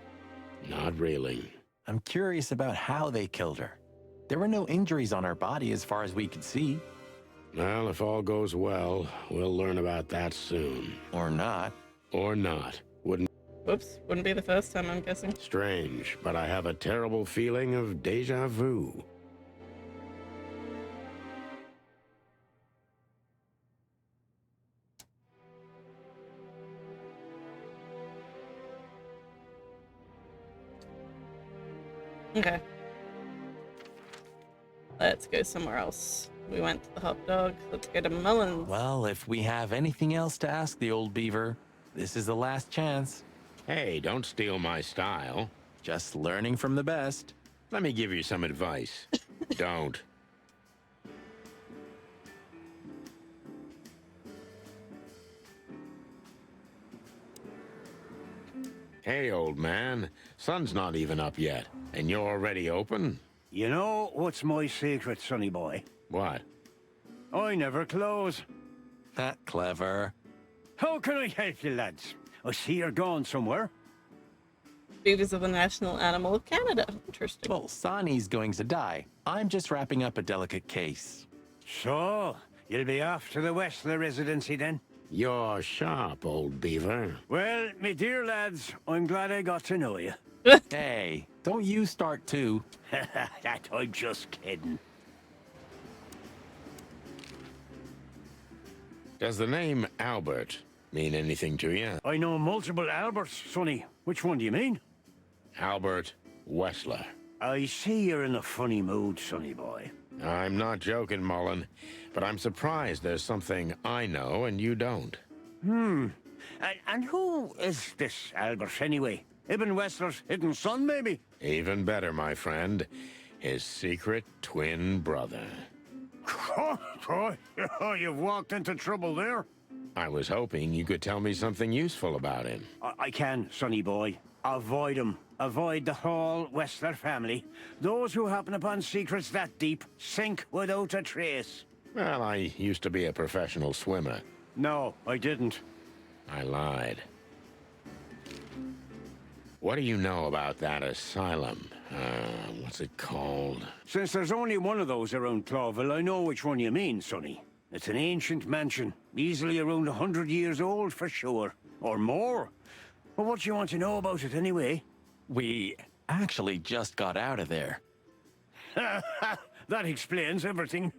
Not really. I'm curious about how they killed her. There were no injuries on her body as far as we could see. Well, if all goes well, we'll learn about that soon. Or not. Or not. Whoops, wouldn't be the first time, I'm guessing. Strange, but I have a terrible feeling of deja vu. Okay. Let's go somewhere else. We went to the hot dog. Let's go to Mullins. Well, if we have anything else to ask the old beaver, this is the last chance. Hey, don't steal my style. Just learning from the best. Let me give you some advice. Don't. Hey, old man. Sun's not even up yet, and you're already open? You know what's my secret, sonny boy? What? I never close. That clever. How can I help you, lads? I see you're gone somewhere. Beavers are the national animal of Canada. Interesting. Well, Sani's going to die. I'm just wrapping up a delicate case. So, you'll be off to the Westler residency then? You're sharp, old beaver. Well, me dear lads, I'm glad I got to know you. Hey, don't you start too. That I'm just kidding. Does the name Albert mean anything to you? I know multiple Alberts, Sonny. Which one do you mean? Albert Wessler. I see you're in a funny mood, Sonny boy. I'm not joking, Mullen, but I'm surprised there's something I know and you don't. And who is this Albert, anyway? Ibn Wessler's hidden son, maybe? Even better, my friend. His secret twin brother. Oh, you've walked into trouble there. I was hoping you could tell me something useful about him. I can, Sonny boy. Avoid him. Avoid the whole Wessler family. Those who happen upon secrets that deep sink without a trace. Well, I used to be a professional swimmer. No, I didn't. I lied. What do you know about that asylum? What's it called? Since there's only one of those around Clawville, I know which one you mean, Sonny. It's an ancient mansion, easily around 100 years old for sure. Or more. But what do you want to know about it anyway? We actually just got out of there. That explains everything.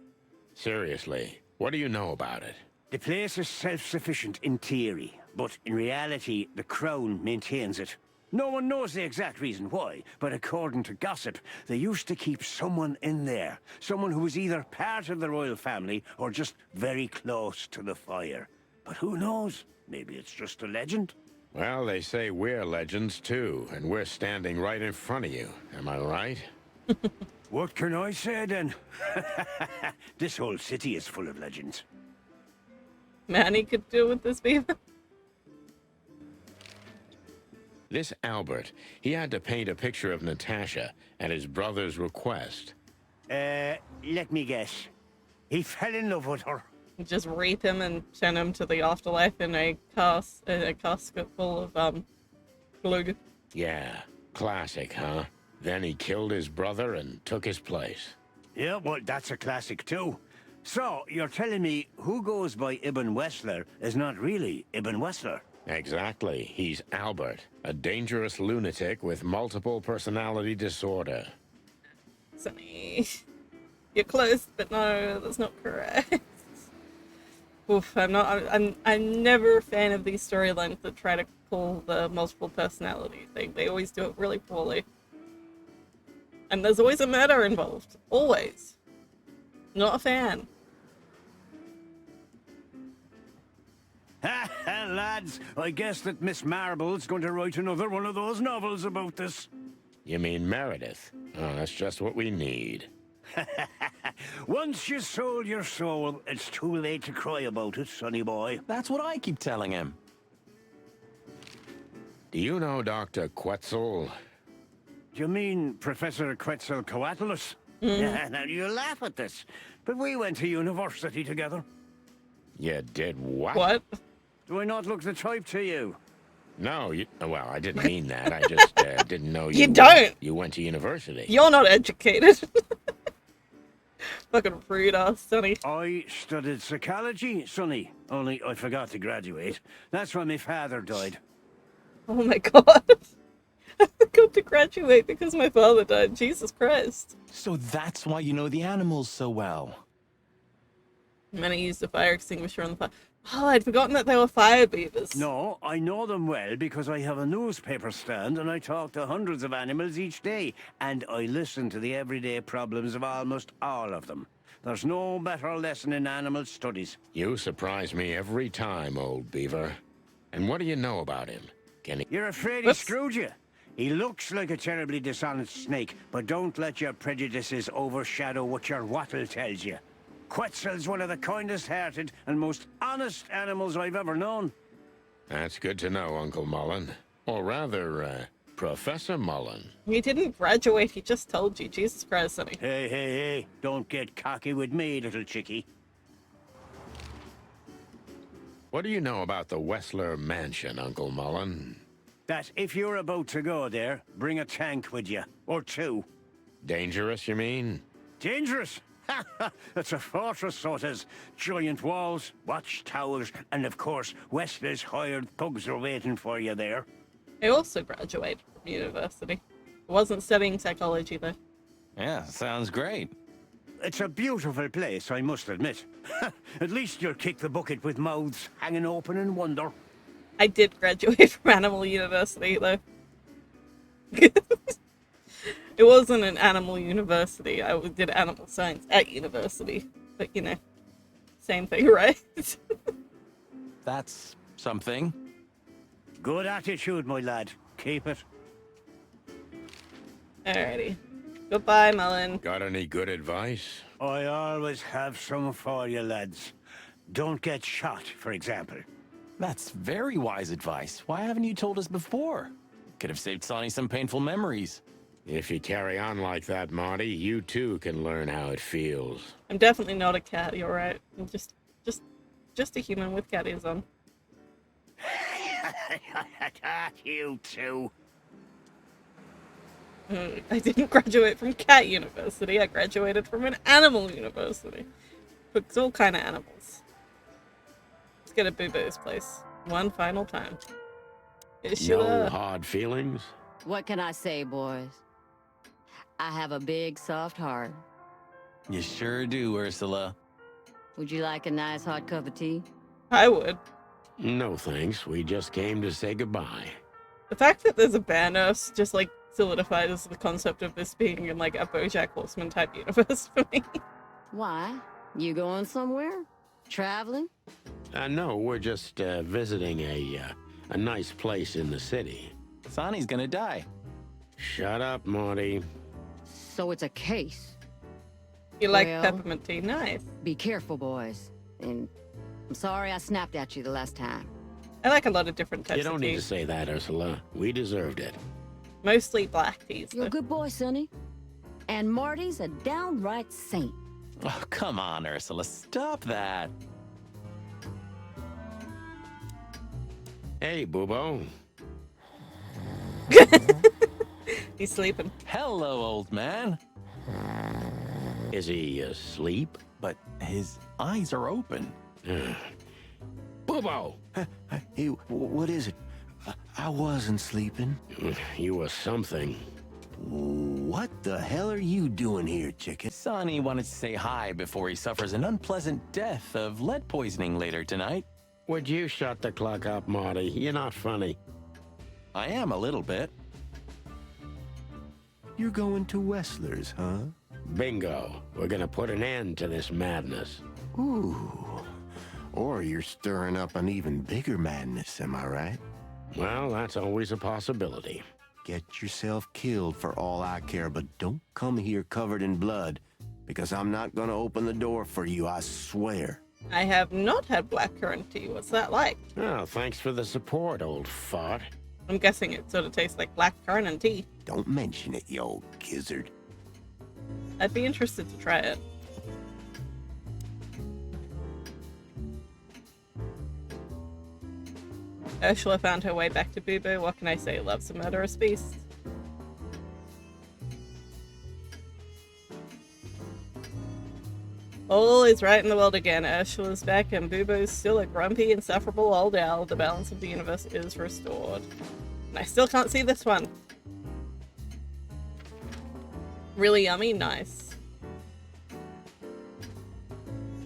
Seriously, what do you know about it? The place is self-sufficient in theory, but in reality, the Crown maintains it. No one knows the exact reason why, but according to gossip, they used to keep someone in there. Someone who was either part of the royal family or just very close to the fire. But who knows? Maybe it's just a legend. Well, they say we're legends too, and we're standing right in front of you. Am I right? What can I say then? This whole city is full of legends. Manny could deal with this beaver. This Albert, he had to paint a picture of Natasha at his brother's request. Let me guess. He fell in love with her. Just rape him and send him to the afterlife in a casket full of glue. Yeah, classic, huh? Then he killed his brother and took his place. Yeah, well, that's a classic too. So, you're telling me who goes by Ibn Wessler is not really Ibn Wessler? Exactly. He's Albert, a dangerous lunatic with multiple personality disorder. Sonny, you're close, but no, that's not correct. Oof, I'm never a fan of these storylines that try to pull the multiple personality thing. They always do it really poorly. And there's always a murder involved. Always. Not a fan. Lads, I guess that Miss Marble's going to write another one of those novels about this. You mean Meredith? Oh, that's just what we need. Once you sold your soul, it's too late to cry about it, sonny boy. That's what I keep telling him. Do you know Dr. Quetzal? You mean Professor Quetzalcoatlus? Yeah, now you laugh at this, but we went to university together. You did what? What? Do I not look the type to you? No, well, I didn't mean that. I just didn't know you. You don't. You went to university. You're not educated. Fucking rude ass, Sonny. I studied psychology, Sonny. Only I forgot to graduate. That's when my father died. Oh my god. I forgot to graduate because my father died. Jesus Christ. So that's why you know the animals so well. Manny used a fire extinguisher on the fire. Oh, I'd forgotten that they were fire beavers. No, I know them well because I have a newspaper stand and I talk to hundreds of animals each day. And I listen to the everyday problems of almost all of them. There's no better lesson in animal studies. You surprise me every time, old beaver. And what do you know about him? Can he... You're afraid he screwed you? He looks like a terribly dishonest snake, but don't let your prejudices overshadow what your wattle tells you. Quetzal's one of the kindest-hearted and most honest animals I've ever known. That's good to know, Uncle Mullen. Or rather, Professor Mullen. He didn't graduate, he just told you. Jesus Christ, Sonny. Hey, don't get cocky with me, little chickie. What do you know about the Wessler Mansion, Uncle Mullen? That if you're about to go there, bring a tank with you. Or two. Dangerous, you mean? Dangerous? It's a fortress, so it has giant walls, watchtowers, and of course, Wesley's hired thugs are waiting for you there. I also graduated from university. I wasn't studying psychology, though. Yeah, sounds great. It's a beautiful place, I must admit. At least you'll kick the bucket with mouths hanging open in wonder. I did graduate from Animal University, though. It wasn't an animal university. I did animal science at university. But, you know, same thing, right? That's something. Good attitude, my lad. Keep it. Alrighty. Goodbye, Mullen. Got any good advice? I always have some for you, lads. Don't get shot, for example. That's very wise advice. Why haven't you told us before? Could have saved Sonny some painful memories. If you carry on like that, Marty, you too can learn how it feels. I'm definitely not a cat, you're right. I'm just a human with cat ears on. You too. I didn't graduate from cat university. I graduated from an animal university. It's all kind of animals. Let's get a Boo-Boo's place. One final time. No hard feelings? What can I say, boys? I have a big, soft heart. You sure do, Ursula. Would you like a nice hot cup of tea? I would. No thanks, we just came to say goodbye. The fact that there's a bear nurse just like solidifies the concept of this being in like a BoJack Horseman type universe for me. Why? You going somewhere? Traveling? No, we're just visiting a nice place in the city. Sonny's gonna die. Shut up, Marty. So it's a case. You like Well, peppermint tea? Nice. Be careful, boys. And I'm sorry I snapped at you the last time. I like a lot of different types You don't of need to teas. say that, Ursula. We deserved it. Mostly black teas. You're a Though. good boy, Sonny. And Marty's a downright saint. Oh, come on, Ursula. Stop that. Hey, Boobo. He's sleeping. Hello, old man. Is he asleep? But his eyes are open. Boobo! Hey, what is it? I wasn't sleeping. You were something. What the hell are you doing here, chicken? Sonny wanted to say hi before he suffers an unpleasant death of lead poisoning later tonight. Would you shut the clock up, Marty? You're not funny. I am a little bit. You're going to Wessler's, huh? Bingo. We're gonna put an end to this madness. Ooh. Or you're stirring up an even bigger madness, am I right? Well, that's always a possibility. Get yourself killed for all I care, but don't come here covered in blood, because I'm not gonna open the door for you, I swear. I have not had blackcurrant tea. What's that like? Oh, thanks for the support, old fart. I'm guessing it sort of tastes like blackcurrant and tea. Don't mention it, you old gizzard. I'd be interested to try it. Ursula found her way back to Boo-Boo. What can I say? Loves a murderous beast. All is right in the world again. Ursula's back and Boo-Boo's still a grumpy, insufferable old owl. The balance of the universe is restored. And I still can't see this one. Really yummy? Nice.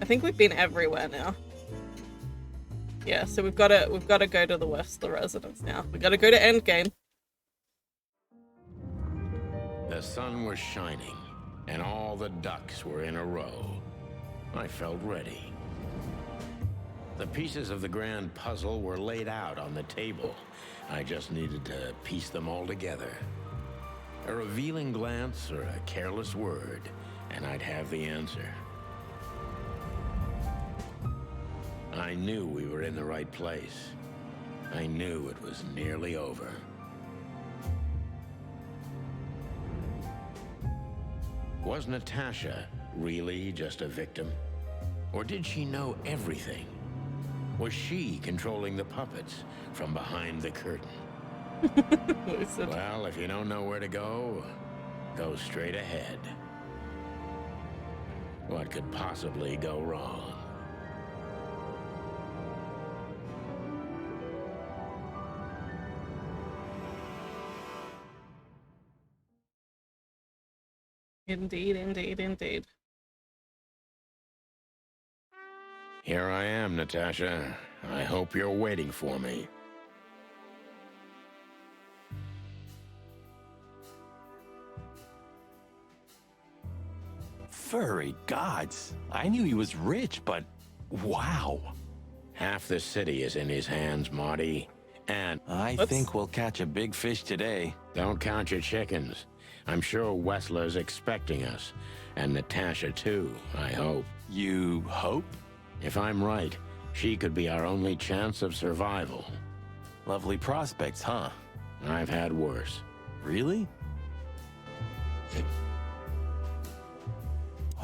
I think we've been everywhere now. Yeah, so we've got to go to the Westler residence now. We've got to go to Endgame. The sun was shining, and all the ducks were in a row. I felt ready. The pieces of the grand puzzle were laid out on the table. I just needed to piece them all together. A revealing glance or a careless word, and I'd have the answer. I knew we were in the right place. I knew it was nearly over. Was Natasha really just a victim? Or did she know everything? Was she controlling the puppets from behind the curtain? Well, if you don't know where to go, go straight ahead. What could possibly go wrong? Indeed, indeed, indeed. Here I am, Natasha. I hope you're waiting for me. Furry gods. I knew he was rich, but wow. Half the city is in his hands, Marty. And I think we'll catch a big fish today. Don't count your chickens. I'm sure Wessler's expecting us. And Natasha, too, I hope. You hope? If I'm right, she could be our only chance of survival. Lovely prospects, huh? I've had worse. Really?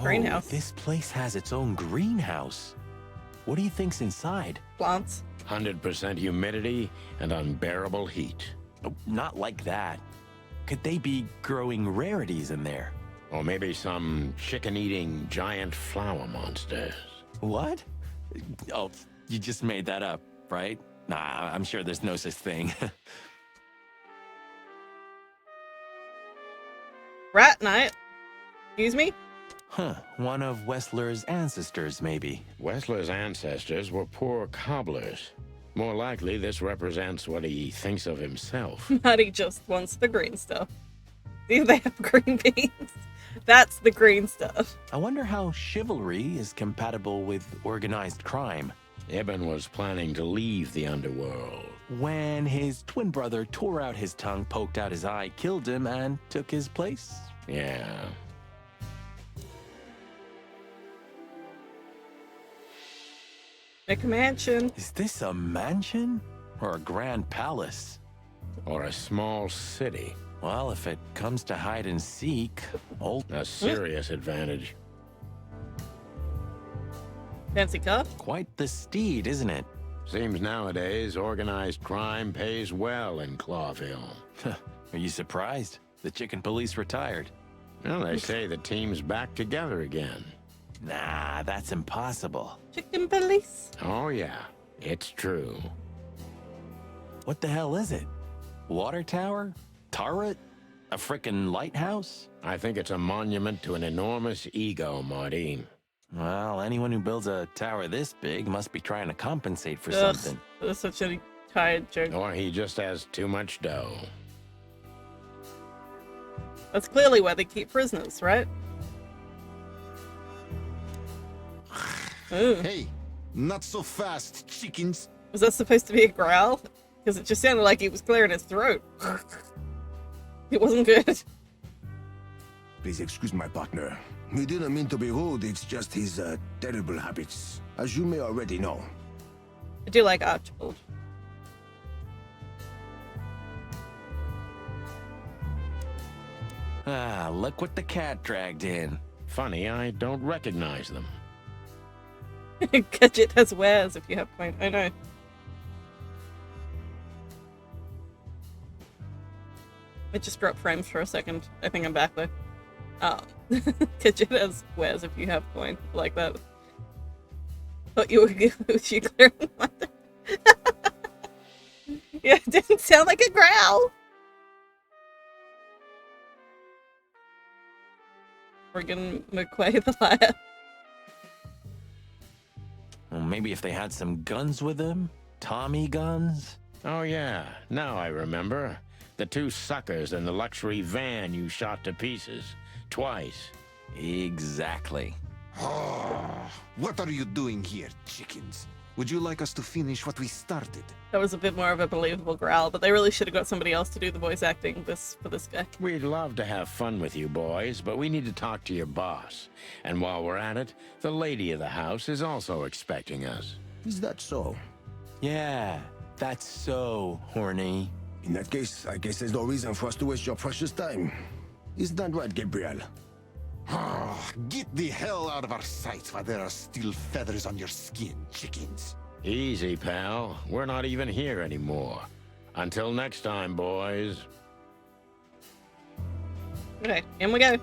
Greenhouse. Oh, this place has its own greenhouse. What do you think's inside? Plants. 100% humidity and unbearable heat. Oh, not like that. Could they be growing rarities in there? Or maybe some chicken-eating giant flower monsters. What? Oh, you just made that up, right? Nah, I'm sure there's no such thing. Rat night. Excuse me? Huh, one of Wessler's ancestors, maybe. Wessler's ancestors were poor cobblers. More likely, this represents what he thinks of himself. Maddie just wants the green stuff. See if they have green beans. That's the green stuff. I wonder how chivalry is compatible with organized crime. Ibn was planning to leave the underworld. When his twin brother tore out his tongue, poked out his eye, killed him, and took his place? Yeah. Make a mansion. Is this a mansion? Or a grand palace? Or a small city. Well, if it comes to hide and seek, a serious advantage. Fancy car? Quite the steed, isn't it? Seems nowadays organized crime pays well in Clawville. Are you surprised? The chicken police retired. Well, they say the team's back together again. Nah, that's impossible. Chicken police? Oh yeah, it's true. What the hell is it? Water tower? Turret? A frickin' lighthouse? I think it's a monument to an enormous ego, Marty. Well, anyone who builds a tower this big must be trying to compensate for something. That's such a tired joke. Or he just has too much dough. That's clearly where they keep prisoners, right? Ooh. Hey, not so fast, chickens. Was that supposed to be a growl? Because it just sounded like he was clearing his throat. It wasn't good. Please excuse my partner. We didn't mean to be rude, it's just his terrible habits, as you may already know. I do like Archibald. Ah, look what the cat dragged in. Funny, I don't recognize them. Gadget has wares if you have point. I know. It just dropped frames for a second. I think I'm back though. Gadget has wares if you have coin. Like that. Thought you were she clearing my Yeah, it didn't sound like a growl. Friggin' McQuay the liar. Well, maybe if they had some guns with them? Tommy guns? Oh yeah, now I remember. The two suckers in the luxury van you shot to pieces. Twice. Exactly. What are you doing here, chickens? Would you like us to finish what we started? That was a bit more of a believable growl, but they really should have got somebody else to do the voice acting for this guy. We'd love to have fun with you boys, but we need to talk to your boss. And while we're at it, the lady of the house is also expecting us. Is that so? Yeah, that's so horny. In that case, I guess there's no reason for us to waste your precious time. Isn't that right, Gabriel? Get the hell out of our sights while there are still feathers on your skin, chickens. Easy, pal. We're not even here anymore. Until next time, boys. Okay, in we go.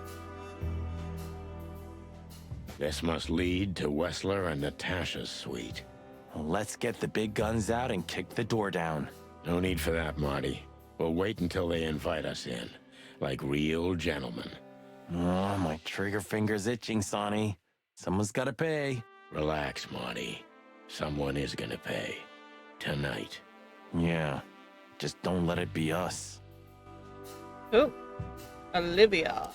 This must lead to Wessler and Natasha's suite. Let's get the big guns out and kick the door down. No need for that, Marty. We'll wait until they invite us in, like real gentlemen. Oh, my trigger finger's itching, Sonny. Someone's gotta pay. Relax, Marty. Someone is gonna pay. Tonight. Yeah, just don't let it be us. Oh, Olivia.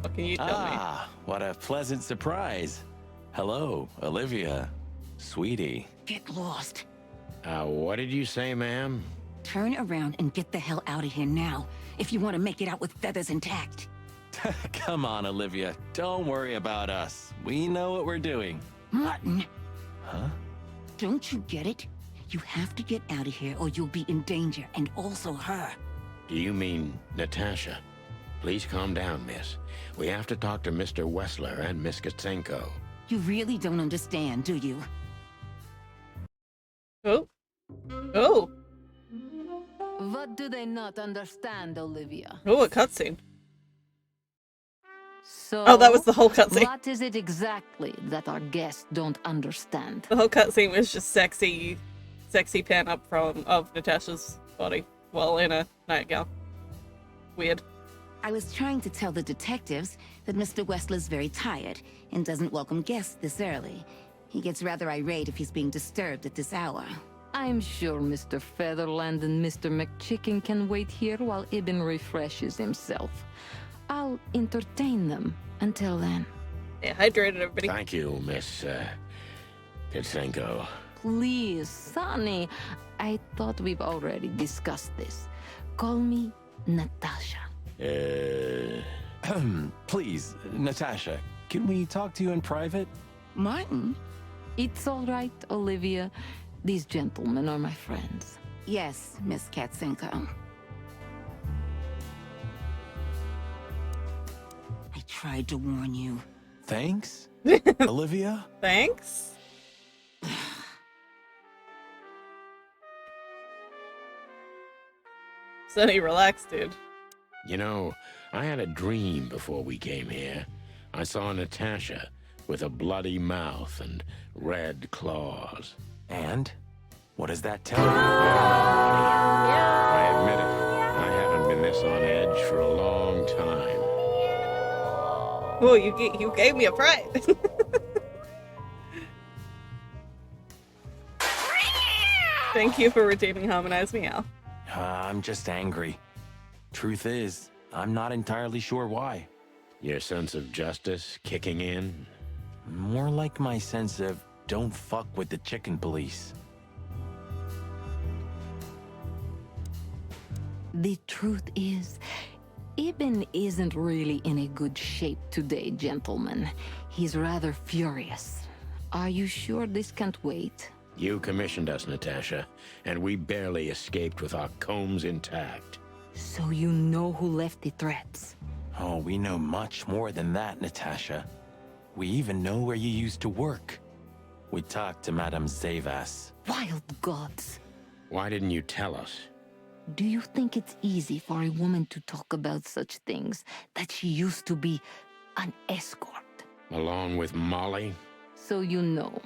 What can you tell me? Ah, what a pleasant surprise. Hello, Olivia. Sweetie. Get lost. What did you say, ma'am? Turn around and get the hell out of here now, if you want to make it out with feathers intact. Come on, Olivia. Don't worry about us. We know what we're doing. Martin. Huh? Don't you get it? You have to get out of here or you'll be in danger, and also her. Do you mean Natasha? Please calm down, miss. We have to talk to Mr. Wessler and Miss Katsenko. You really don't understand, do you? Oh. Oh. What do they not understand, Olivia? Oh, a cutscene. So, Oh, that was the whole cutscene. What is it exactly that our guests don't understand? The whole cutscene was just sexy pan up of Natasha's body while in a nightgown. Weird. I was trying to tell the detectives that Mr. Wessler's very tired and doesn't welcome guests this early. He gets rather irate if he's being disturbed at this hour. I'm sure Mr. Featherland and Mr. McChicken can wait here while Ibn refreshes himself. I'll entertain them until then. Yeah, hydrated everybody. Thank you, Miss Katsenko. Please, Sonny. I thought we've already discussed this. Call me Natasha. Please, Natasha, can we talk to you in private? Martin? It's all right, Olivia. These gentlemen are my friends. Yes, Miss Katsenko. I tried to warn you. Thanks, Olivia? Thanks? Sonny, relax, dude. You know, I had a dream before we came here. I saw Natasha with a bloody mouth and red claws. And? What does that tell you? I admit it. I haven't been this on edge for a long time. Oh, you gave me a fright. Thank you for redeeming Harmonized Meow. I'm just angry. Truth is, I'm not entirely sure why. Your sense of justice kicking in? More like my sense of don't fuck with the chicken police. The truth is, Ibn isn't really in a good shape today, gentlemen. He's rather furious. Are you sure this can't wait? You commissioned us, Natasha, and we barely escaped with our combs intact. So you know who left the threats? Oh, we know much more than that, Natasha. We even know where you used to work. We talked to Madame Zavas. Wild gods! Why didn't you tell us? Do you think it's easy for a woman to talk about such things, that she used to be an escort? Along with Molly? So you know.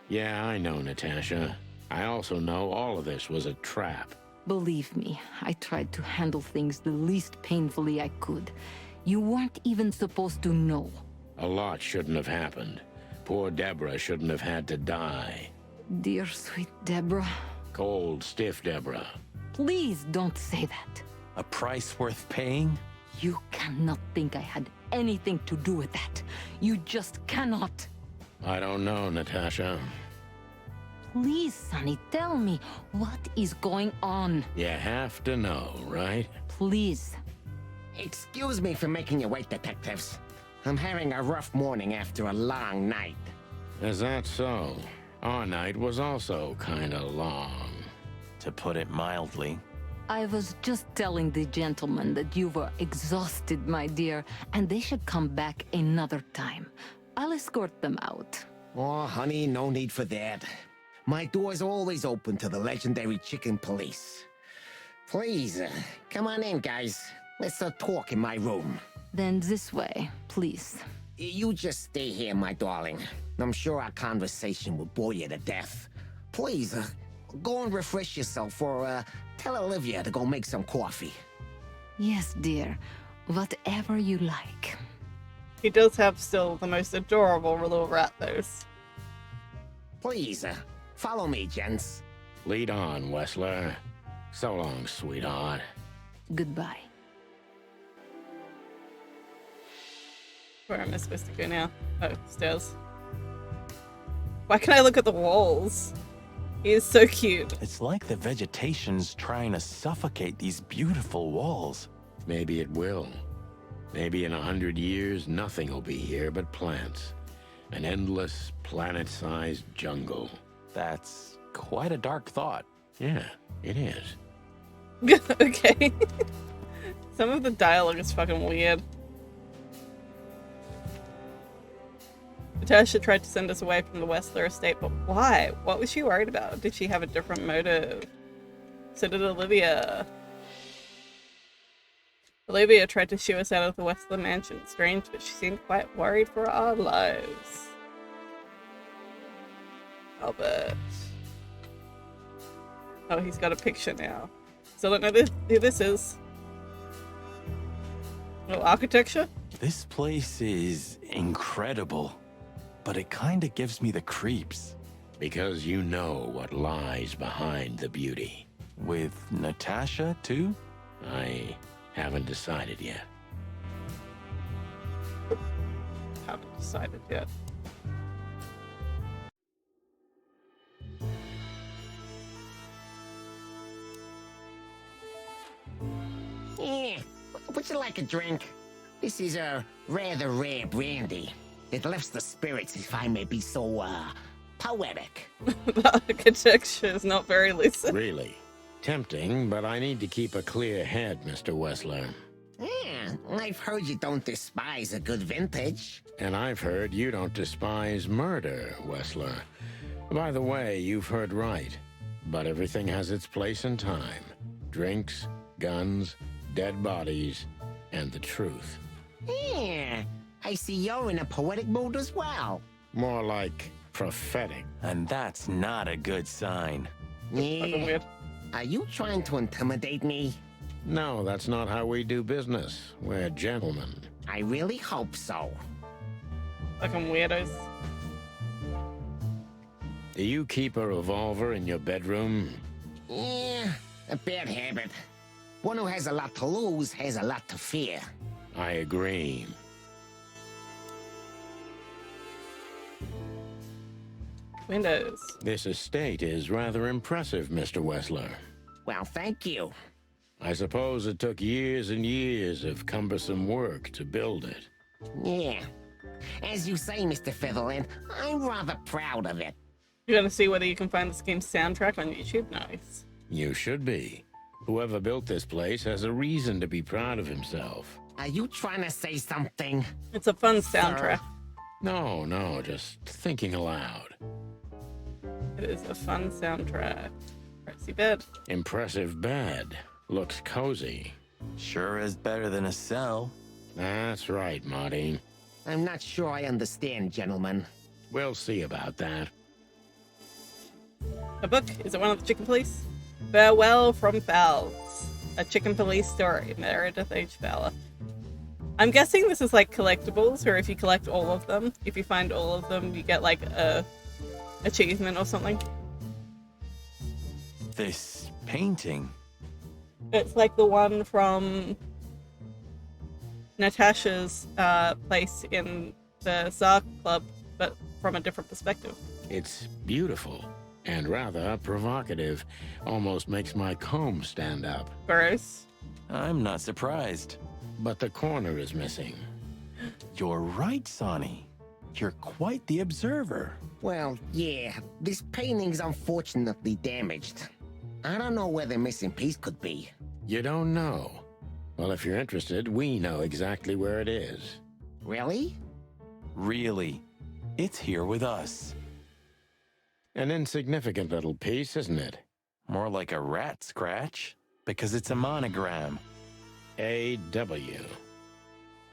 Yeah, I know, Natasha. I also know all of this was a trap. Believe me, I tried to handle things the least painfully I could. You weren't even supposed to know. A lot shouldn't have happened. Poor Deborah shouldn't have had to die. Dear sweet Deborah. Cold, stiff Deborah. Please don't say that. A price worth paying? You cannot think I had anything to do with that. You just cannot. I don't know, Natasha. Please, Sonny, tell me, what is going on? You have to know, right? Please. Excuse me for making you wait, detectives. I'm having a rough morning after a long night. Is that so? Our night was also kinda long. To put it mildly. I was just telling the gentleman that you were exhausted, my dear, and they should come back another time. I'll escort them out. Oh, honey, no need for that. My door's always open to the legendary chicken police. Please, come on in, guys. Let's talk in my room. Then this way, please. You just stay here, my darling. I'm sure our conversation will bore you to death. Please, go and refresh yourself, or tell Olivia to go make some coffee. Yes, dear. Whatever you like. He does have still the most adorable little rat nose. Please, follow me, gents. Lead on, Wessler. So long, sweetheart. Goodbye. Where am I supposed to go now? Oh, stairs. Why can't I look at the walls? He is so cute. It's like the vegetation's trying to suffocate these beautiful walls. Maybe it will. Maybe in 100 years, nothing will be here but plants. An endless, planet-sized jungle. That's quite a dark thought. Yeah, it is. Okay. Some of the dialogue is fucking weird. Natasha tried to send us away from the Wessler estate, but why? What was she worried about? Did she have a different motive? So did Olivia. Olivia tried to shoo us out of the Wessler mansion. Strange, but she seemed quite worried for our lives. Albert. Oh, he's got a picture now. Still don't know who this is. Oh, architecture? This place is incredible, but it kind of gives me the creeps. Because you know what lies behind the beauty. With Natasha, too? I haven't decided yet. Haven't decided yet. Yeah, would you like a drink? This is a rather rare brandy. It lifts the spirits, if I may be so, poetic. The architecture is not very lucid. Really? Tempting, but I need to keep a clear head, Mr. Wessler. Yeah, I've heard you don't despise a good vintage. And I've heard you don't despise murder, Wessler. By the way, you've heard right. But everything has its place and time. Drinks, guns, dead bodies, and the truth. Yeah, I see you're in a poetic mood as well. More like prophetic. And that's not a good sign. Yeah. Are you trying to intimidate me? No, that's not how we do business. We're gentlemen. I really hope so. Fucking weirdos. Do you keep a revolver in your bedroom? Yeah, a bad habit. One who has a lot to lose has a lot to fear. I agree. Windows. This estate is rather impressive, Mr. Wessler. Well, thank you. I suppose it took years and years of cumbersome work to build it. Yeah. As you say, Mr. Featherland, I'm rather proud of it. You're gonna see whether you can find this game's soundtrack on YouTube? Nice. You should be. Whoever built this place has a reason to be proud of himself. Are you trying to say something? It's a fun soundtrack. No, just thinking aloud. It is a fun soundtrack. Pricey bed. Impressive bed. Looks cozy. Sure is better than a cell. That's right, Marty. I'm not sure I understand, gentlemen. We'll see about that. A book? Is it one of the Chicken Police? Farewell from Fowls. A Chicken Police story. Meredith H. Fowler. I'm guessing this is like collectibles, or if you collect all of them, if you find all of them, you get like a achievement or something. This painting. It's like the one from Natasha's place in the Tsar Club, but from a different perspective. It's beautiful and rather provocative. Almost makes my comb stand up. Gross. I'm not surprised. But the corner is missing. You're right, Sonny. You're quite the observer. Well, yeah, this painting's unfortunately damaged. I don't know where the missing piece could be. You don't know? Well, if you're interested, we know exactly where it is. Really? Really. It's here with us. An insignificant little piece, isn't it? More like a rat scratch, because it's a monogram. A.W.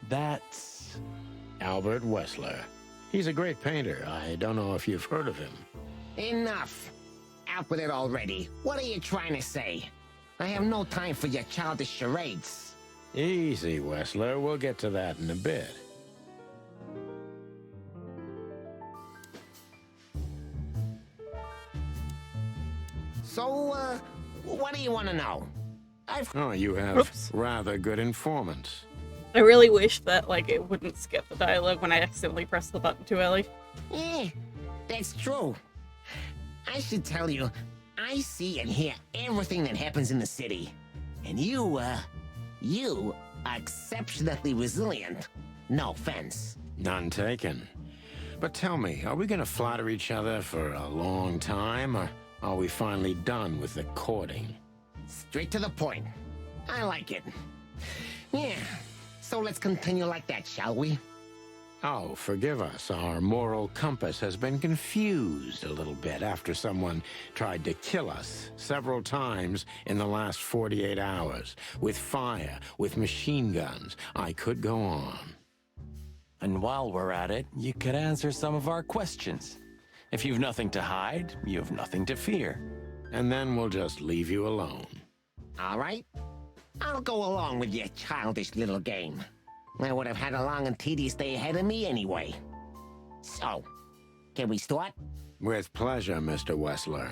That's... Albert Wessler. He's a great painter. I don't know if you've heard of him. Enough. Out with it already. What are you trying to say? I have no time for your childish charades. Easy, Wessler. We'll get to that in a bit. So, what do you want to know? Oh, you have rather good informants. I really wish that, like, it wouldn't skip the dialogue when I accidentally press the button too early. That's true. I should tell you, I see and hear everything that happens in the city. And you are exceptionally resilient. No offense. None taken. But tell me, are we gonna flatter each other for a long time, or are we finally done with the courting? Straight to the point. I like it. Yeah, so let's continue like that, shall we? Oh, forgive us. Our moral compass has been confused a little bit after someone tried to kill us several times in the last 48 hours. With fire, with machine guns. I could go on. And while we're at it, you could answer some of our questions. If you've nothing to hide, you have nothing to fear. And then we'll just leave you alone. All right. I'll go along with your childish little game. I would have had a long and tedious day ahead of me anyway. So, can we start? With pleasure, Mr. Wessler.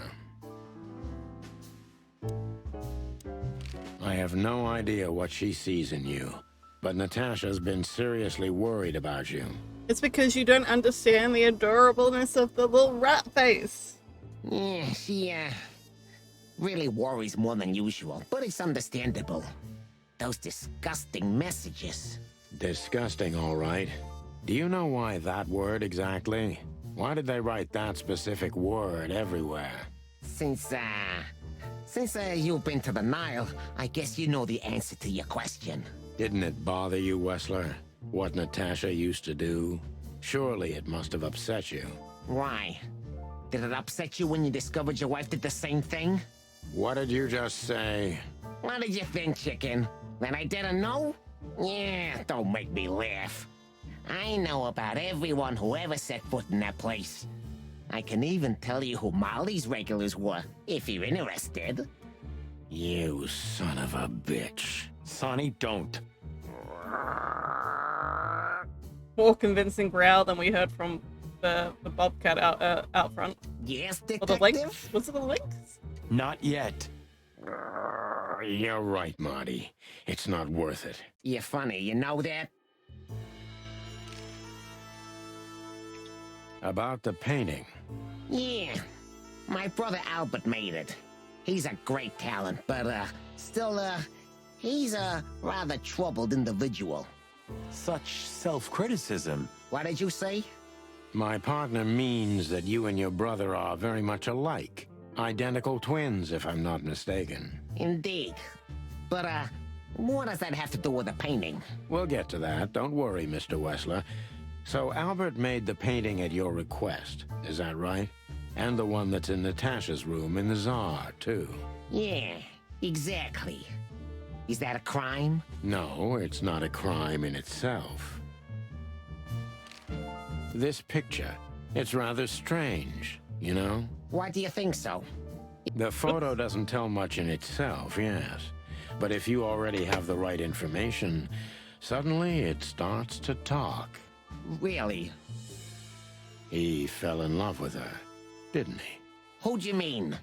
I have no idea what she sees in you, but Natasha's been seriously worried about you. It's because you don't understand the adorableness of the little rat face. Yeah, she, really worries more than usual, but it's understandable. Those disgusting messages. Disgusting, all right. Do you know why that word exactly? Why did they write that specific word everywhere? Since you've been to the Nile, I guess you know the answer to your question. Didn't it bother you, Wessler? What Natasha used to do? Surely it must have upset you. Why? Did it upset you when you discovered your wife did the same thing? What did you just say? What did you think, chicken? That I didn't know? Yeah, don't make me laugh. I know about everyone who ever set foot in that place. I can even tell you who Molly's regulars were, if you're interested. You son of a bitch. Sonny, don't. More convincing growl than we heard from the bobcat out front. Yes, Or detective? the lynx? Was it the lynx? Not yet. You're right, Marty. It's not worth it. You're funny, you know that? About the painting. Yeah. My brother Albert made it. He's a great talent, but, still, he's a rather troubled individual. Such self-criticism. What did you say? My partner means that you and your brother are very much alike. Identical twins, if I'm not mistaken. Indeed. But, what does that have to do with the painting? We'll get to that. Don't worry, Mr. Wessler. So Albert made the painting at your request, is that right? And the one that's in Natasha's room in the Tsar, too. Yeah, exactly. Is that a crime? No, it's not a crime in itself. This picture, it's rather strange, you know? Why do you think so? The photo doesn't tell much in itself, yes. But if you already have the right information, suddenly it starts to talk. Really? He fell in love with her, didn't he? Who do you mean?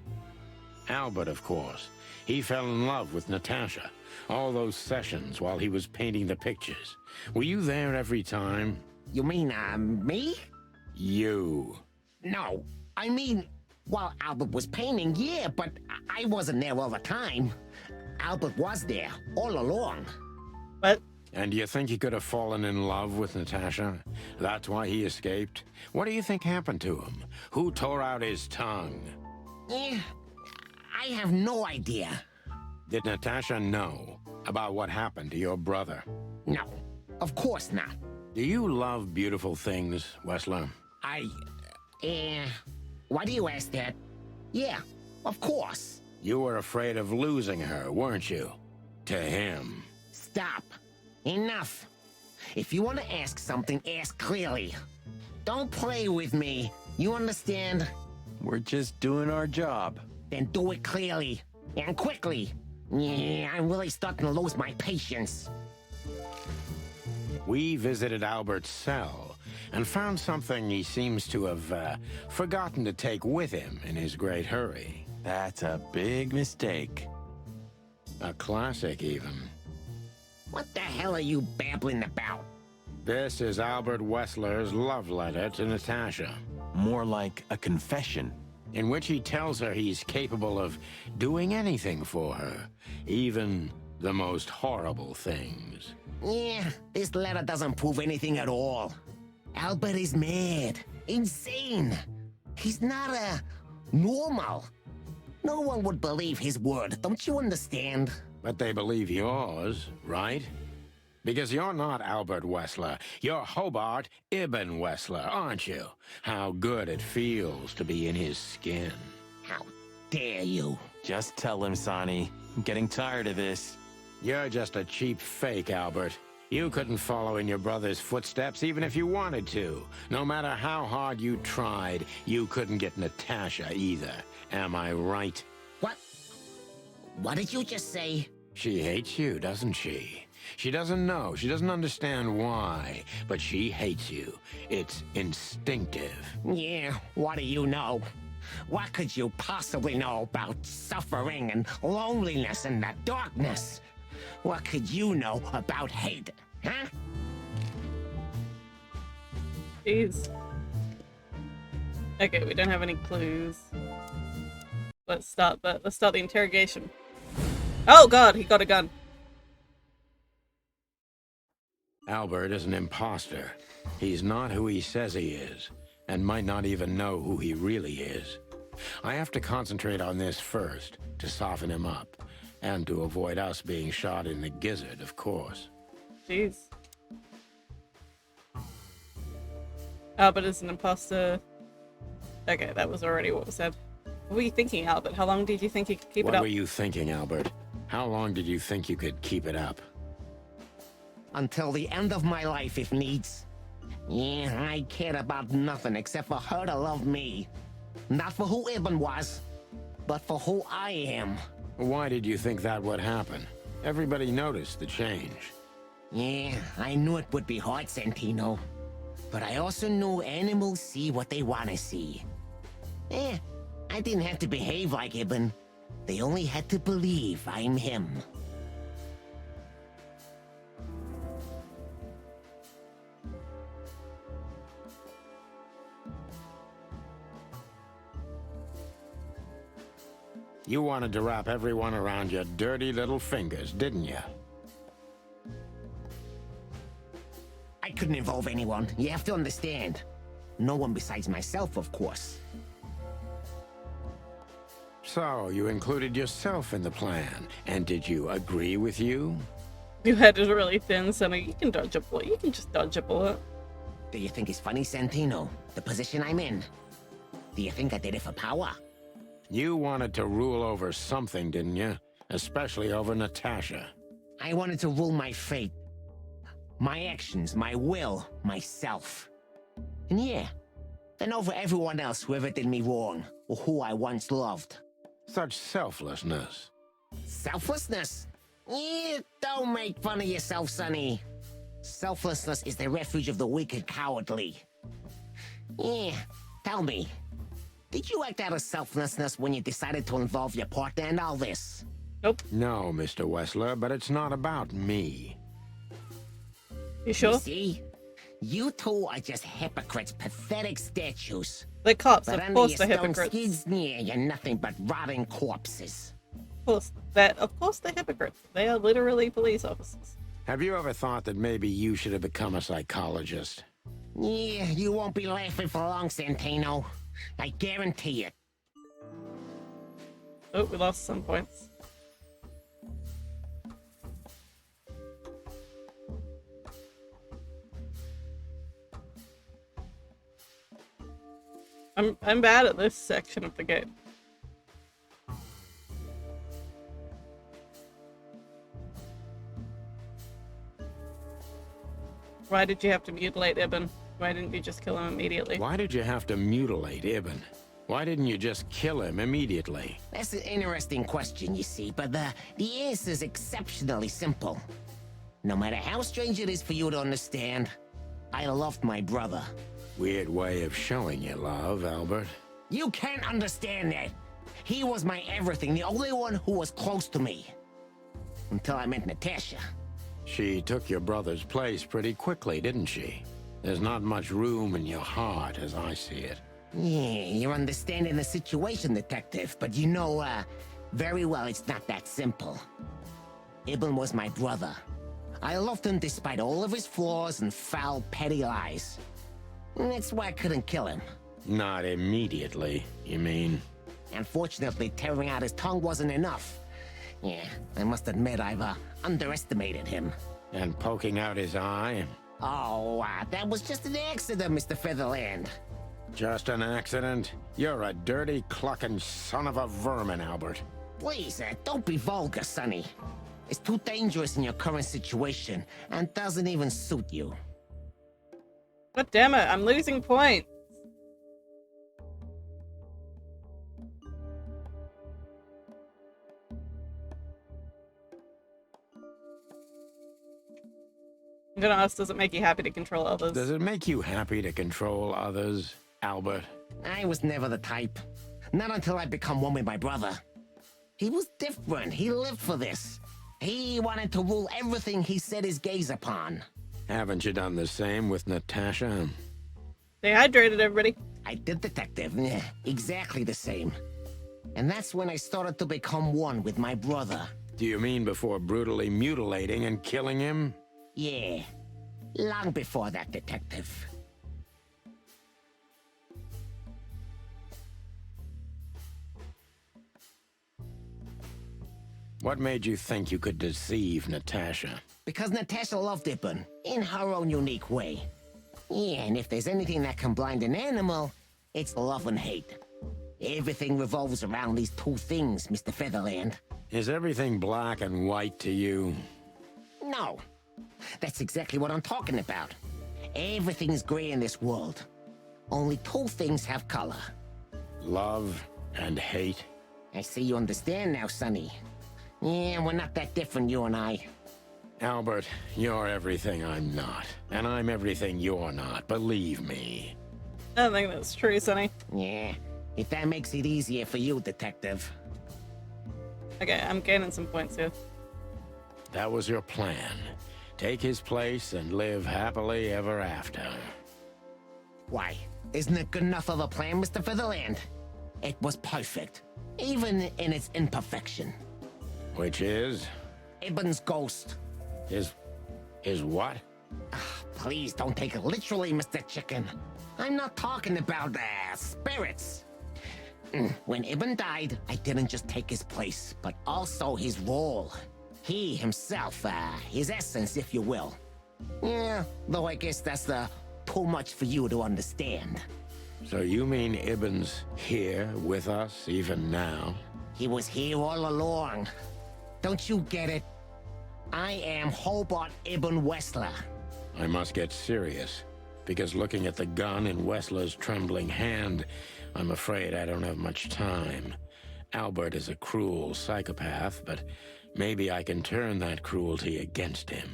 Albert, of course. He fell in love with Natasha. All those sessions while he was painting the pictures. Were you there every time? You mean, me? You. No, I mean, while Albert was painting, yeah, but I wasn't there all the time. Albert was there, all along. What? And do you think he could have fallen in love with Natasha? That's why he escaped? What do you think happened to him? Who tore out his tongue? I have no idea. Did Natasha know about what happened to your brother? No, of course not. Do you love beautiful things, Wessler? Why do you ask that? Yeah, of course. You were afraid of losing her, weren't you? To him. Stop. Enough. If you want to ask something, ask clearly. Don't play with me. You understand? We're just doing our job. Then do it clearly. And quickly. Yeah, I'm really starting to lose my patience. We visited Albert's cell and found something he seems to have forgotten to take with him in his great hurry. That's a big mistake. A classic, even. What the hell are you babbling about? This is Albert Wessler's love letter to Natasha. More like a confession. In which he tells her he's capable of doing anything for her, even the most horrible things. Yeah, this letter doesn't prove anything at all. Albert is mad. Insane. He's not normal. No one would believe his word, don't you understand? But they believe yours, right? Because you're not Albert Wessler. You're Hobart Ibn Wessler, aren't you? How good it feels to be in his skin. How dare you? Just tell him, Sonny. I'm getting tired of this. You're just a cheap fake, Albert. You couldn't follow in your brother's footsteps even if you wanted to. No matter how hard you tried, you couldn't get Natasha either. Am I right? What? What did you just say? She hates you, doesn't she? She doesn't know. She doesn't understand why. But she hates you. It's instinctive. Yeah, what do you know? What could you possibly know about suffering and loneliness and the darkness? What could you know about hate, huh? Jeez. Okay, we don't have any clues. Let's start the interrogation. Oh god, he got a gun. Albert is an imposter. He's not who he says he is, and might not even know who he really is. I have to concentrate on this first, to soften him up, and to avoid us being shot in the gizzard, of course. Jeez. Albert is an imposter. Okay, that was already what was said. What were you thinking, Albert? How long did you think you could keep it up? What were you thinking, Albert? How long did you think you could keep it up? Until the end of my life, if needs. Yeah, I cared about nothing except for her to love me. Not for who Ibn was, but for who I am. Why did you think that would happen? Everybody noticed the change. Yeah, I knew it would be hard, Santino. But I also knew animals see what they want to see. I didn't have to behave like Ibn. They only had to believe I'm him. You wanted to wrap everyone around your dirty little fingers, didn't you? I couldn't involve anyone. You have to understand. No one besides myself, of course. So, you included yourself in the plan, and did you agree with you? Your head is really thin, Sonny. You can dodge a bullet. You can just dodge a bullet. Do you think it's funny, Santino? The position I'm in? Do you think I did it for power? You wanted to rule over something, didn't you? Especially over Natasha. I wanted to rule my fate. My actions, my will, myself. And yeah, then over everyone else who ever did me wrong, or who I once loved. Such selflessness. Selflessness? Don't make fun of yourself, Sonny. Selflessness is the refuge of the weak and cowardly. Tell me, did you act out of selflessness when you decided to involve your partner in all this? Nope. No, Mr. Wessler, but it's not about me. You sure? You see? You two are just hypocrites, pathetic statues. They're cops, but of course they're under your stone hypocrites. skids, you're nothing but rotting corpses. Of course they're hypocrites. They are literally police officers. Have you ever thought that maybe you should have become a psychologist? Yeah, you won't be laughing for long, Santino. I guarantee it. Oh, we lost some points. I'm bad at this section of the game. Why did you have to mutilate Ibn? Why didn't you just kill him immediately? Why did you have to mutilate Ibn? Why didn't you just kill him immediately? That's an interesting question, you see, but the answer is exceptionally simple. No matter how strange it is for you to understand, I loved my brother. Weird way of showing your love, Albert. You can't understand that. He was my everything, the only one who was close to me. Until I met Natasha. She took your brother's place pretty quickly, didn't she? There's not much room in your heart, as I see it. Yeah, you're understanding the situation, Detective, but you know, very well it's not that simple. Ibn was my brother. I loved him despite all of his flaws and foul, petty lies. That's why I couldn't kill him. Not immediately, you mean? Unfortunately, tearing out his tongue wasn't enough. Yeah, I must admit I've underestimated him. And poking out his eye? Oh, that was just an accident, Mr. Featherland. Just an accident? You're a dirty, clucking son of a vermin, Albert. Please, don't be vulgar, Sonny. It's too dangerous in your current situation, and doesn't even suit you. God damn it, I'm losing points. I'm gonna ask, does it make you happy to control others? Does it make you happy to control others, Albert? I was never the type. Not until I become one with my brother. He was different. He lived for this. He wanted to rule everything he set his gaze upon. Haven't you done the same with Natasha? Stay hydrated, everybody. I did, Detective. Yeah, exactly the same. And that's when I started to become one with my brother. Do you mean before brutally mutilating and killing him? Yeah, long before that, Detective. What made you think you could deceive Natasha? Because Natasha loved Ibn, in her own unique way. Yeah, and if there's anything that can blind an animal, it's love and hate. Everything revolves around these two things, Mr. Featherland. Is everything black and white to you? No. That's exactly what I'm talking about. Everything's gray in this world. Only two things have color. Love and hate? I see you understand now, Sonny. Yeah, we're not that different, you and I. Albert, you're everything I'm not. And I'm everything you're not, believe me. I don't think that's true, Sonny. Yeah, if that makes it easier for you, Detective. Okay, I'm gaining some points here. That was your plan. Take his place and live happily ever after. Why? Isn't it good enough of a plan, Mr. Featherland? It was perfect, even in its imperfection. Which is? Ibn's ghost. His what? Please don't take it literally, Mr. Chicken. I'm not talking about spirits. When Ibn died, I didn't just take his place, but also his role. He himself, his essence, if you will. Yeah, though I guess that's too much for you to understand. So you mean Ibn's here with us, even now? He was here all along. Don't you get it? I am Hobart Ibn Wessler. I must get serious, because looking at the gun in Wessler's trembling hand, I'm afraid I don't have much time. Albert is a cruel psychopath, but maybe I can turn that cruelty against him.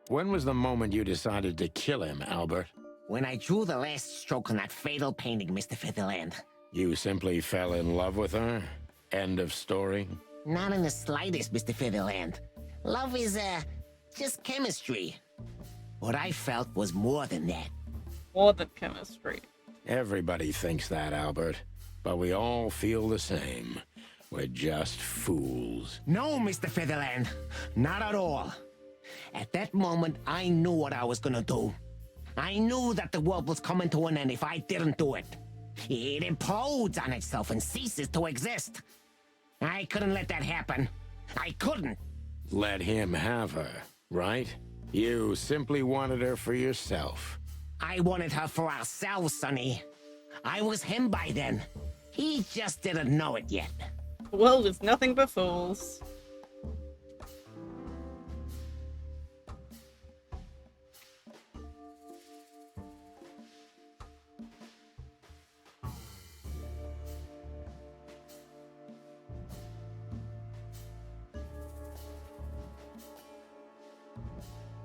When was the moment you decided to kill him, Albert? When I drew the last stroke on that fatal painting, Mr. Featherland. You simply fell in love with her? End of story? Not in the slightest, Mr. Featherland. Love is, just chemistry. What I felt was more than that. More than chemistry. Everybody thinks that, Albert. But we all feel the same. We're just fools. No, Mr. Featherland. Not at all. At that moment, I knew what I was gonna do. I knew that the world was coming to an end if I didn't do it. It implodes on itself and ceases to exist. I couldn't let that happen. I couldn't. Let him have her, right? You simply wanted her for yourself. I wanted her for ourselves, Sonny. I was him by then. He just didn't know it yet. The world is nothing but fools.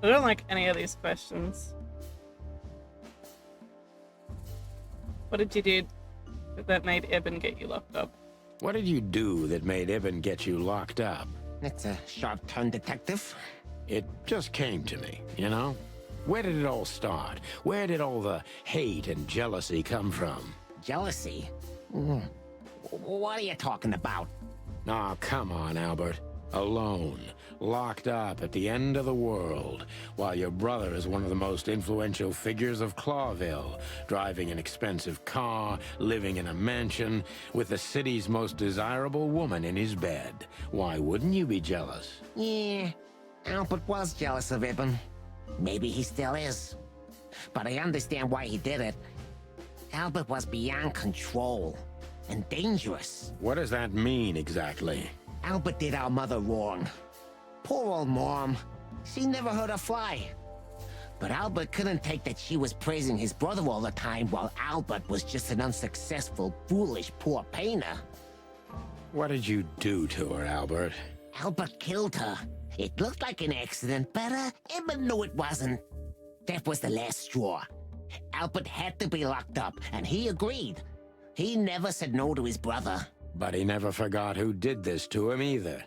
I don't like any of these questions. What did you do that made Ibn get you locked up? What did you do that made Ibn get you locked up? That's a sharp turn, detective. It just came to me, you know? Where did it all start? Where did all the hate and jealousy come from? Jealousy? What are you talking about? Oh, come on, Albert. Alone, locked up at the end of the world, while your brother is one of the most influential figures of Clawville, driving an expensive car, living in a mansion, with the city's most desirable woman in his bed. Why wouldn't you be jealous? Yeah, Albert was jealous of Ibn. Maybe he still is. But I understand why he did it. Albert was beyond control and dangerous. What does that mean exactly? Albert did our mother wrong. Poor old Mom. She never hurt a fly. But Albert couldn't take that she was praising his brother all the time while Albert was just an unsuccessful, foolish, poor painter. What did you do to her, Albert? Albert killed her. It looked like an accident, but Ibn knew it wasn't. That was the last straw. Albert had to be locked up, and he agreed. He never said no to his brother. But he never forgot who did this to him either.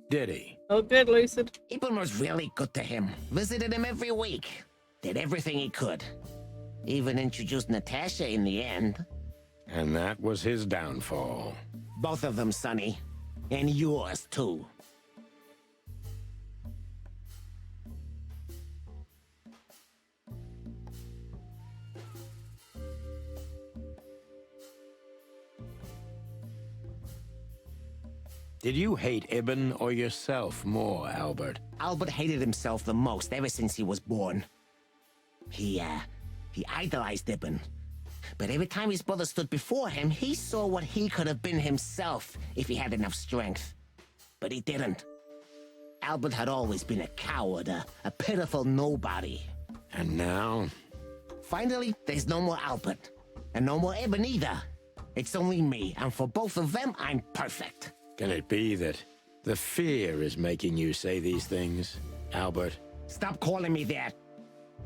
Did he? Oh, good, Lucid. Ibn was really good to him. Visited him every week. Did everything he could. Even introduced Natasha in the end. And that was his downfall. Both of them, Sonny. And yours, too. Did you hate Ibn or yourself more, Albert? Albert hated himself the most ever since he was born. He idolized Ibn. But every time his brother stood before him, he saw what he could have been himself if he had enough strength. But he didn't. Albert had always been a coward, a pitiful nobody. And now? Finally, there's no more Albert. And no more Ibn either. It's only me, and for both of them, I'm perfect. Can it be that the fear is making you say these things, Albert? Stop calling me that.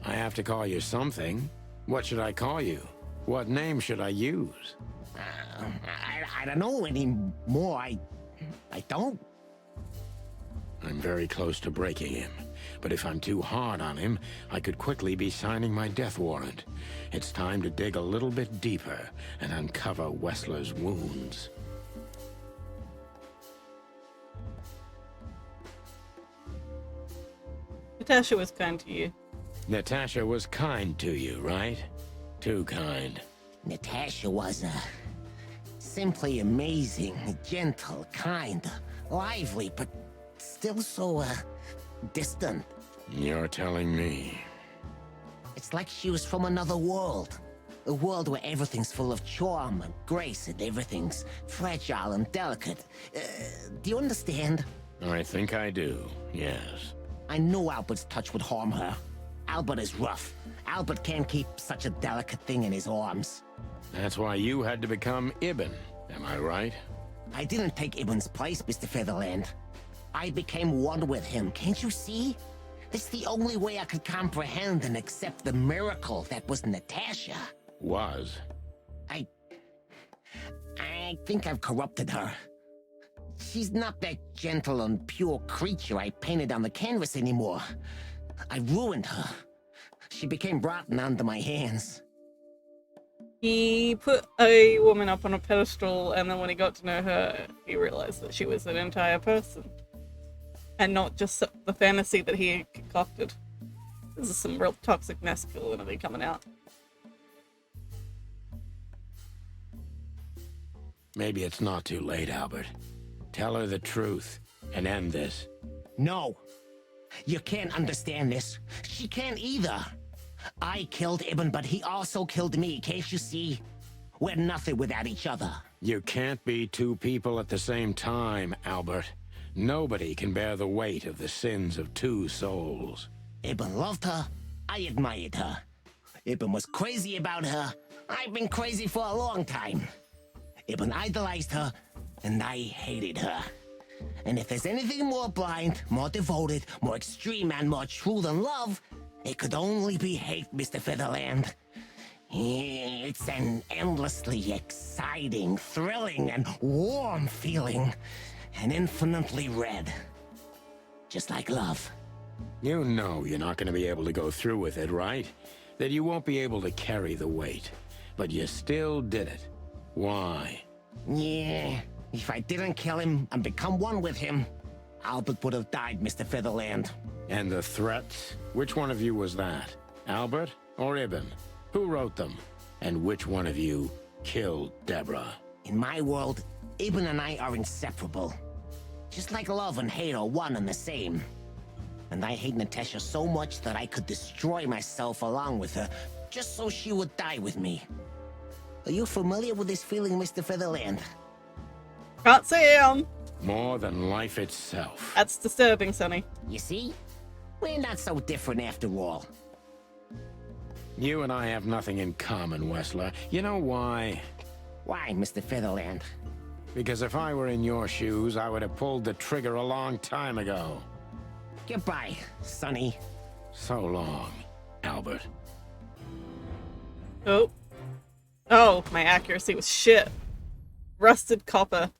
I have to call you something. What should I call you? What name should I use? I don't know anymore. I don't. I'm very close to breaking him. But if I'm too hard on him, I could quickly be signing my death warrant. It's time to dig a little bit deeper and uncover Wessler's wounds. Natasha was kind to you. Natasha was kind to you, right? Too kind. Natasha was, simply amazing, gentle, kind, lively, but still so, distant. You're telling me. It's like she was from another world. A world where everything's full of charm and grace and everything's fragile and delicate. Do you understand? I think I do, yes. I knew Albert's touch would harm her. Albert is rough. Albert can't keep such a delicate thing in his arms. That's why you had to become Ibn, am I right? I didn't take Ibn's place, Mr. Featherland. I became one with him, can't you see? It's the only way I could comprehend and accept the miracle that was Natasha. Was? I think I've corrupted her. She's not that gentle and pure creature I painted on the canvas anymore. I ruined her. She became rotten under my hands. He put a woman up on a pedestal, and then when he got to know her, he realized that she was an entire person. And not just the fantasy that he had concocted. This is some real toxic masculinity coming out. Maybe it's not too late, Albert. Tell her the truth and end this. No. You can't understand this. She can't either. I killed Ibn, but he also killed me, can't you see? We're nothing without each other. You can't be two people at the same time, Albert. Nobody can bear the weight of the sins of two souls. Ibn loved her. I admired her. Ibn was crazy about her. I've been crazy for a long time. Ibn idolized her, and I hated her. And if there's anything more blind, more devoted, more extreme, and more true than love, it could only be hate, Mr. Featherland. It's an endlessly exciting, thrilling, and warm feeling. And infinitely red. Just like love. You know you're not going to be able to go through with it, right? That you won't be able to carry the weight. But you still did it. Why? Yeah, if I didn't kill him and become one with him, Albert would have died, Mr. Featherland. And the threats? Which one of you was that? Albert or Ibn? Who wrote them? And which one of you killed Deborah? In my world, Ibn and I are inseparable. Just like love and hate are one and the same. And I hate Natasha so much that I could destroy myself along with her, just so she would die with me. Are you familiar with this feeling, Mr. Featherland? Can't say I am. More than life itself. That's disturbing, Sonny. You see? We're not so different after all. You and I have nothing in common, Wessler. You know why? Why, Mr. Featherland? Because if I were in your shoes, I would have pulled the trigger a long time ago. Goodbye, Sonny. So long, Albert. Oh. Oh, my accuracy was shit. Rusted copper.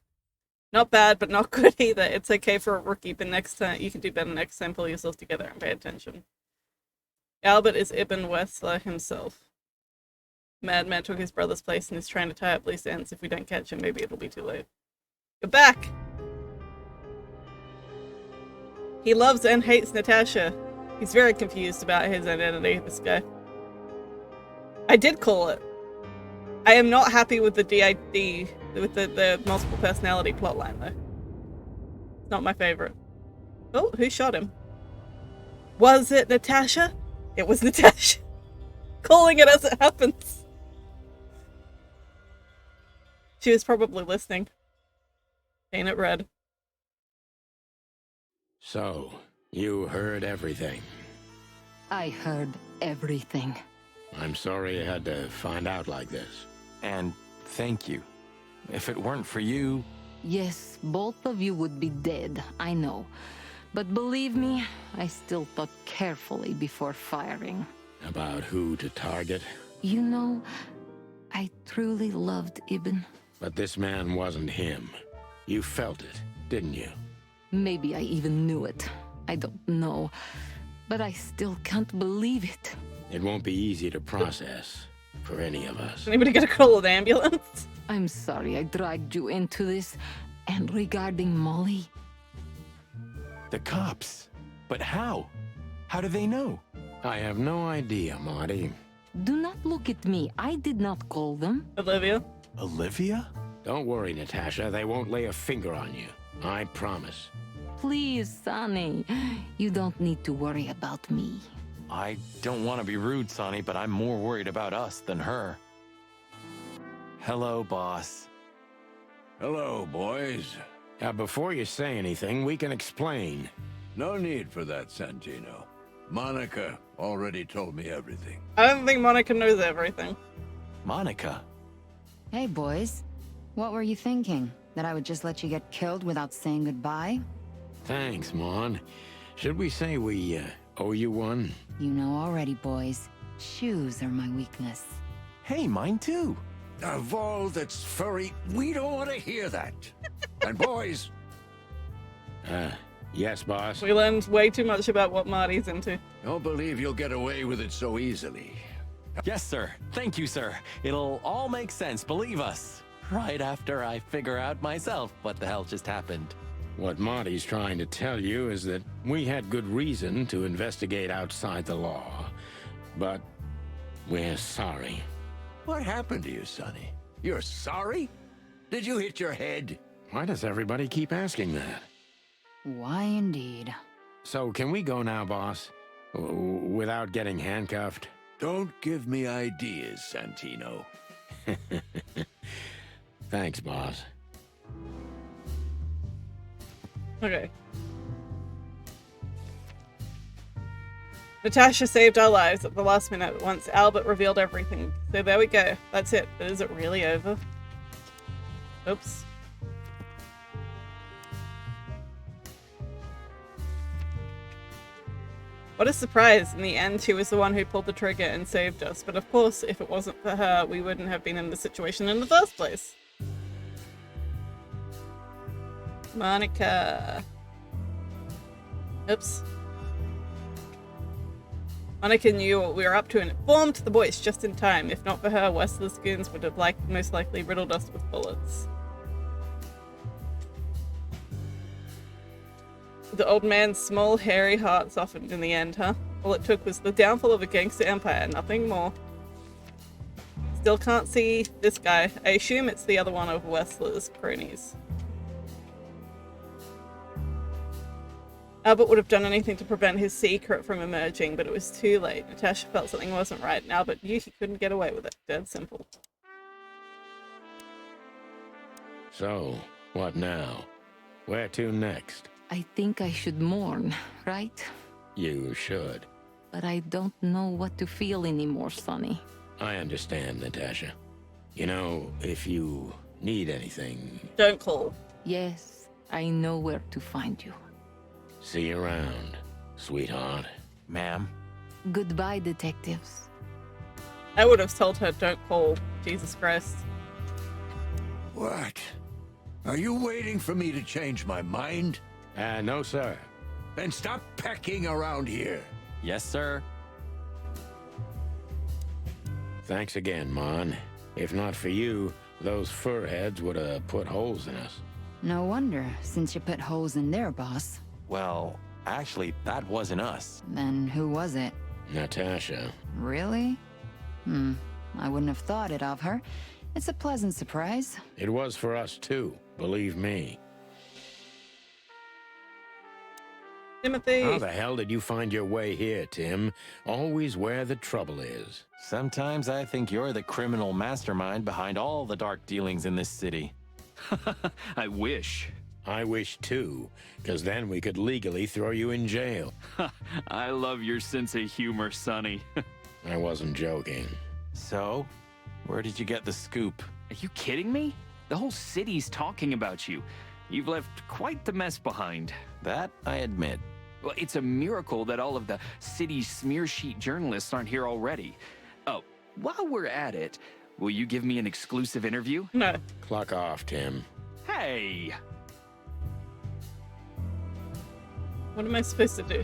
Not bad, but not good either. It's okay for a rookie, but next time you can do better next time. Pull yourself together and pay attention. Albert is Ibn Wessler himself. Madman took his brother's place and is trying to tie up loose ends. If we don't catch him, maybe it'll be too late. You're back! He loves and hates Natasha. He's very confused about his identity, this guy. I did call it. I am not happy with the DID, with the multiple personality plotline, though. It's not my favorite. Oh, who shot him? Was it Natasha? It was Natasha. Calling it as it happens. She was probably listening. Ain't it red? So, you heard everything. I heard everything. I'm sorry you had to find out like this. And thank you. If it weren't for you... Yes, both of you would be dead, I know. But believe me, I still thought carefully before firing. About who to target? You know, I truly loved Ibn. But this man wasn't him. You felt it, didn't you? Maybe I even knew it. I don't know. But I still can't believe it. It won't be easy to process for any of us. Anybody gonna call an ambulance? I'm sorry I dragged you into this. And regarding Molly... The cops? But how? How do they know? I have no idea, Marty. Do not look at me. I did not call them. Olivia? Olivia? Don't worry, Natasha. They won't lay a finger on you. I promise. Please, Sonny. You don't need to worry about me. I don't want to be rude, Sonny, but I'm more worried about us than her. Hello, boss. Hello, boys. Before you say anything, we can explain. No need for that, Santino. Monica already told me everything. I don't think Monica knows everything. Monica? Hey, boys. What were you thinking? That I would just let you get killed without saying goodbye? Thanks, Mon. Should we say we owe you one? You know already, boys. Shoes are my weakness. Hey, mine too. Of all that's furry, we don't want to hear that. And boys... Yes, boss? We learned way too much about what Marty's into. Don't believe you'll get away with it so easily. Yes, sir. Thank you, sir. It'll all make sense, believe us. Right after I figure out myself what the hell just happened. What Marty's trying to tell you is that we had good reason to investigate outside the law. But we're sorry. What happened to you, Sonny? You're sorry? Did you hit your head? Why does everybody keep asking that? Why indeed. So can we go now, boss? Without getting handcuffed? Don't give me ideas, Santino. Thanks, boss. Okay. Natasha saved our lives at the last minute once Albert revealed everything. So there we go. That's it. But is it really over? Oops. What a surprise. In the end, she was the one who pulled the trigger and saved us. But of course, if it wasn't for her, we wouldn't have been in the situation in the first place. Monica. Oops. Monica knew what we were up to and informed the boys just in time. If not for her, Wester's goons would have most likely riddled us with bullets. The old man's small, hairy heart softened in the end, huh? All it took was the downfall of a gangster empire, nothing more. Still can't see this guy. I assume it's the other one of Wester's cronies. Albert would have done anything to prevent his secret from emerging, but it was too late. Natasha felt something wasn't right, and Albert knew he couldn't get away with it. Dead simple. So, what now? Where to next? I think I should mourn, right? You should. But I don't know what to feel anymore, Sonny. I understand, Natasha. You know, if you need anything... Don't call. Yes, I know where to find you. See you around, sweetheart. Ma'am. Goodbye, detectives. I would have told her don't call. Jesus Christ. What? Are you waiting for me to change my mind? No, sir. Then stop pecking around here. Yes, sir. Thanks again, Mon. If not for you, those furheads would have put holes in us. No wonder, since you put holes in their boss. Well, actually, that wasn't us. Then who was it? Natasha. Really? I wouldn't have thought it of her. It's a pleasant surprise. It was for us too, believe me. Timothy! How the hell did you find your way here, Tim? Always where the trouble is. Sometimes I think you're the criminal mastermind behind all the dark dealings in this city. I wish. I wish too, because then we could legally throw you in jail. I love your sense of humor, Sonny. I wasn't joking. So, where did you get the scoop? Are you kidding me? The whole city's talking about you. You've left quite the mess behind. That I admit. Well, it's a miracle that all of the city's smear sheet journalists aren't here already. Oh, while we're at it, will you give me an exclusive interview? No. Clock off, Tim. Hey! What am I supposed to do?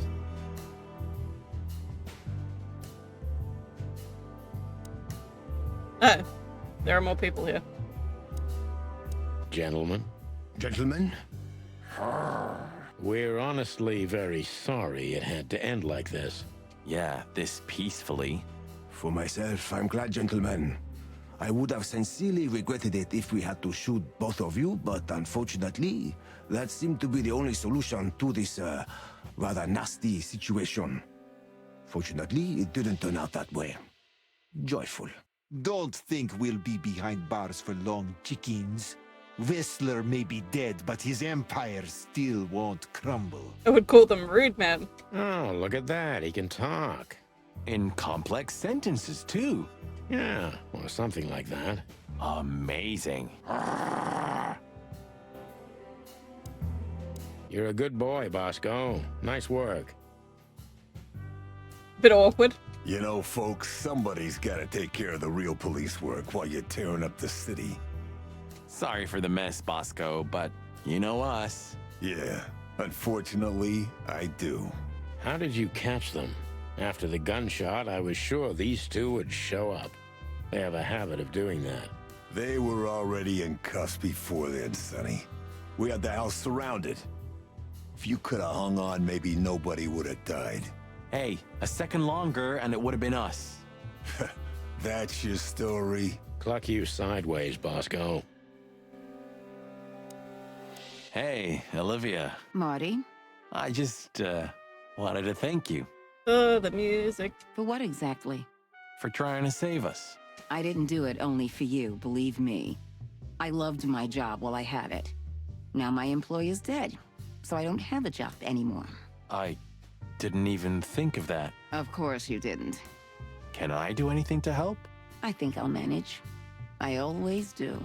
Oh, there are more people here. Gentlemen? Gentlemen? We're honestly very sorry it had to end like this. Yeah, this peacefully. For myself, I'm glad, gentlemen. I would have sincerely regretted it if we had to shoot both of you, but unfortunately, that seemed to be the only solution to this, rather nasty situation. Fortunately, it didn't turn out that way. Joyful. Don't think we'll be behind bars for long, chickens. Whistler may be dead, but his empire still won't crumble. I would call them rude, man. Oh, look at that. He can talk. In complex sentences, too. Yeah, or something like that. Amazing. You're a good boy, Bosco. Nice work. Bit awkward. You know, folks, somebody's gotta take care of the real police work while you're tearing up the city. Sorry for the mess, Bosco, but you know us. Yeah, unfortunately, I do. How did you catch them? After the gunshot, I was sure these two would show up. They have a habit of doing that. They were already in cuffs before then, Sonny. We had the house surrounded. If you could have hung on, maybe nobody would have died. Hey, a second longer and it would have been us. That's your story? Cluck you sideways, Bosco. Hey, Olivia. Marty? I just, wanted to thank you. Oh, the music. For what exactly? For trying to save us. I didn't do it only for you, believe me. I loved my job while I had it. Now my employee is dead, so I don't have a job anymore. I didn't even think of that. Of course you didn't. Can I do anything to help? I think I'll manage. I always do.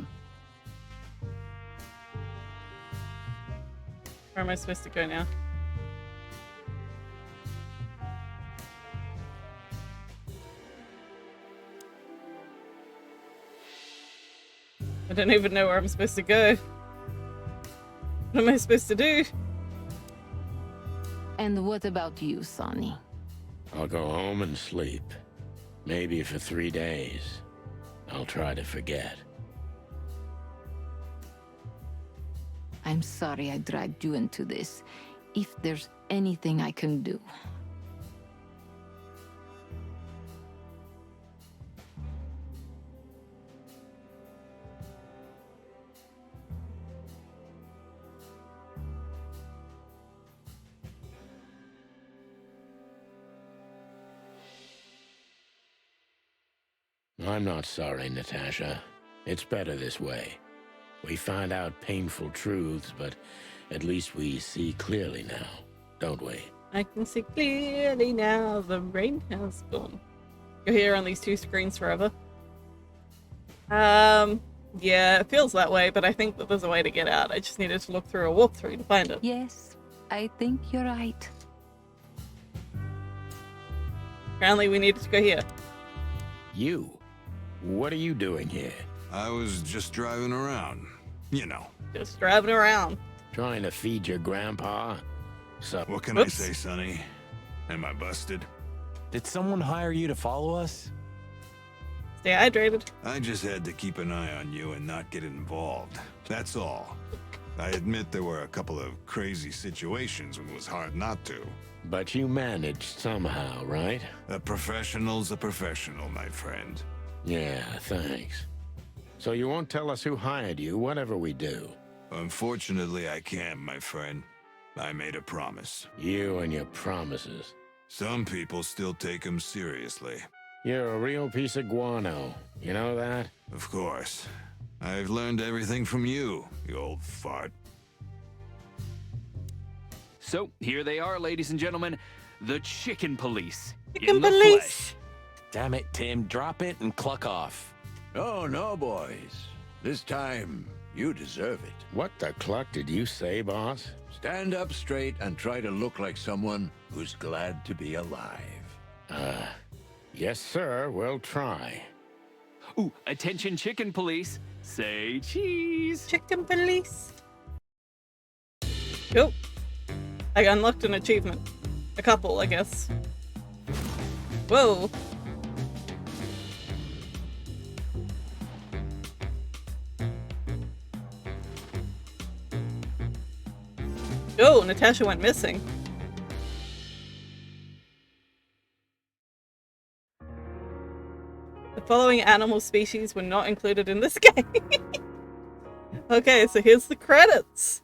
Where am I supposed to go now? I don't even know where I'm supposed to go. What am I supposed to do? And what about you, Sonny? I'll go home and sleep. Maybe for 3 days. I'll try to forget. I'm sorry I dragged you into this. If there's anything I can do. I'm not sorry, Natasha. It's better this way. We find out painful truths, but at least we see clearly now, don't we? I can see clearly now the rain has gone. You're here on these 2 screens forever. Yeah, it feels that way, but I think that there's a way to get out. I just needed to look through a walkthrough to find it. Yes, I think you're right. Apparently we needed to go here. You? What are you doing here? I was just driving around. You know. Just driving around. Trying to feed your grandpa? So what can I say, Sonny? Am I busted? Did someone hire you to follow us? Stay hydrated. I just had to keep an eye on you and not get involved. That's all. I admit there were a couple of crazy situations when it was hard not to. But you managed somehow, right? A professional's a professional, my friend. Yeah, thanks. So you won't tell us who hired you, whatever we do? Unfortunately, I can't, my friend. I made a promise. You and your promises. Some people still take them seriously. You're a real piece of guano. You know that? Of course. I've learned everything from you, you old fart. So, here they are, ladies and gentlemen. The Chicken Police. Chicken in the Police! flesh. Damn it, Tim. Drop it and cluck off. Oh, no, boys. This time, you deserve it. What the cluck did you say, boss? Stand up straight and try to look like someone who's glad to be alive. Yes, sir. We'll try. Ooh, attention Chicken Police. Say cheese. Chicken Police. Cool. I unlocked an achievement. A couple, I guess. Whoa. Oh, Natasha went missing. The following animal species were not included in this game. Okay, so here's the credits.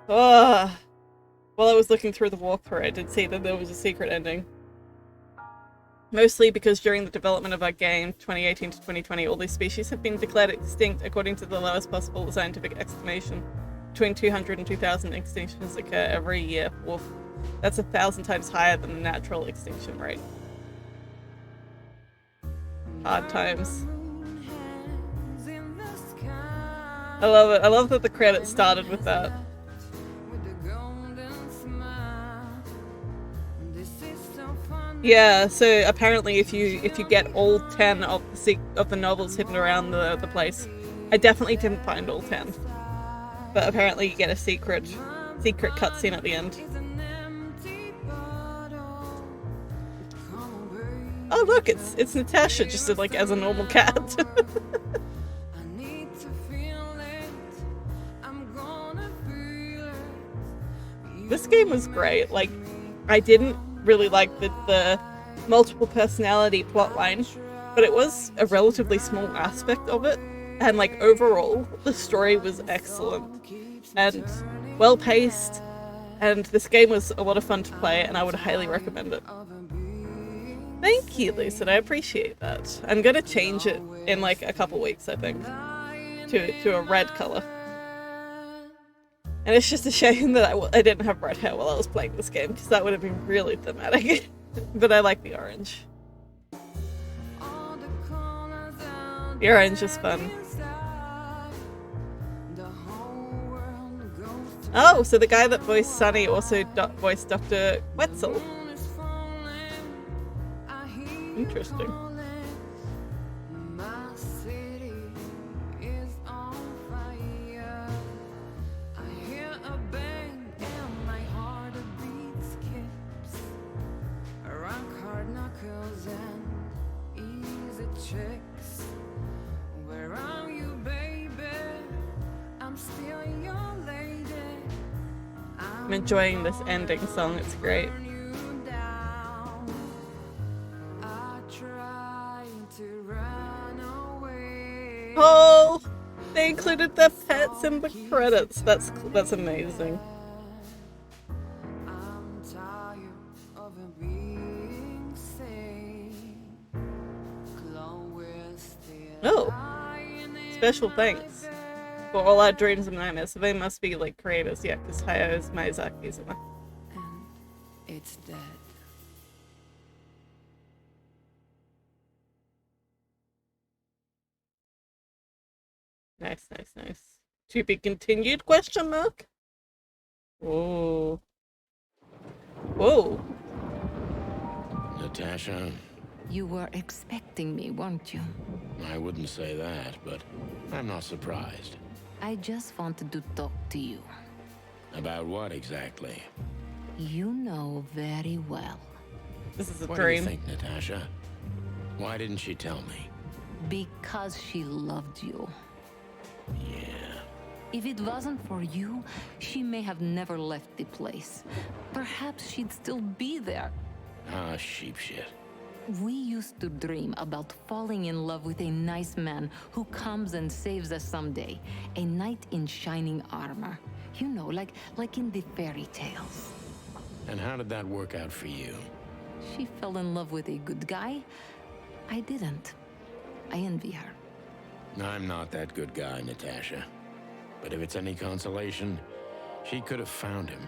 While I was looking through the walkthrough, I did see that there was a secret ending. Mostly because during the development of our game, 2018 to 2020, all these species have been declared extinct according to the lowest possible scientific estimation. Between 200 and 2,000 extinctions occur every year. Woof. That's 1,000 times higher than the natural extinction rate. Hard times. I love it. I love that the credits started with that. Yeah, so apparently if you get all 10 of the novels hidden around the place, I definitely didn't find all 10. But apparently you get a secret cutscene at the end. Oh look, it's Natasha just like as a normal cat. This game was great. Like, I didn't really like the multiple personality plotline, but it was a relatively small aspect of it, and like overall the story was excellent and well paced, and this game was a lot of fun to play, and I would highly recommend it. Thank you, Lucid, I appreciate that. I'm gonna change it in like a couple weeks, I think, to a red color. And it's just a shame that I didn't have red hair while I was playing this game, because that would have been really thematic. But I like the orange. The orange is fun. Oh, so the guy that voiced Sonny also voiced Dr. Wetzel. tricks. Where are you, baby? I'm still your lady. I'm enjoying this ending song, it's great. Oh, they included their pets in the credits. That's amazing. Oh, special thanks for all our dreams and nightmares. So they must be like creators, yeah, because Hayao Miyazaki's in there. It's dead. Nice, nice, nice. To be continued? Question mark. Whoa. Whoa. Natasha, You were expecting me, weren't you? I wouldn't say that, but I'm not surprised. I just wanted to talk to you. About what exactly? You know very well. This is a What dream. do you think, Natasha? Why didn't she tell me? Because she loved you. Yeah. If it wasn't for you, she may have never left the place. Perhaps she'd still be there. Ah, sheep shit. We used to dream about falling in love with a nice man who comes and saves us someday. A knight in shining armor. You know, like in the fairy tales. And how did that work out for you? She fell in love with a good guy. I didn't. I envy her. I'm not that good guy, Natasha. But if it's any consolation, she could have found him.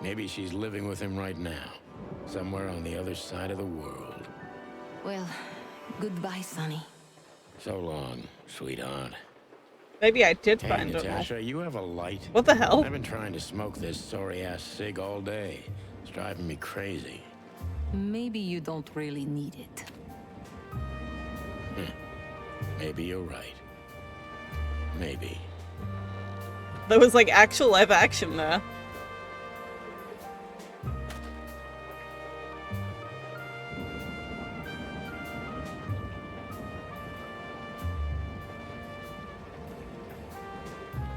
Maybe she's living with him right now, somewhere on the other side of the world. Well, goodbye, Sonny. So long, sweetheart. Maybe I did Hey, find it. Natasha, you have a light? What the hell? I've been trying to smoke this sorry-ass cig all day. It's driving me crazy. Maybe you don't really need it. Maybe you're right. Maybe. There was like actual live action there.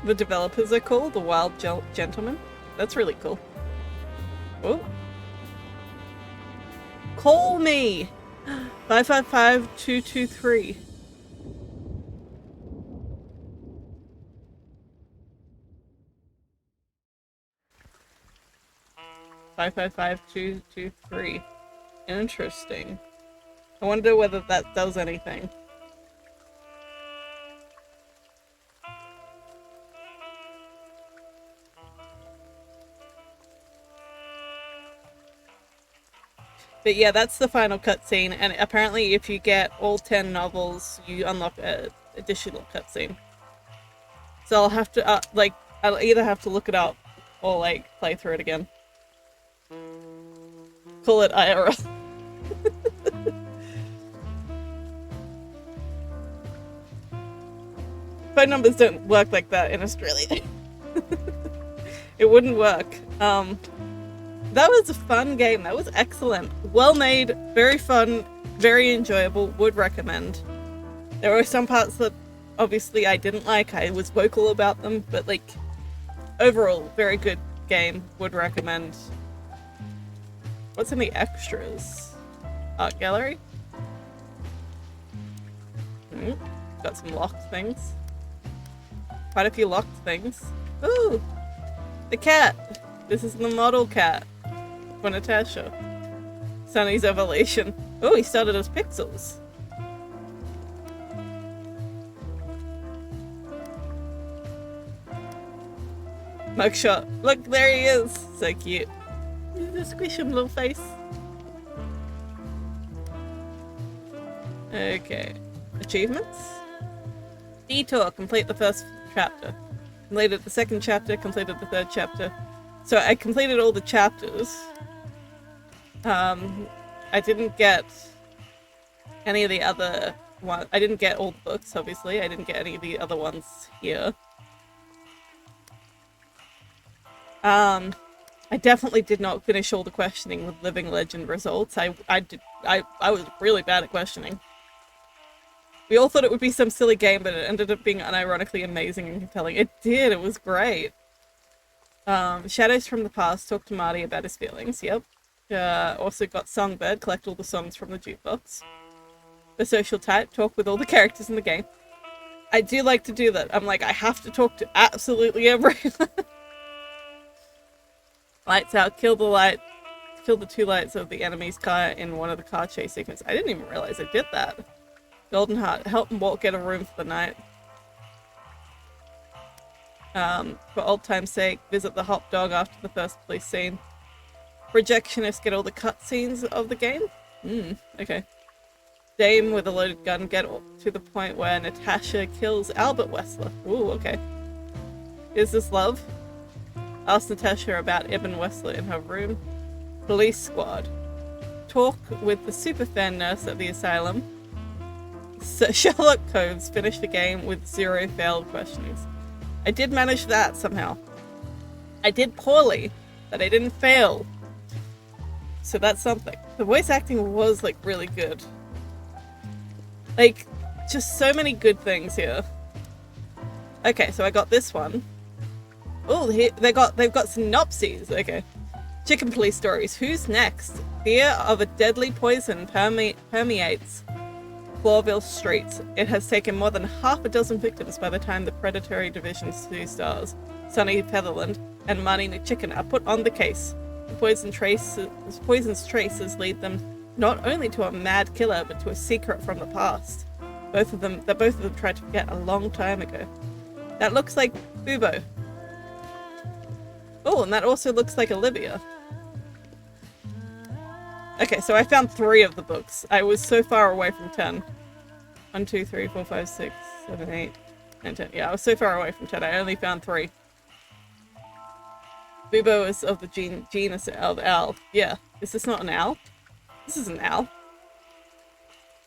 The developers are cool, the Wild Gentleman. That's really cool. Oh. Call me! 555-223. Five 223. Interesting. I wonder whether that does anything. But yeah, that's the final cutscene, and apparently if you get all 10 novels, you unlock an additional cutscene. So I'll have to, I'll either have to look it up, or like, play through it again. Call it IRL. Phone numbers don't work like that in Australia. It wouldn't work. That was a fun game. That was excellent. Well made, very fun, very enjoyable. Would recommend. There were some parts that obviously I didn't like. I was vocal about them, but like overall, very good game. Would recommend. What's in the extras? Art gallery. Got some locked things. Quite a few locked things. Ooh, the cat. This is the model cat for Natasha. Sunny's evolution. Oh, he started as Pixels. Mugshot. Look, there he is. So cute. Just squish him, little face. Okay. Achievements. Detour. Complete the first chapter. Completed the second chapter. Completed the third chapter. So I completed all the chapters. I didn't get any of the other ones. I didn't get all the books, obviously. I didn't get any of the other ones here. I definitely did not finish all the questioning with Living Legend results. I was really bad at questioning. We all thought it would be some silly game, but it ended up being unironically amazing and compelling. It did, it was great. Shadows from the Past, talk to Marty about his feelings, yep. Also got Songbird, collect all the songs from the jukebox. The Social Type, talk with all the characters in the game. I do like to do that. I'm like, I have to talk to absolutely everyone. Lights out, kill the 2 lights of the enemy's car in one of the car chase sequences. I didn't even realize I did that. Golden Heart, help Walt get a room for the night. For old time's sake, visit the hot dog after the first police scene. Projectionist, get all the cutscenes of the game? Okay. Dame with a loaded gun, get to the point where Natasha kills Albert Wessler. Ooh, okay. Is this love? Ask Natasha about Ibn Wessler in her room. Police squad. Talk with the superfan nurse at the asylum. So Sherlock Coves, finish the game with 0 failed questions. I did manage that somehow. I did poorly, but I didn't fail. So that's something. The voice acting was like really good. Like, just so many good things here. Okay, so I got this one. Oh, they've got synopses. Okay. Chicken police stories. Who's next? Fear of a deadly poison permeates Clawville streets. It has taken more than half a dozen victims by the time the Predatory Division's 2 stars, Sonny Featherland and Marty McChicken, are put on the case. The poison's traces lead them not only to a mad killer, but to a secret from the past. Both of them tried to forget a long time ago. That looks like Bubo. Oh, and that also looks like Olivia. Okay, so I found 3 of the books. I was so far away from 10. 1, 2, 3, 4, 5, 6, 7, 8, 9, 10. Yeah, I was so far away from 10. I only found 3. Bubo is of the genus of owl. Yeah, is this not an owl? This is an owl.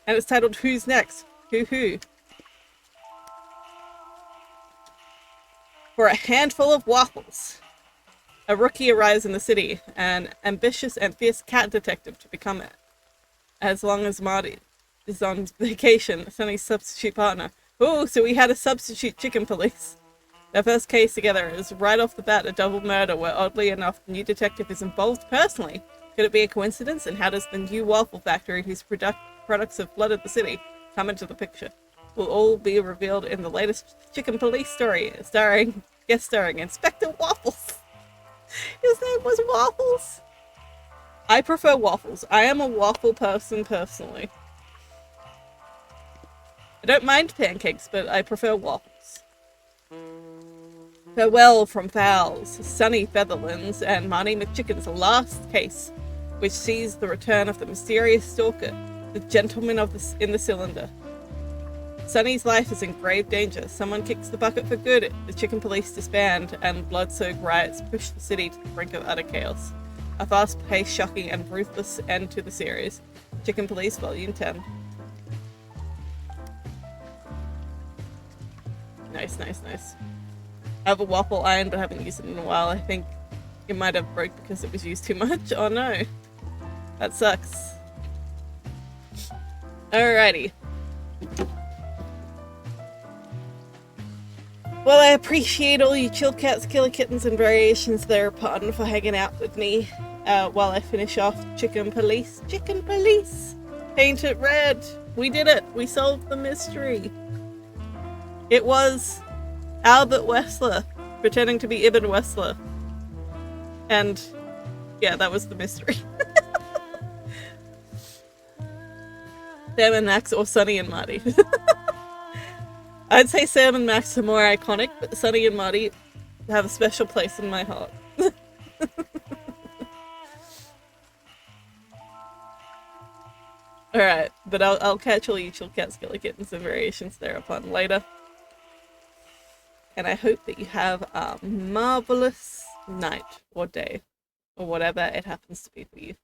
And it's titled Who's Next? Who? For a handful of waffles. A rookie arrives in the city, an ambitious and fierce cat detective to become it. As long as Marty is on vacation, Sonny's substitute partner. Oh, so we had a substitute chicken police. Their first case together is right off the bat a double murder where, oddly enough, the new detective is involved personally. Could it be a coincidence? And how does the new waffle factory, whose products have flooded the city, come into the picture? Will all be revealed in the latest chicken police story, guest starring Inspector Waffles. His name was Waffles. I prefer waffles. I am a waffle person personally. I don't mind pancakes, but I prefer waffles. Farewell from Fowls, Sonny Featherlands, and Marty McChicken's last case, which sees the return of the mysterious stalker, the gentleman in the cylinder. Sonny's life is in grave danger. Someone kicks the bucket for good. The chicken police disband, and blood-soaked riots push the city to the brink of utter chaos. A fast-paced, shocking, and ruthless end to the series. Chicken Police Volume 10. Nice. I have a waffle iron, but I haven't used it in a while. I think it might have broke because it was used too much. Oh no. That sucks. Alrighty. Well, I appreciate all you chill cats, killer kittens, and variations thereupon for hanging out with me while I finish off Chicken Police. Chicken Police! Paint it red! We did it! We solved the mystery! It was Albert Wessler pretending to be Ibn Wessler. And yeah, that was the mystery. Sam and Max, or Sonny and Marty. I'd say Sam and Max are more iconic, but Sonny and Marty have a special place in my heart. Alright, but I'll catch all you chill cats, killer kittens, and variations thereupon later. And I hope that you have a marvelous night or day, or whatever it happens to be for you.